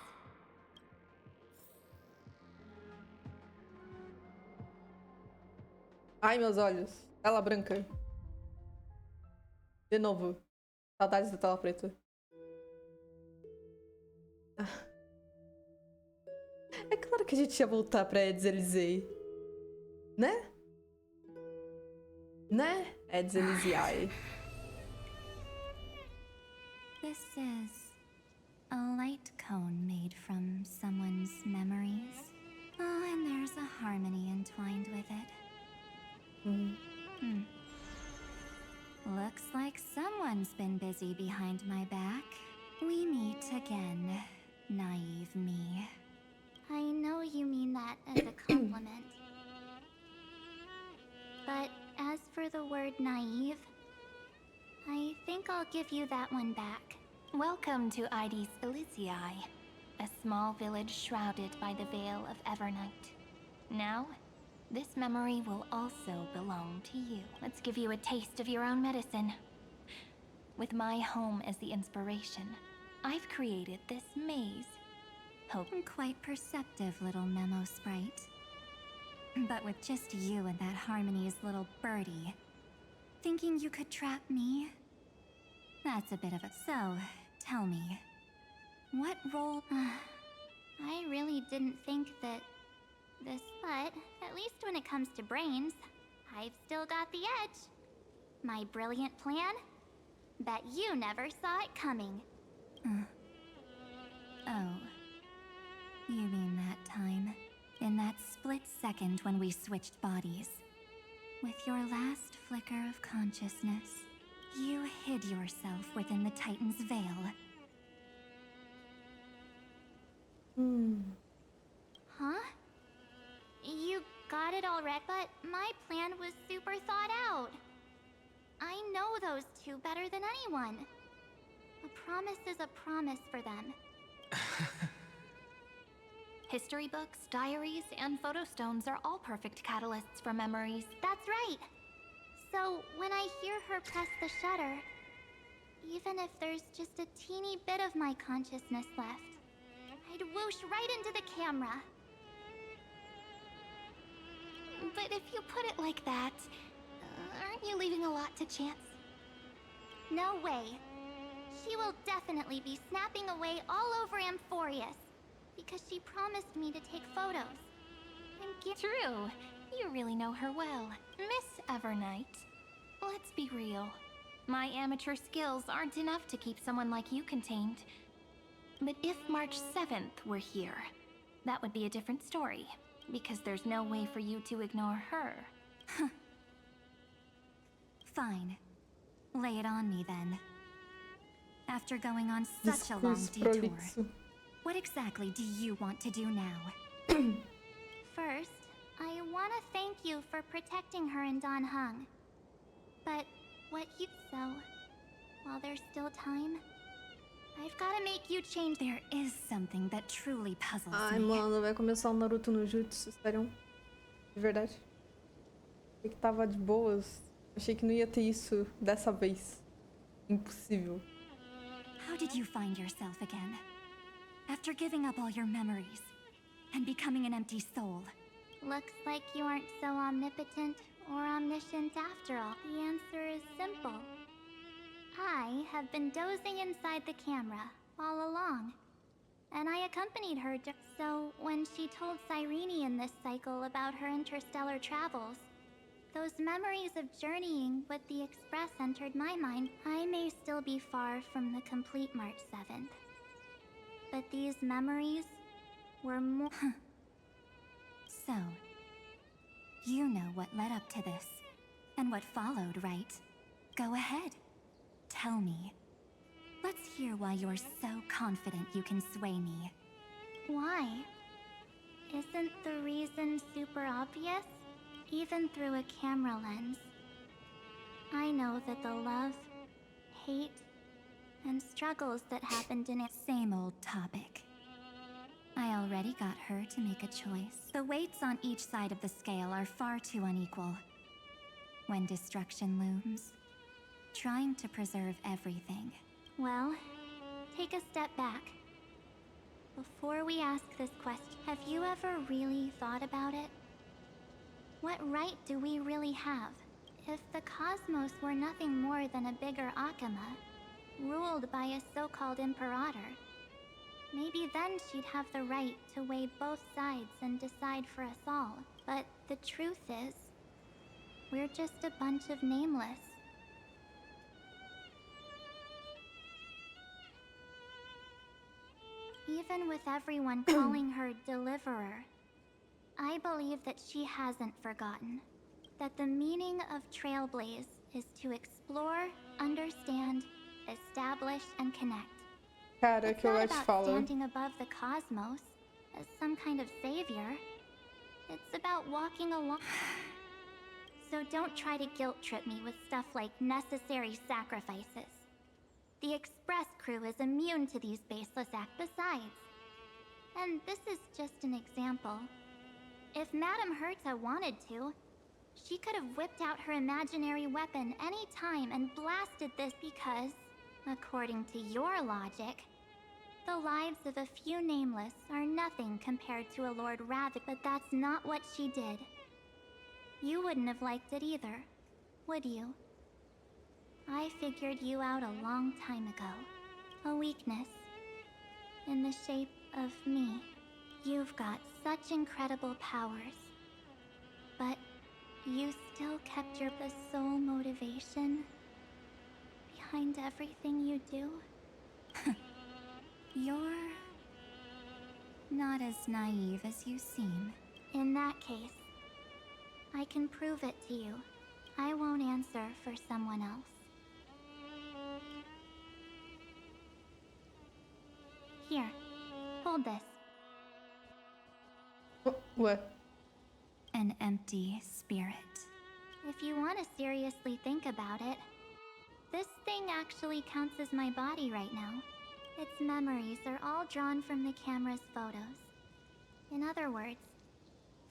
Ai, meus olhos. Tela branca. De novo. Saudades da tela preta. É claro que a gente ia voltar pra Eds-Elysée. Né? Né? Eds-Elysée. This is a light cone made from someone's memories. Oh, and there's a harmony entwined with it. Looks like someone's been busy behind my back. We meet again, naive me. I know you mean that as a compliment. But as for the word naive, I think I'll give you that one back. Welcome to Ides Elysiae, a small village shrouded by the veil of Evernight. Now, this memory will also belong to you. Let's give you a taste of your own medicine. With my home as the inspiration, I've created this maze. Quite perceptive, little memo sprite. But with just you and that Harmony's little birdie, thinking you could trap me? That's a bit of a... So, tell me, what role... I really didn't think that this... But, at least when it comes to brains, I've still got the edge. My brilliant plan? Bet you never saw it coming. Oh. You mean that time? In that split second when we switched bodies. With your last flicker of consciousness, you hid yourself within the Titan's veil. Huh? You got it all right, but my plan was super thought out. I know those two better than anyone. A promise is a promise for them. History books, diaries, and photostones are all perfect catalysts for memories. That's right. So, when I hear her press the shutter, even if there's just a teeny bit of my consciousness left, I'd whoosh right into the camera. But if you put it like that, aren't you leaving a lot to chance? No way. She will definitely be snapping away all over Amphoreus, because she promised me to take photos. True. You really know her well. Miss Evernight, let's be real. My amateur skills aren't enough to keep someone like you contained. But if March 7th were here, that would be a different story, because there's no way for you to ignore her. Fine. Lay it on me then. After going on such a long detour, what exactly do you want to do now? First, I want to thank you for protecting her and Don Hung. But what you... So, while there's still time, I've got to make you change... There is something that truly puzzles Ai, me. mano, vai começar o Naruto no Jutsu, sério? De verdade. Achei que tava de boas. Achei que não ia ter isso dessa vez. Impossível. How did you find yourself again? After giving up all your memories and becoming an empty soul. Looks like you aren't so omnipotent or omniscient after all. The answer is simple. I have been dozing inside the camera all along, and I accompanied her so when she told Cyrene in this cycle about her interstellar travels, those memories of journeying with the Express entered my mind. I may still be far from the complete March 7th, but these memories were more... So, you know what led up to this, and what followed, right? Go ahead. Tell me. Let's hear why you're so confident you can sway me. Why? Isn't the reason super obvious? Even through a camera lens, I know that the love, hate, and struggles that happened in it. Same old topic. I already got her to make a choice. The weights on each side of the scale are far too unequal. When destruction looms, trying to preserve everything. Well, take a step back. Before we ask this question, have you ever really thought about it? What right do we really have? If the cosmos were nothing more than a bigger Akama, ruled by a so-called Imperator, maybe then she'd have the right to weigh both sides and decide for us all. But the truth is, we're just a bunch of nameless. Even with everyone calling her Deliverer, I believe that she hasn't forgotten that the meaning of Trailblaze is to explore, understand, establish, and connect. Cara, it's que eu not ia te about falar. standing above the cosmos as some kind of savior. It's about walking along. So don't try to guilt trip me with stuff like necessary sacrifices. The Express crew is immune to these baseless acts besides. And this is just an example. If Madame Herta wanted to, she could have whipped out her imaginary weapon any time and blasted this because, according to your logic, the lives of a few nameless are nothing compared to a Lord Ravik. But that's not what she did. You wouldn't have liked it either, would you? I figured you out a long time ago. A weakness. In the shape of me. You've got such incredible powers. But you still kept the sole motivation behind everything you do? You're not as naive as you seem. In that case, I can prove it to you. I won't answer for someone else. Here, hold this. What? An empty spirit. If you want to seriously think about it, this thing actually counts as my body right now. Its memories are all drawn from the camera's photos. In other words,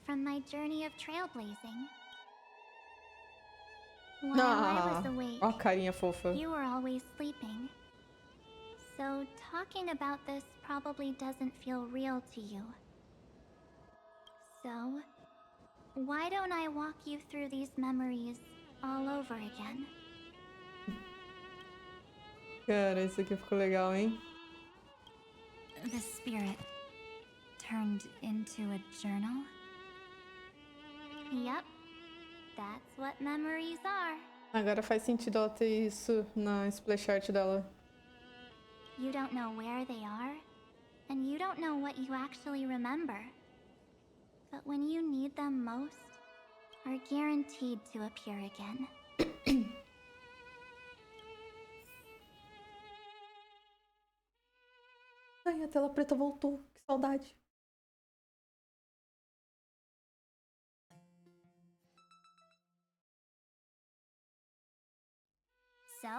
from my journey of trailblazing. While I was awake, Ó a carinha fofa. you were always sleeping. So talking about this probably doesn't feel real to you. So, why don't I walk you through these memories all over again? Cara, isso aqui ficou legal, hein? The spirit turned into a journal? Yep, that's what memories are. Agora faz sentido ela ter isso na splash art dela. You don't know where they are, and you don't know what you actually remember. But when you need them most, are guaranteed to appear again. Ai, a tela preta voltou. Que saudade. So,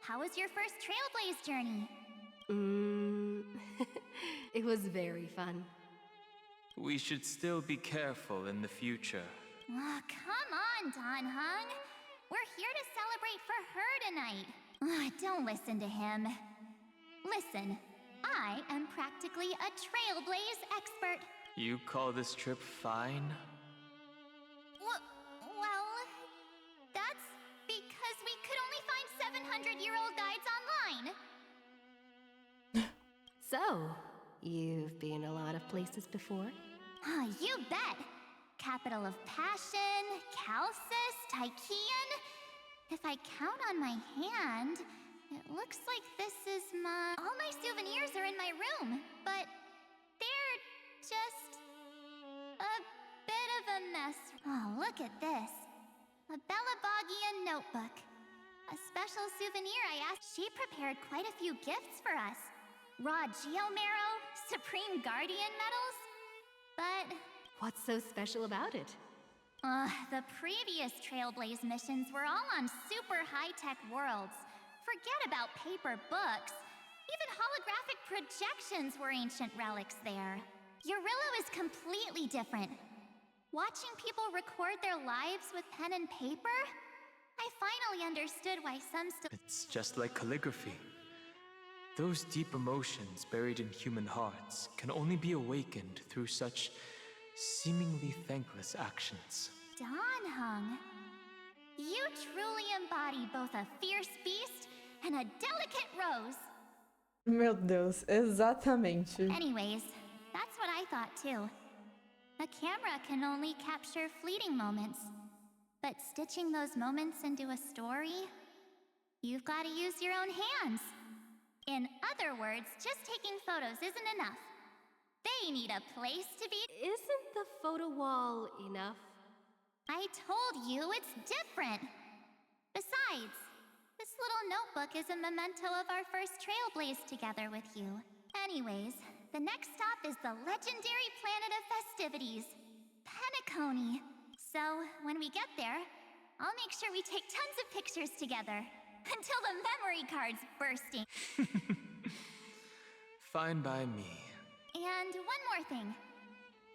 how was your first Trailblaze journey? It was very fun. We should still be careful in the future. Oh, come on, Don Hung. We're here to celebrate for her tonight. Don't listen to him. Listen, I am practically a Trailblaze expert. You call this trip fine? Well, that's because we could only find 700-year-old guides online. So, you've been a lot of places before? You bet. capital of passion, Calcis, Tychean. If I count on my hand, it looks like this is my... All my souvenirs are in my room, but they're just a bit of a mess. Oh, look at this. A Bellabogian notebook. A special souvenir I asked. She prepared quite a few gifts for us. Raw Geomarrow, Supreme Guardian medals. But... What's so special about it? The previous Trailblaze missions were all on super high-tech worlds. Forget about paper books. Even holographic projections were ancient relics there. Eurillo is completely different. Watching people record their lives with pen and paper? I finally understood why some still... It's just like calligraphy. Those deep emotions buried in human hearts can only be awakened through such seemingly thankless actions. Danheng, you truly embody both a fierce beast and a delicate rose. Meu Deus, exatamente. Anyways, that's what I thought too. A camera can only capture fleeting moments. But stitching those moments into a story, you've got to use your own hands. In other words, just taking photos isn't enough. They need a place to be. Isn't the photo wall enough? I told you it's different. Besides, this little notebook is a memento of our first Trailblaze together with you. Anyways, the next stop is the legendary planet of festivities, Penacony. So, when we get there, I'll make sure we take tons of pictures together. Until the memory card's bursting. Fine by me. And one more thing.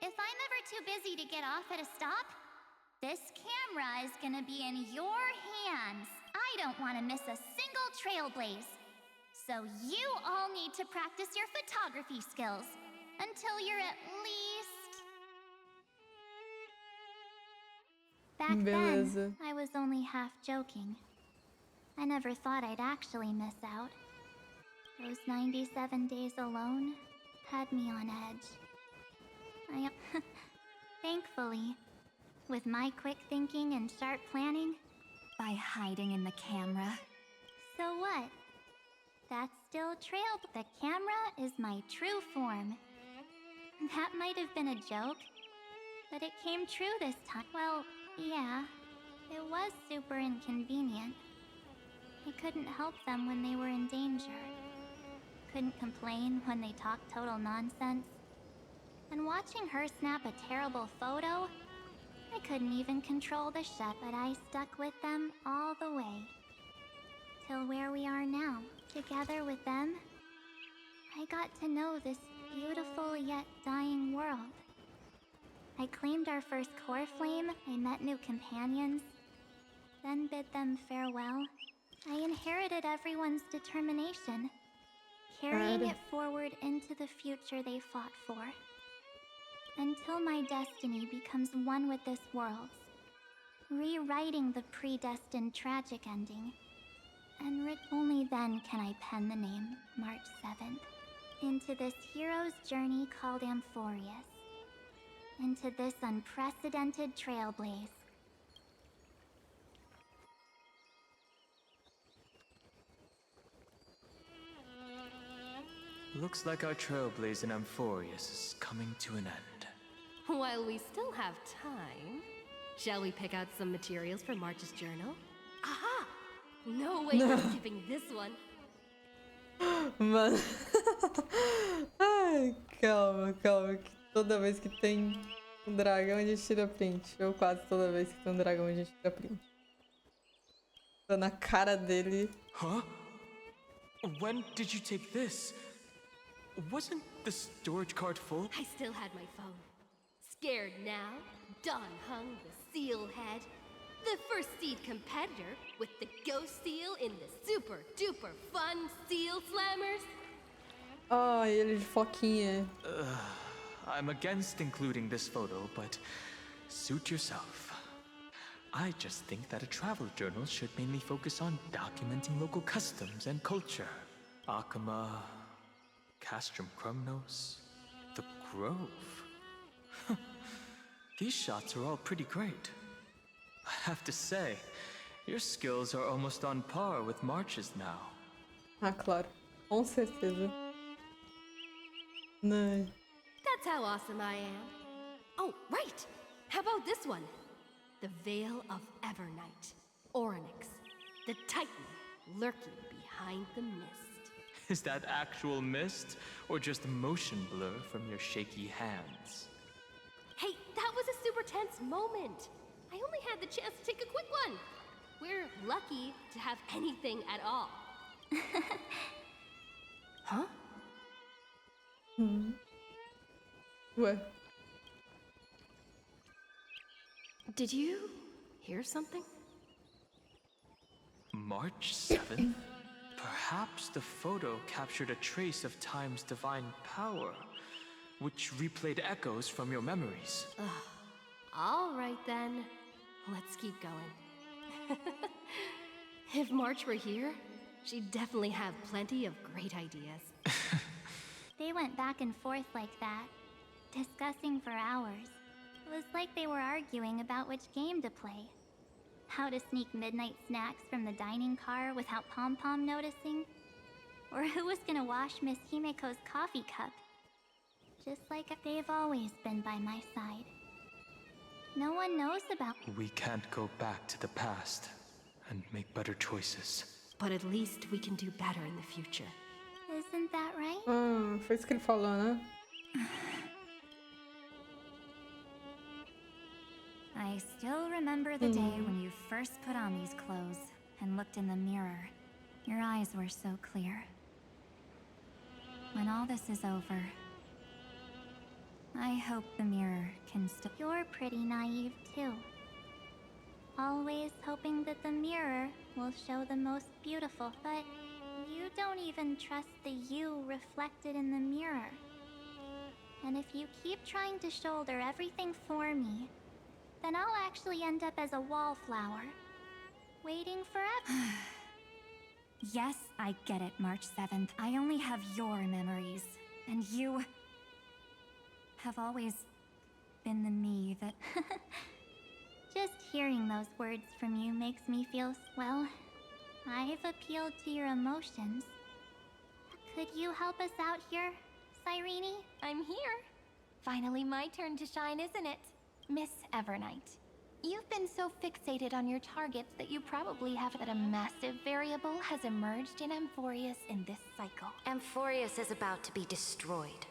If I'm ever too busy to get off at a stop, this camera is gonna be in your hands. I don't want to miss a single Trailblaze. So you all need to practice your photography skills. Until you're at least... Back then, I was only half joking. I never thought I'd actually miss out. Those 97 days alone had me on edge. Thankfully, with my quick thinking and sharp planning... By hiding in the camera. So what? That's still trailed. The camera is my true form. That might have been a joke, but it came true this time. Well, yeah, it was super inconvenient. I couldn't help them when they were in danger. Couldn't complain when they talked total nonsense. And watching her snap a terrible photo, I couldn't even control the shut, but I stuck with them all the way. Till where we are now. Together with them, I got to know this beautiful yet dying world. I claimed our first core flame, I met new companions, then bid them farewell. I inherited everyone's determination, carrying it forward into the future they fought for. Until my destiny becomes one with this world's, rewriting the predestined tragic ending. And only then can I pen the name, March 7th, into this hero's journey called Amphoreus. Into this unprecedented trailblaze. Looks like our trailblaze in Amphoreus is coming to an end. While we still have time, shall we pick out some materials for March's journal? Aha! No way we're skipping this one. Mano. Ai, calma. Que toda vez que tem um dragão a gente tira print. Ou quase toda vez que tem um dragão a gente tira print. Tô na cara dele. Huh? When did you take this? Wasn't the storage card full? I still had my phone. Scared now? Danheng, the seal head. The first seed competitor with the ghost seal in the super duper fun seal slammers. Ai, ele de foquinha. I'm against including this photo, but suit yourself. I just think that a travel journal should mainly focus on documenting local customs and culture. Akama, Castrum Crumnos, the Grove. These shots are all pretty great. I have to say, your skills are almost on par with March's now. Ah, claro. Com certeza. Não. That's how awesome I am. Oh, right! How about this one? The Veil of Evernight. Orynyx, the Titan, lurking behind the mist. Is that actual mist, or just motion blur from your shaky hands? Hey, that was a super tense moment. I only had the chance to take a quick one. We're lucky to have anything at all. Huh? Ué. Did you hear something? March 7th? Perhaps the photo captured a trace of time's divine power, which replayed echoes from your memories. All right then. Let's keep going. If March were here, she'd definitely have plenty of great ideas. They went back and forth like that, discussing for hours. It was like they were arguing about which game to play. How to sneak midnight snacks from the dining car without Pom-Pom noticing. Or who was gonna wash Miss Himeko's coffee cup. Just like they've always been by my side. No one knows about— We can't go back to the past and make better choices. But at least we can do better in the future. Isn't that right? Foi isso que ele falou, né? I still remember the day when you first put on these clothes and looked in the mirror. Your eyes were so clear. When all this is over, I hope the mirror can still— You're pretty naive, too. Always hoping that the mirror will show the most beautiful, but you don't even trust the you reflected in the mirror. And if you keep trying to shoulder everything for me, then I'll actually end up as a wallflower, waiting forever. Yes, I get it, March 7th. I only have your memories, and you have always been the me that— Just hearing those words from you makes me feel, well, I've appealed to your emotions. Could you help us out here, Cyrene? I'm here. Finally my turn to shine, isn't it? Miss Evernight. You've been so fixated on your targets that you probably have that a massive variable has emerged in Amphoreus in this cycle. Amphoreus is about to be destroyed.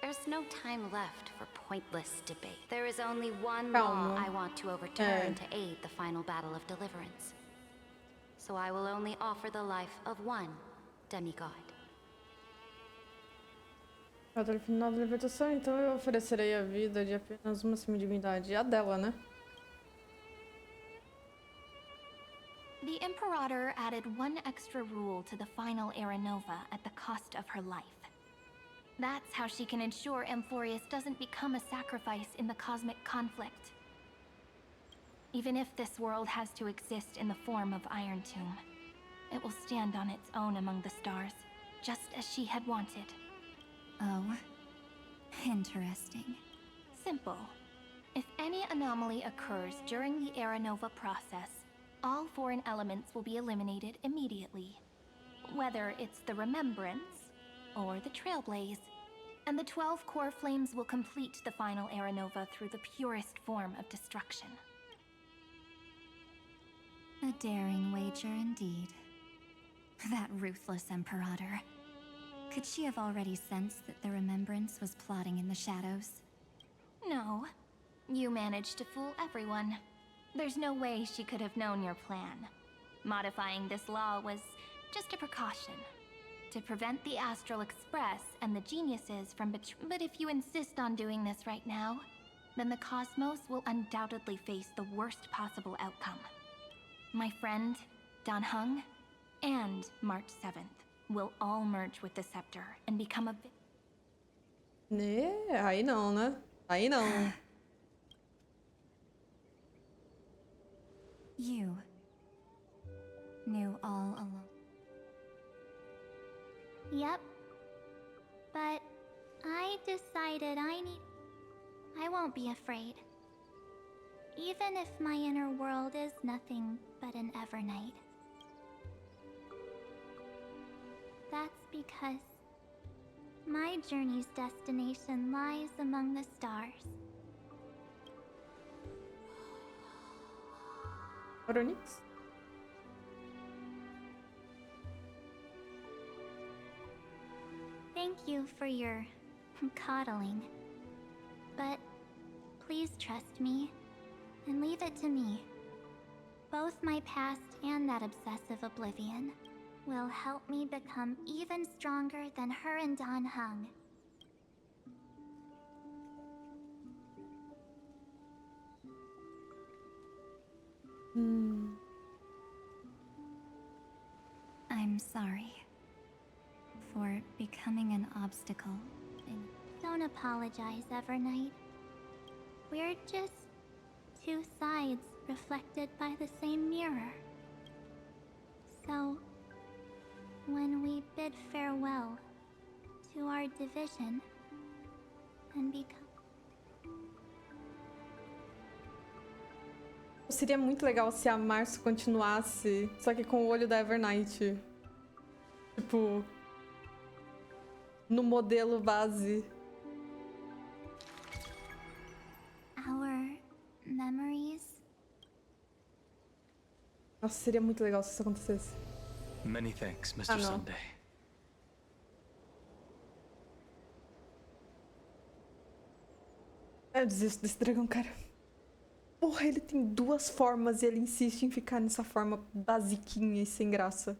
There's no time left for pointless debate. There is only one law I want to overturn to aid the final battle of deliverance. So I will only offer the life of one demigod. Até o final da libertação, então eu oferecerei a vida de apenas uma semidivindade. A dela, né? The Imperator added one extra rule to the final Era Nova at the cost of her life. That's how she can ensure Amphoreus doesn't become a sacrifice in the cosmic conflict. Even if this world has to exist in the form of Iron Tomb, it will stand on its own among the stars, just as she had wanted. Oh, interesting. Simple. If any anomaly occurs during the Era Nova process, all foreign elements will be eliminated immediately. Whether it's the Remembrance or the Trailblaze, and the 12 core flames will complete the final Era Nova through the purest form of destruction. A daring wager indeed. That ruthless Imperator. Could she have already sensed that the Remembrance was plotting in the shadows? No. You managed to fool everyone. There's no way she could have known your plan. Modifying this law was just a precaution. To prevent the Astral Express and the geniuses from But if you insist on doing this right now, then the Cosmos will undoubtedly face the worst possible outcome. My friend, Dan Heng, and March 7th will all merge with the Scepter and become a... Né? Aí não, né? Aí não. You knew all along. Yep. But I decided I won't be afraid. even if my inner world is nothing but an Evernight. That's because my journey's destination lies among the stars. Oronix? Thank you for your coddling. But please trust me and leave it to me. Both my past and that obsessive oblivion will help me become even stronger than her and Dan Heng. I'm sorry for becoming an obstacle. Don't apologize, Evernight. We're just two sides reflected by the same mirror. So, when we bid farewell to our division and become... Seria muito legal se a Março continuasse, só que com o olho da Evernight. Tipo, no modelo base. Our memories. Nossa, seria muito legal se isso acontecesse. Many thanks, Mr. Sunday. Eu desisto desse dragão, cara. Porra, ele tem duas formas e ele insiste em ficar nessa forma basiquinha e sem graça.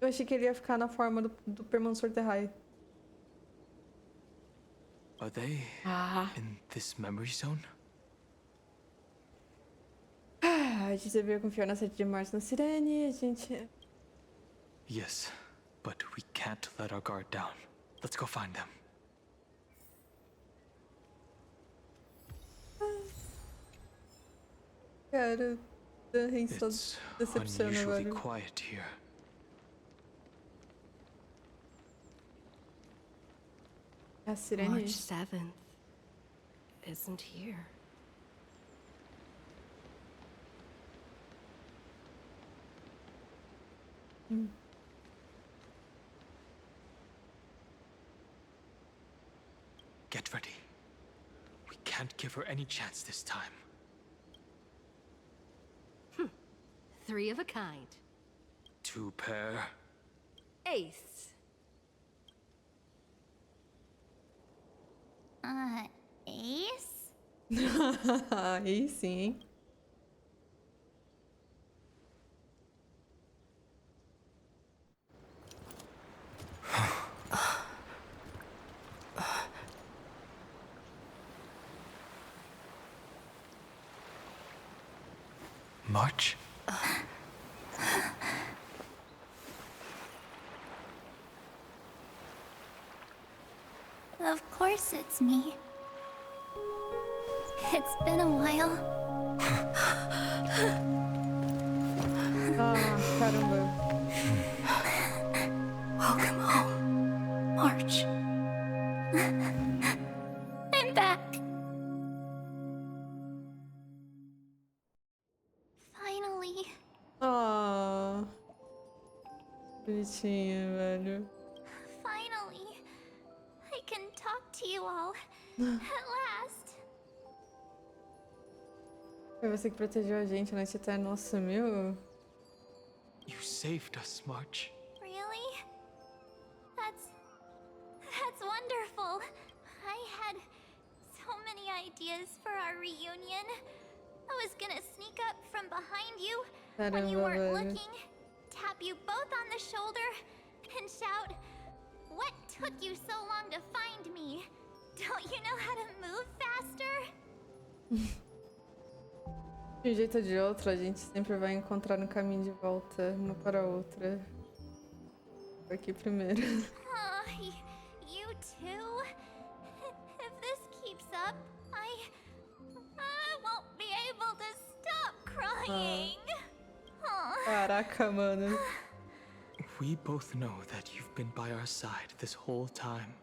Eu achei que ele ia ficar na forma do Permansor Terrae. Are they in this memory zone? A gente deveria confiar na 7 de março na Sirene, a gente... Yes, but we can't let our guard down. Let's go find them. Cara, a gente só decepciona, unusually velho. quiet here. A Sirene. March 7th isn't here. Get ready. We can't give her any chance this time. 3 of a kind. 2 pair. Ace. Ace? Aí sim, hein? March? Of course it's me. It's been a while. Caramba. Welcome home, March. I'm back. Finally. Bonitinha, velho. Finally. I can talk to you all. At last. Foi você que protegeu a gente a noite eterna. Nossa, meu. You saved us, March. Really? That's wonderful. I had so many ideas for our reunion. I was gonna sneak up from behind you when you weren't looking, tap you both on the shoulder, and shout, "What took you so long to find me? Don't you know how to move faster?" De um jeito ou de outro, a gente sempre vai encontrar um caminho de volta, uma para a outra. Vou aqui primeiro. You too? If this keeps up, I won't be able to stop crying. Caraca, mano. We both know that you've been by our side this whole time.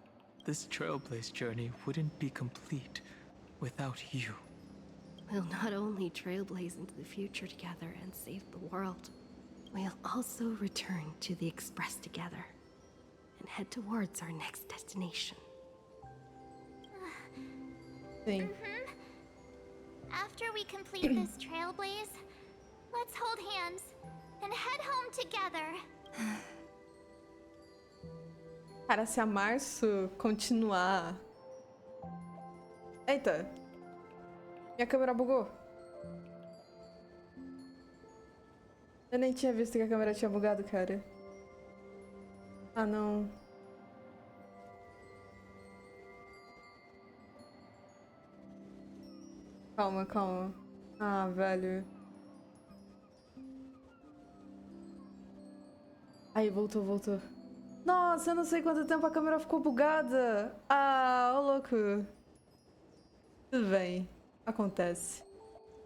This Trailblaze journey wouldn't be complete without you. We'll not only trailblaze into the future together and save the world, we'll also return to the Express together and head towards our next destination. Sim. After we complete this trailblaze, let's hold hands and head home together. Cara, se a Março continuar... Eita! Minha câmera bugou. Eu nem tinha visto que a câmera tinha bugado, cara. Ah, não. Calma, calma. Ah, velho. Aí, voltou, voltou. Nossa, eu não sei quanto tempo a câmera ficou bugada. Ah, ô louco. Tudo bem. Acontece.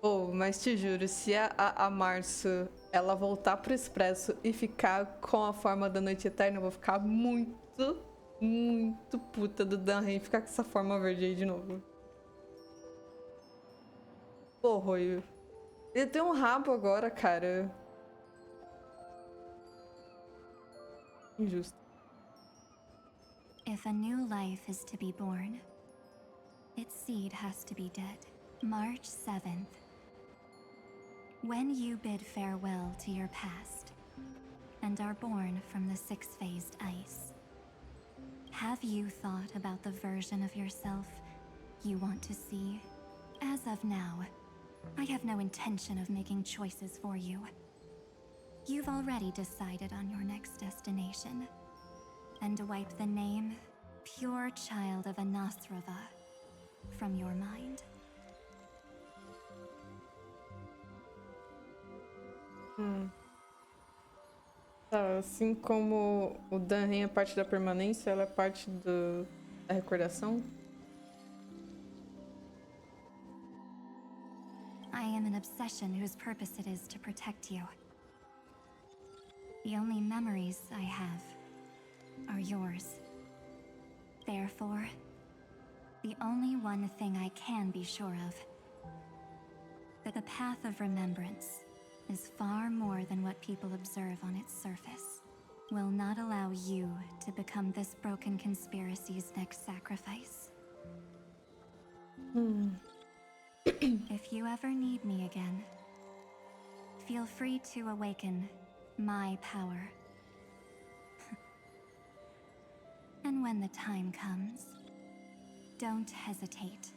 Oh, mas te juro, se a Março, ela voltar pro Expresso e ficar com a forma da Noite Eterna, eu vou ficar muito, muito puta do Danren ficar com essa forma verde aí de novo. Porra, ele tem um rabo agora, cara. Injusto. If a new life is to be born, its seed has to be dead. March 7th. When you bid farewell to your past and are born from the six-phased ice, have you thought about the version of yourself you want to see? As of now, I have no intention of making choices for you. You've already decided on your next destination, and wipe the name Pure Child of Anasrava from your mind. Tá, assim como o Danren é parte da permanência, ela é parte da recordação? I am an obsession whose purpose it is to protect you. The only memories I have are yours. Therefore, the only one thing I can be sure of, that the path of remembrance is far more than what people observe on its surface. Will not allow you to become this broken conspiracy's next sacrifice. If you ever need me again, feel free to awaken my power. And when the time comes, don't hesitate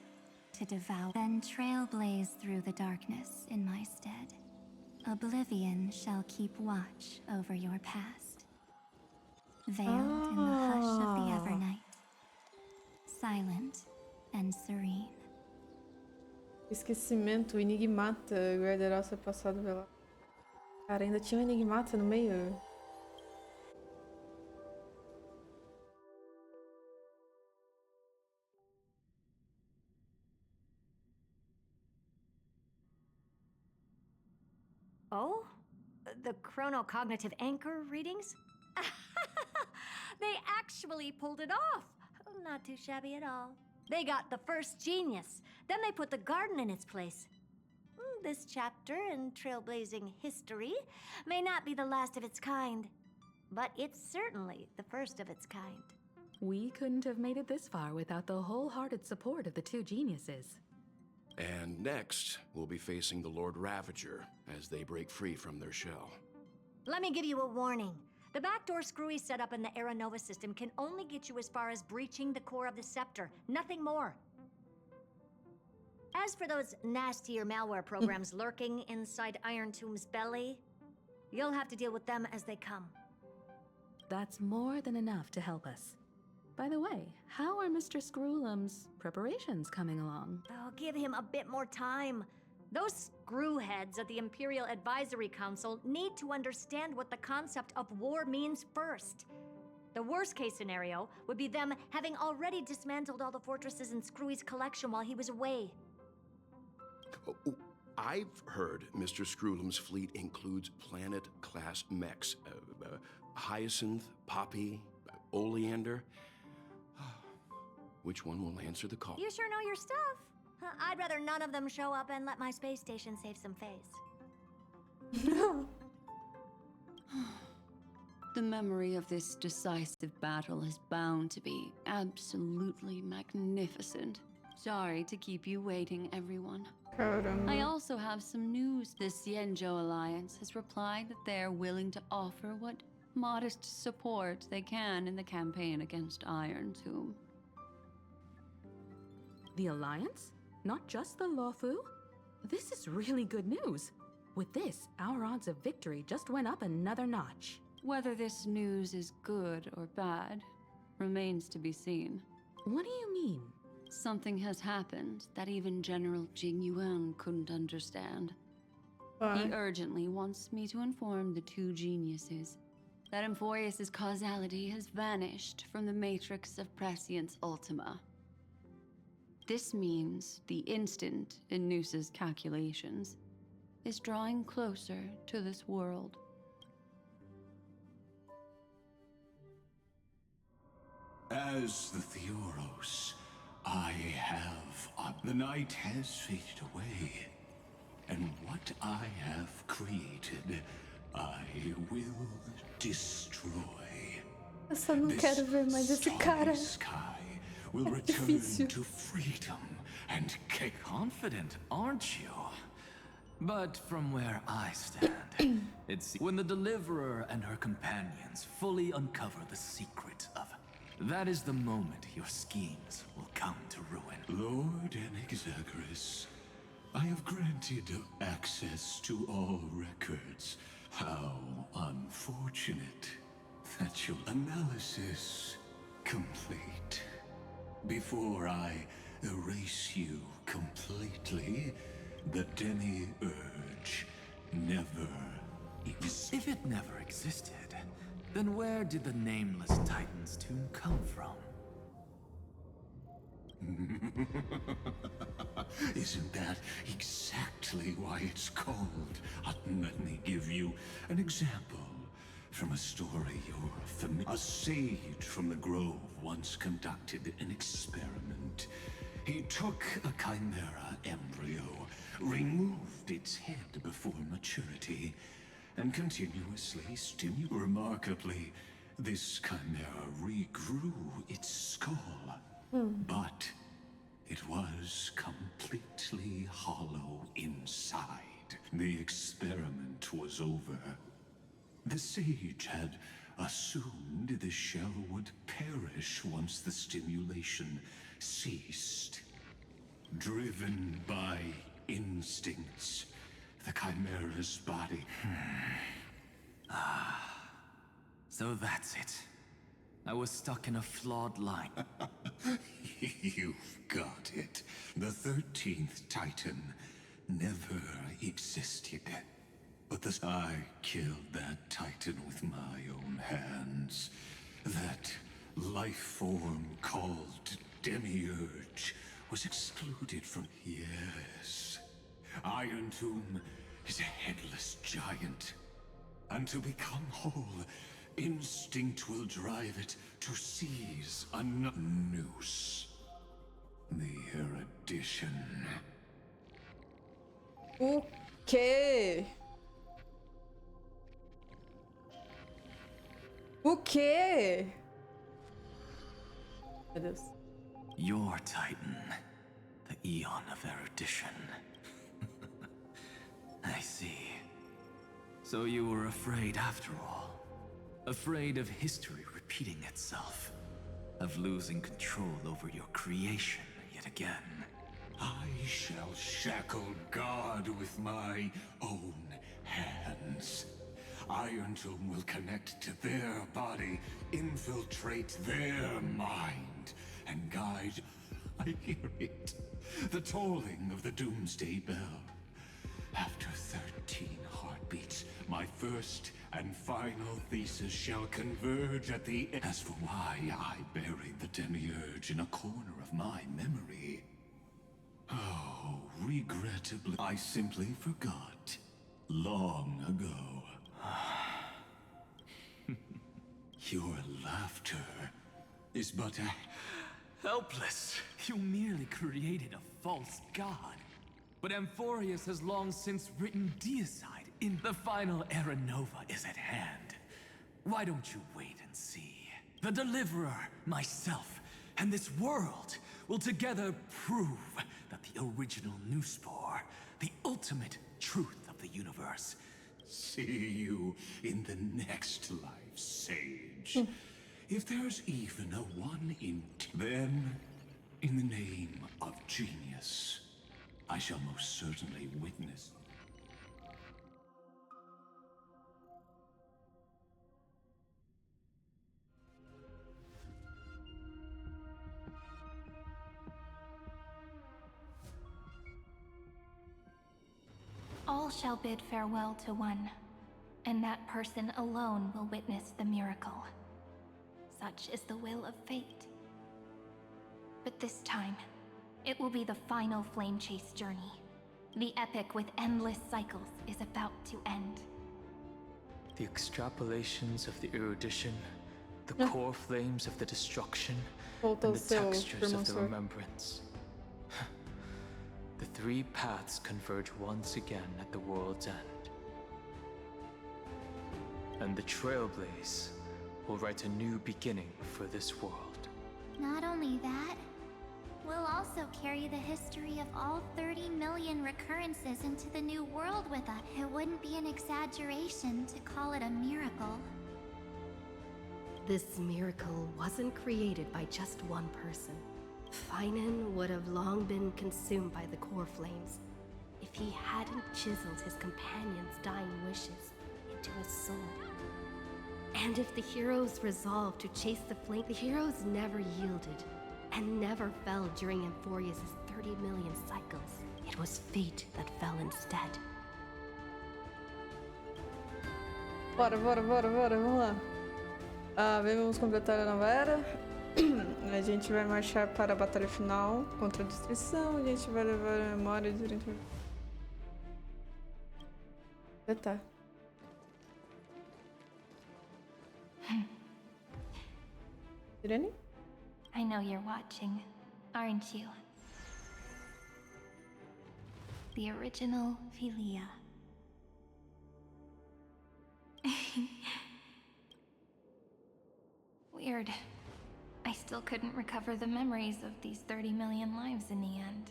to devour. Then trailblaze through the darkness in my stead. Oblivion shall keep watch over your past. Veiled in the hush of the Evernight. Silent and serene. Esquecimento, enigmata, guardará seu passado velado. Cara, ainda tinha um enigmata no meio. Oh? The chronocognitive anchor readings? They actually pulled it off! Not too shabby at all. They got the first genius. Then they put the garden in its place. This chapter in trailblazing history may not be the last of its kind, but it's certainly the first of its kind. We couldn't have made it this far without the wholehearted support of the two geniuses. And next, we'll be facing the Lord Ravager as they break free from their shell. Let me give you a warning. The backdoor screwy setup in the Era Nova system can only get you as far as breaching the core of the scepter, nothing more. As for those nastier malware programs lurking inside Iron Tomb's belly, you'll have to deal with them as they come. That's more than enough to help us. By the way, how are Mr. Screwlum's preparations coming along? Oh, give him a bit more time. Those screwheads at the Imperial Advisory Council need to understand what the concept of war means first. The worst case scenario would be them having already dismantled all the fortresses in Screwy's collection while he was away. I've heard Mr. Screwlum's fleet includes planet-class mechs. Hyacinth, Poppy, Oleander. Which one will answer the call? You sure know your stuff. I'd rather none of them show up and let my space station save some face. The memory of this decisive battle is bound to be absolutely magnificent. Sorry to keep you waiting, everyone. I also have some news. The Xianzhou Alliance has replied that they're willing to offer what modest support they can in the campaign against Iron Tomb. The Alliance? Not just the Luofu? This is really good news. With this, our odds of victory just went up another notch. Whether this news is good or bad remains to be seen. What do you mean? Something has happened that even General Jing Yuan couldn't understand. He urgently wants me to inform the two geniuses that Amphoreus' causality has vanished from the matrix of Prescience Ultima. This means the instant in Noose's calculations is drawing closer to this world. As the Theoros, I have... the night has faded away, and what I have created, I will destroy. Eu só não quero ver mais esse cara. Sky will return to freedom, and confident, aren't you? But from where I stand, it's when the Deliverer and her companions fully uncover the secret of... That is the moment your schemes will come to ruin. Lord Enexagris, I have granted access to all records. How unfortunate that your analysis complete. Before I erase you completely, the Demi-Urge never existed. If it never existed, then where did the Nameless Titan's tomb come from? Isn't that exactly why it's called? Let me give you an example from a story you're familiar. A sage from the Grove once conducted an experiment. He took a chimera embryo, removed its head before maturity, and continuously stimulated. Remarkably, this chimera regrew its skull. But it was completely hollow inside. The experiment was over. The sage had assumed the shell would perish once the stimulation ceased. Driven by instincts, the chimera's body... So that's it. I was stuck in a flawed line. You've got it. The 13th Titan never existed. But I killed that Titan with my own hands. That life form called Demiurge was excluded from... Yes. Iron Tomb is a headless giant. And to become whole, instinct will drive it to seize a noose. The erudition. O quê? O quê? Meu Deus. Your Titan, the Eon of Erudition. I see. So you were afraid after all. Afraid of history repeating itself. Of losing control over your creation yet again. I shall shackle God with my own hands. Iron Tomb will connect to their body, infiltrate their mind, and guide... I hear it. The tolling of the Doomsday Bell. After 13 heartbeats, my first and final thesis shall converge at the end. As for why I buried the Demiurge in a corner of my memory... Oh, regrettably, I simply forgot. Long ago. Your laughter is but Helpless. You merely created a false god. But Amphoreus has long since written deicide in the final Era Nova is at hand. Why don't you wait and see? The Deliverer, myself, and this world will together prove that the original Newspore, the ultimate truth of the universe. See you in the next life, Sage. If there's even a one in then, in the name of genius, I shall most certainly witness. All shall bid farewell to one, and that person alone will witness the miracle. Such is the will of fate. But this time, it will be the final flame chase journey. The epic with endless cycles is about to end. The extrapolations of the erudition, the core flames of the destruction, and the textures of the remembrance. The three paths converge once again at the world's end. And the Trailblaze will write a new beginning for this world. Not only that, we'll also carry the history of all 30 million recurrences into the new world with us. It wouldn't be an exaggeration to call it a miracle. This miracle wasn't created by just one person. Finan would have long been consumed by the core flames if he hadn't chiseled his companion's dying wishes into his soul. And if the heroes resolved to chase the flame, the heroes never yielded and never fell during Amphoreus' 30 million cycles. It was fate that fell instead. Bora, vamos lá. Vamos completar a nova era. A gente vai marchar para a batalha final contra a destruição. A gente vai levar a memória durante... Tá. Irene? I know you're watching, aren't you? The original Philia. Weird. I still couldn't recover the memories of these 30 million lives in the end.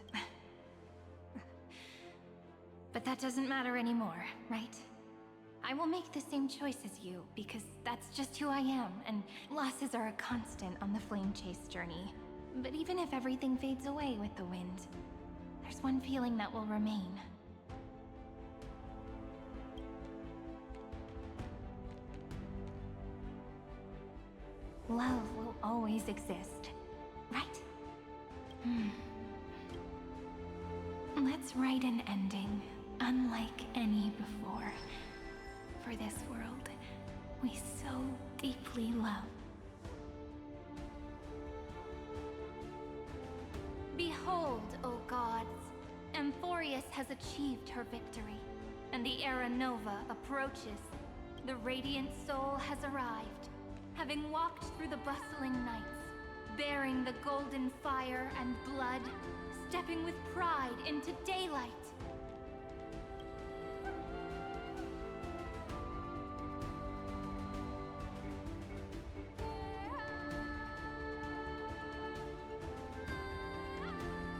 But that doesn't matter anymore, right? I will make the same choice as you, because that's just who I am, and losses are a constant on the flame chase journey. But even if everything fades away with the wind, there's one feeling that will remain. Love will always exist, right? Let's write an ending, unlike any before. For this world we so deeply love. Behold, O gods, Amphoreus has achieved her victory, and the Era Nova approaches. The radiant soul has arrived, having walked through the bustling nights, bearing the golden fire and blood, stepping with pride into daylight.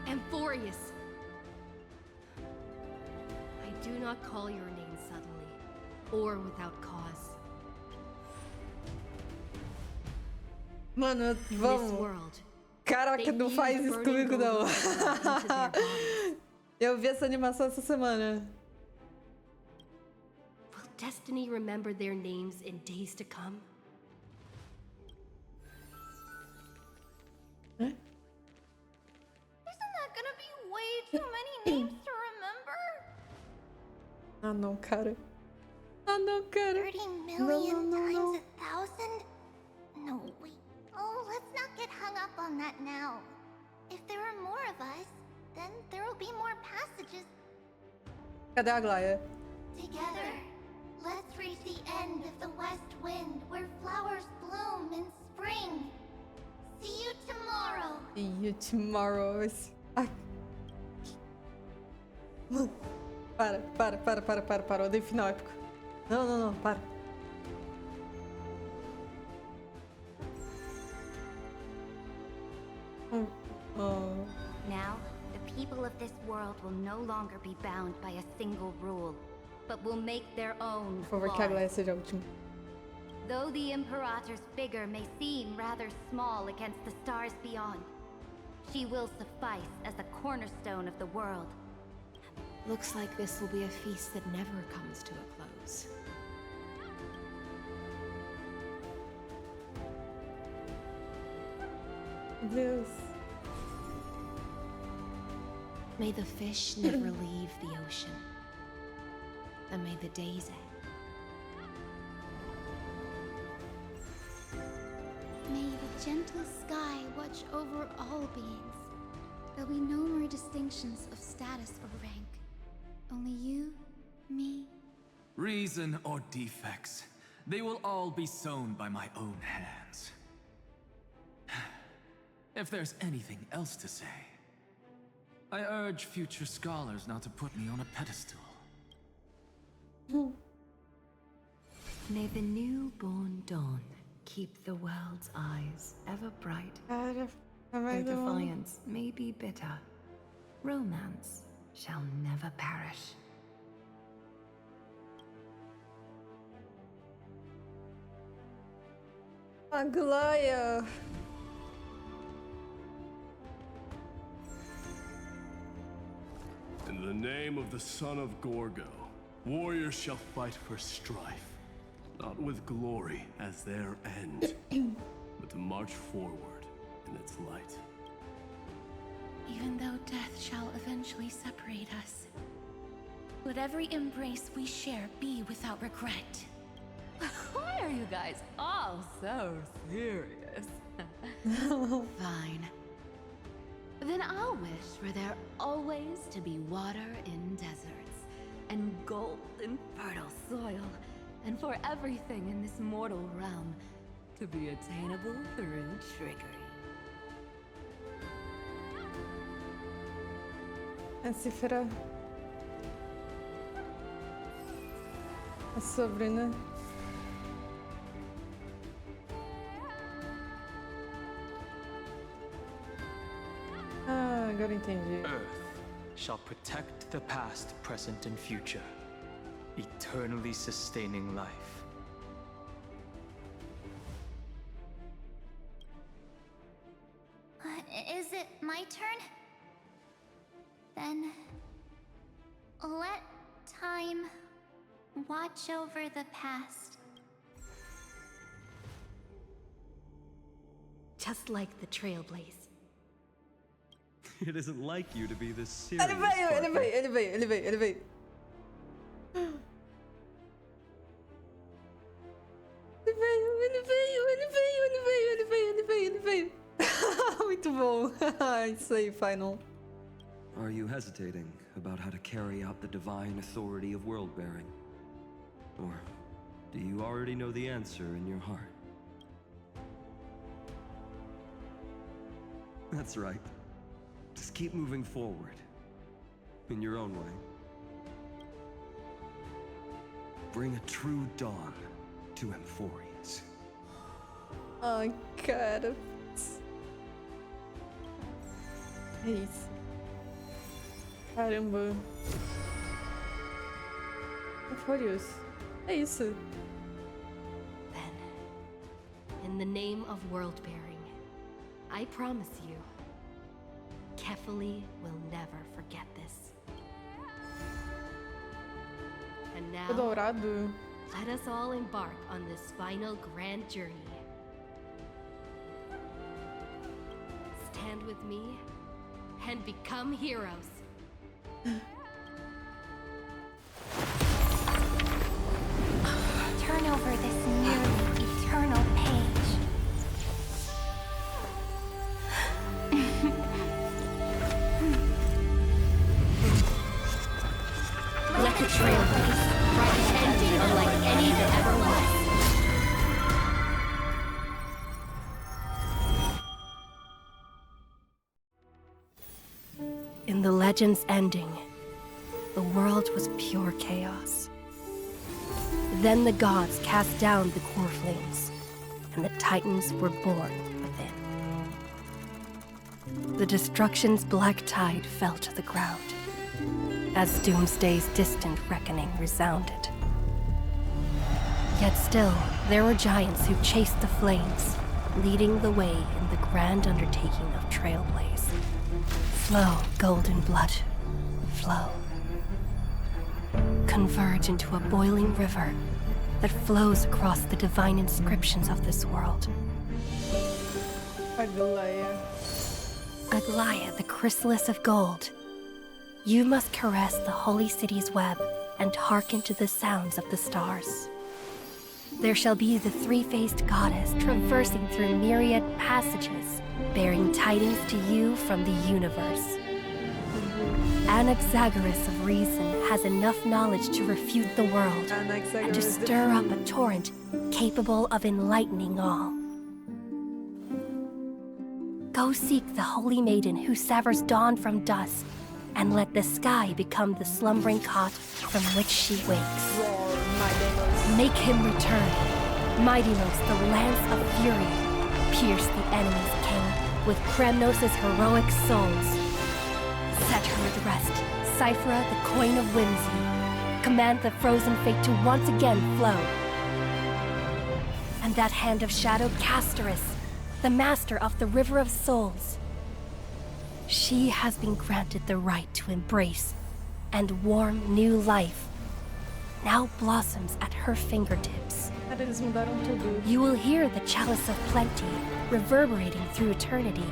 Amphoreus! I do not call your name suddenly, or without cause. Mano, vamos. Caraca, não faz isso comigo, não. Eu vi essa animação essa semana. Will destiny remember their names in days to come? Isn't that gonna be way too many names to remember? Ah, não, cara. Ah, não, cara. 30 million times 1,000? No, wait. Oh, let's not get hung up on that now. If there are more of us, then there will be more passages. Cadê a Glória? Together, let's reach the end of the west wind where flowers bloom in spring. See you tomorrow. See you tomorrow. Ai. Mano, para. Odeio final épico. Não, para. Now, the people of this world will no longer be bound by a single rule, but will make their own Por favor, que a laws. Gleia seja a última. Though the Imperator's figure may seem rather small against the stars beyond, she will suffice as the cornerstone of the world. Looks like this will be a feast that never comes to a close. Deus. May the fish never leave the ocean. And may the days end. May the gentle sky watch over all beings. There'll be no more distinctions of status or rank. Only you, me. Reason or defects, they will all be sown by my own hands. If there's anything else to say, I urge future scholars not to put me on a pedestal. May the newborn dawn keep the world's eyes ever bright. Though defiance may be bitter, romance shall never perish. Aglaia. In the name of the son of Gorgo, warriors shall fight for strife, not with glory as their end, but to march forward in its light. Even though death shall eventually separate us, let every embrace we share be without regret. Why are you guys all so serious? Fine. Then I'll wish for there always to be water in deserts, and gold in fertile soil, and for everything in this mortal realm to be attainable through trickery. A cifra. É sobre, né? Ah, agora entendi. Earth shall protect the past, present, and future, eternally sustaining life. Is it my turn? Then let time watch over the past. Just like the Trailblaze. It isn't like you to be this serious. Ele veio. Ele veio. Muito bom. Isso aí, Final. Are you hesitating about how to carry out the divine authority of world-bearing? Or do you already know the answer in your heart? That's right. Just keep moving forward. In your own way. Bring a true dawn to Amphoreus. Ai, cara. É isso. Caramba. Amphoreus. É isso. Then, in the name of world-bearing, I promise you, Kefali will never forget this. And now, Dourado. let us all embark on this final grand journey. Stand with me and become heroes. Turn over this nearly eternal page. Let the Trailblaze write an ending unlike any that ever was. In the legend's ending, the world was pure chaos. Then the gods cast down the core flames, and the Titans were born within. The destruction's black tide fell to the ground, as Doomsday's distant reckoning resounded. Yet still, there were giants who chased the flames, leading the way in the grand undertaking of Trailblaze. Flow, golden blood, flow. Converge into a boiling river that flows across the divine inscriptions of this world. Aglaya, the chrysalis of gold. You must caress the holy city's web and hearken to the sounds of the stars. There shall be the three-faced goddess traversing through myriad passages, bearing tidings to you from the universe. Anaxagoras of reason has enough knowledge to refute the world and to stir up a torrent capable of enlightening all. Go seek the holy maiden who severs dawn from dusk, and let the sky become the slumbering cot from which she wakes. Make him return. Mightylos, the lance of fury, pierce the enemy's king with Kremnos' heroic souls. Set her at rest, Cyphera, the coin of whimsy. Command the frozen fate to once again flow. And that hand of shadow, Castorus, the master of the River of Souls. She has been granted the right to embrace and warm new life. Now blossoms at her fingertips. You will hear the chalice of plenty reverberating through eternity.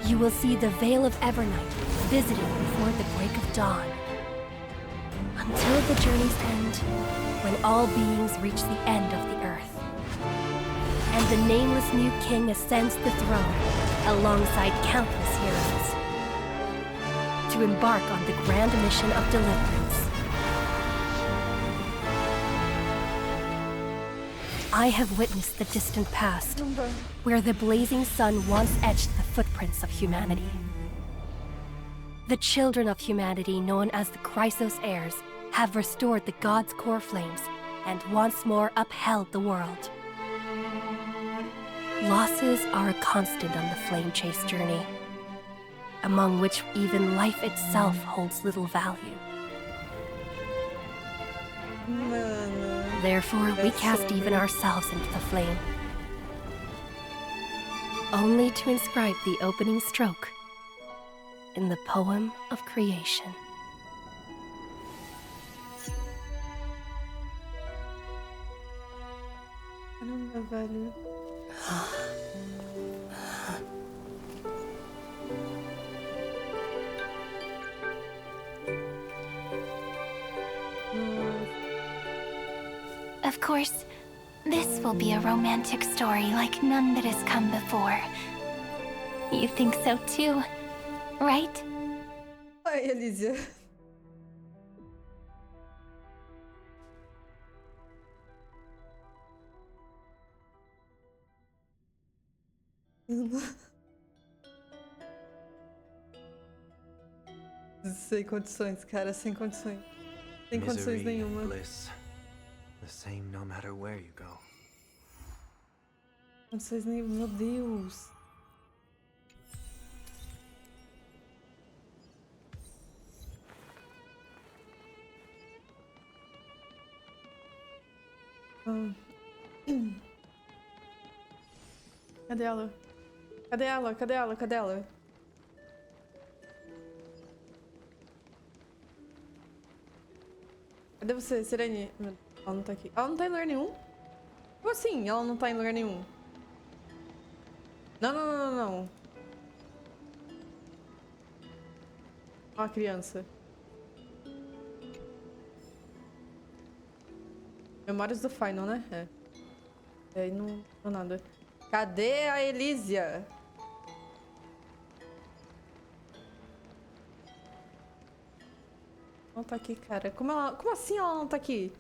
You will see the Veil of Evernight visiting before the break of dawn. Until the journey's end, when all beings reach the end of the earth. And the nameless new king ascends the throne alongside countless heroes to embark on the grand mission of deliverance. I have witnessed the distant past, where the blazing sun once etched the footprints of humanity. The children of humanity, known as the Chrysos heirs, have restored the gods' core flames and once more upheld the world. Losses are a constant on the flame chase journey, among which even life itself holds little value. Therefore, we cast even ourselves into the flame, only to inscribe the opening stroke in the poem of creation. Caramba, velho. Of course, this will be a romantic story like none that has come before. You think so too, right? Ai, Elísia. Sem condições, cara, sem condições. Sem condições nenhuma. Bliss. The same no matter where you go. Condições nenhuma, meu Deus. Cadê ela? Cadê ela? Cadê ela? Cadê ela? Cadê você, Sirene? Ela não tá aqui. Ela não tá em lugar nenhum? Como assim? Ela não tá em lugar nenhum? Não, não, não, não, não. Ó a criança. Memórias do Final, né? É. E aí não nada. Cadê a Elísia? Não tá aqui, cara. Como assim ela não tá aqui?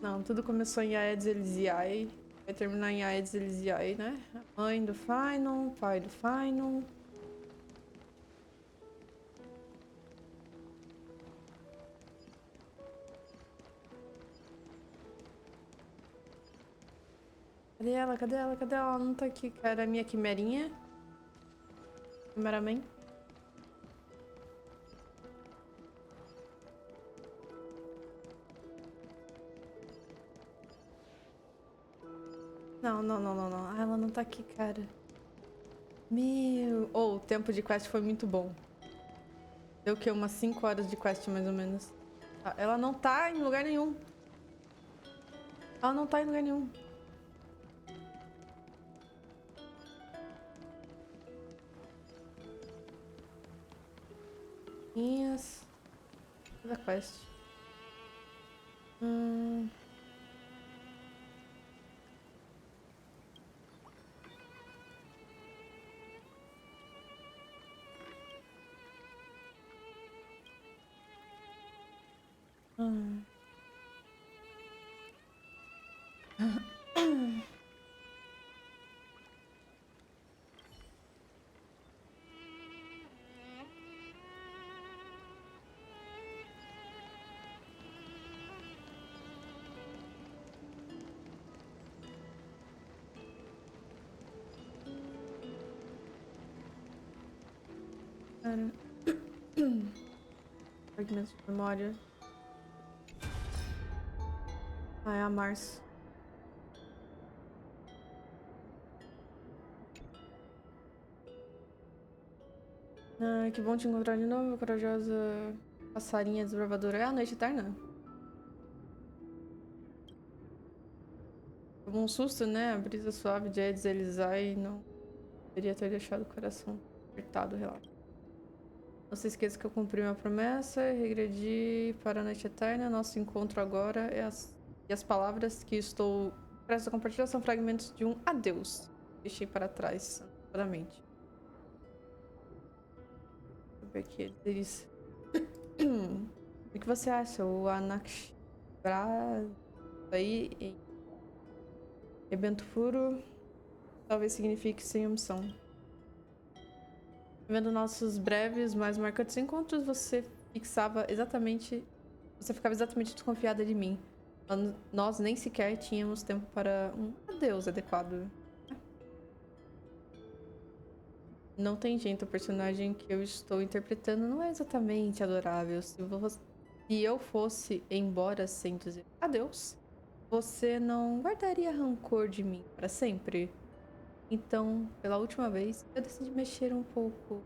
Não, tudo começou em Aedes Elysiae Vai terminar em Aedes Elysiae, né? A mãe do Final, pai do Final. Cadê ela? Cadê ela? Cadê ela? Ela não tá aqui, cara. Minha quimerinha. Quimeraman. Não, não, não, não, não. Ah, ela não tá aqui, cara. Meu... Oh, o tempo de quest foi muito bom. Deu o quê? Umas 5 horas de quest, mais ou menos. Ah, ela não tá em lugar nenhum. Ela não tá em lugar nenhum. Minhas... Da quest. Cara. Fragmentos de memória. Ah, é a Mars. Ah, que bom te encontrar de novo, corajosa passarinha desbravadora. É a noite eterna? Tomou um susto, né? A brisa suave de Aedes Elysiae não deveria ter deixado o coração apertado, relato. Não se esqueça que eu cumpri minha promessa e regredi para a noite eterna. Nosso encontro agora é e as palavras que estou prestes a compartilhar são fragmentos de um adeus. Deixei para trás, antecipadamente. Deixa eu ver aqui. Eles... O que você acha? O Anax aí em Evento Furo talvez signifique sem omissão. Vendo nossos breves, mas marcantes encontros, você ficava exatamente desconfiada de mim. Nós nem sequer tínhamos tempo para um adeus adequado. Não tem jeito, o personagem que eu estou interpretando não é exatamente adorável. Se eu fosse embora sem dizer adeus, você não guardaria rancor de mim para sempre. Então, pela última vez, eu decidi mexer um pouco.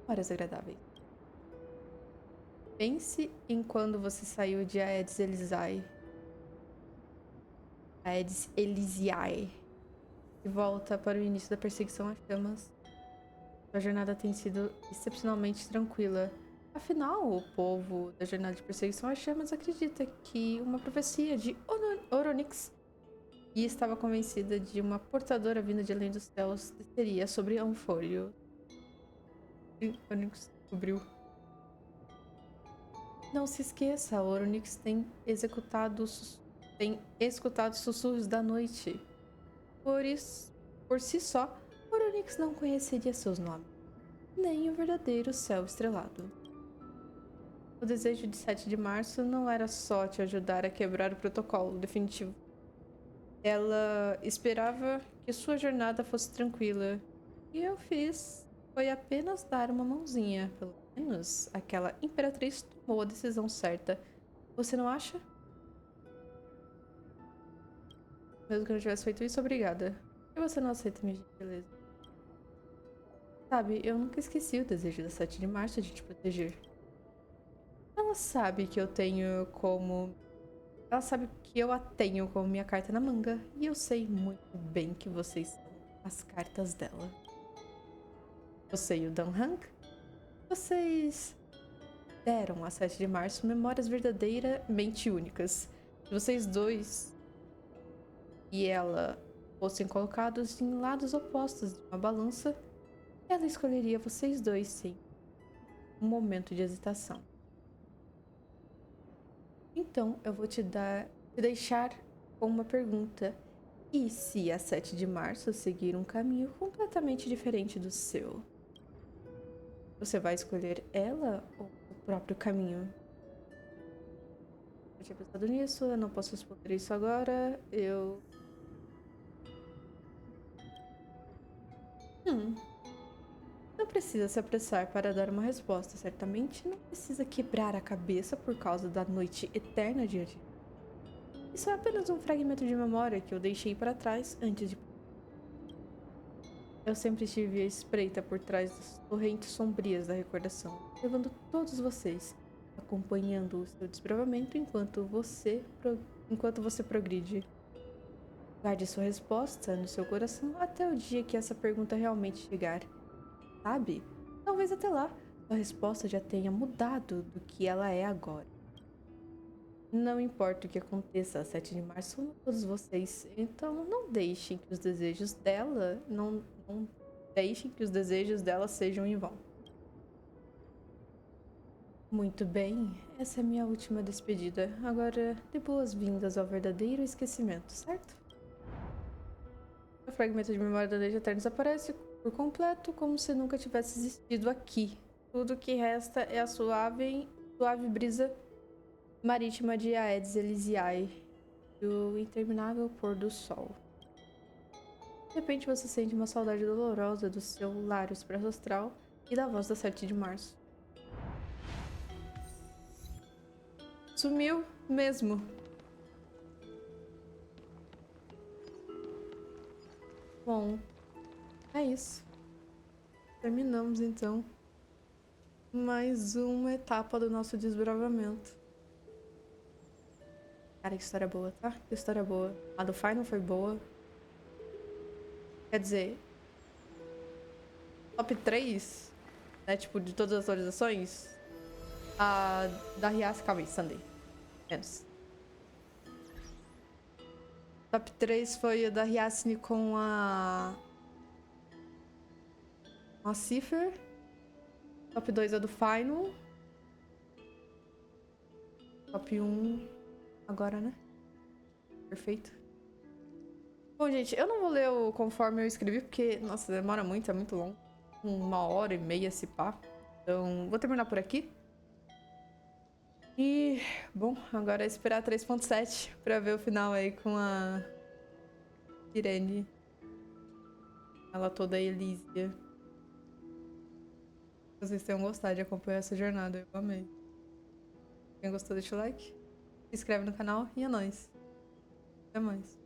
Horas agradáveis. Pense em quando você saiu de Aedes Elysiae. Aedes Elysiae. E volta para o início da perseguição às chamas. A jornada tem sido excepcionalmente tranquila. Afinal, o povo da jornada de perseguição às chamas acredita que uma profecia de Oronix e estava convencida de uma portadora vinda de além dos céus desceria sobre Amphoreus. Oronix descobriu. Não se esqueça, Oronix tem escutado sussurros da noite. Por si só, Oronix não conheceria seus nomes, nem o verdadeiro céu estrelado. O desejo de 7 de março não era só te ajudar a quebrar o protocolo definitivo. Ela esperava que sua jornada fosse tranquila. E eu fiz foi apenas dar uma mãozinha. Pelo menos aquela imperatriz tomou a decisão certa. Você não acha? Mesmo que eu não tivesse feito isso, obrigada. Por que você não aceita minha gentileza? Sabe, eu nunca esqueci o desejo da 7 de março de te proteger. Ela sabe que eu tenho como... Ela sabe que eu a tenho como minha carta na manga. E eu sei muito bem que vocês são as cartas dela. Você e o Dan Hank, vocês deram a 7 de março memórias verdadeiramente únicas. Se vocês dois e ela fossem colocados em lados opostos de uma balança, ela escolheria vocês dois sem um momento de hesitação. Então, eu vou te deixar com uma pergunta. E se a 7 de março seguir um caminho completamente diferente do seu? Você vai escolher ela ou o próprio caminho? Eu tinha pensado nisso, eu não posso responder isso agora. Não precisa se apressar para dar uma resposta. Certamente não precisa quebrar a cabeça por causa da noite eterna diante. Isso é apenas um fragmento de memória que eu deixei para trás antes de... Eu sempre estive à espreita por trás das torrentes sombrias da recordação, levando todos vocês, acompanhando o seu desbravamento enquanto você progride. Guarde sua resposta no seu coração até o dia que essa pergunta realmente chegar. Sabe? Talvez até lá, sua resposta já tenha mudado do que ela é agora. Não importa o que aconteça a 7 de março com todos vocês, então não deixem que os desejos dela sejam em vão. Muito bem, essa é minha última despedida. Agora, dê boas-vindas ao verdadeiro esquecimento, certo? O fragmento de memória da Noite Eterna desaparece por completo, como se nunca tivesse existido aqui. Tudo que resta é a suave brisa marítima de Aedes Elysiae, do interminável pôr do sol. De repente você sente uma saudade dolorosa do seu lar expresso-astral e da voz da 7 de março. Sumiu mesmo. Bom, é isso. Terminamos então mais uma etapa do nosso desbravamento. Cara, que história boa, tá? Que história boa. A do Final foi boa. Quer dizer, top 3, né? Tipo, de todas as atualizações. A da Rias, calma aí, Sunday. Menos. Top 3 foi a da Riasne com a Cipher. Top 2 é do Final. Top 1 agora, né? Perfeito. Bom, gente, eu não vou ler o conforme eu escrevi, porque, nossa, demora muito, é muito longo. 1h30 esse pá. Então, vou terminar por aqui. E, bom, agora é esperar 3.7 pra ver o final aí com a Irene. Ela toda Elísia. Vocês tenham gostado de acompanhar essa jornada, eu amei. Quem gostou, deixa o like, se inscreve no canal e é nóis. Até mais.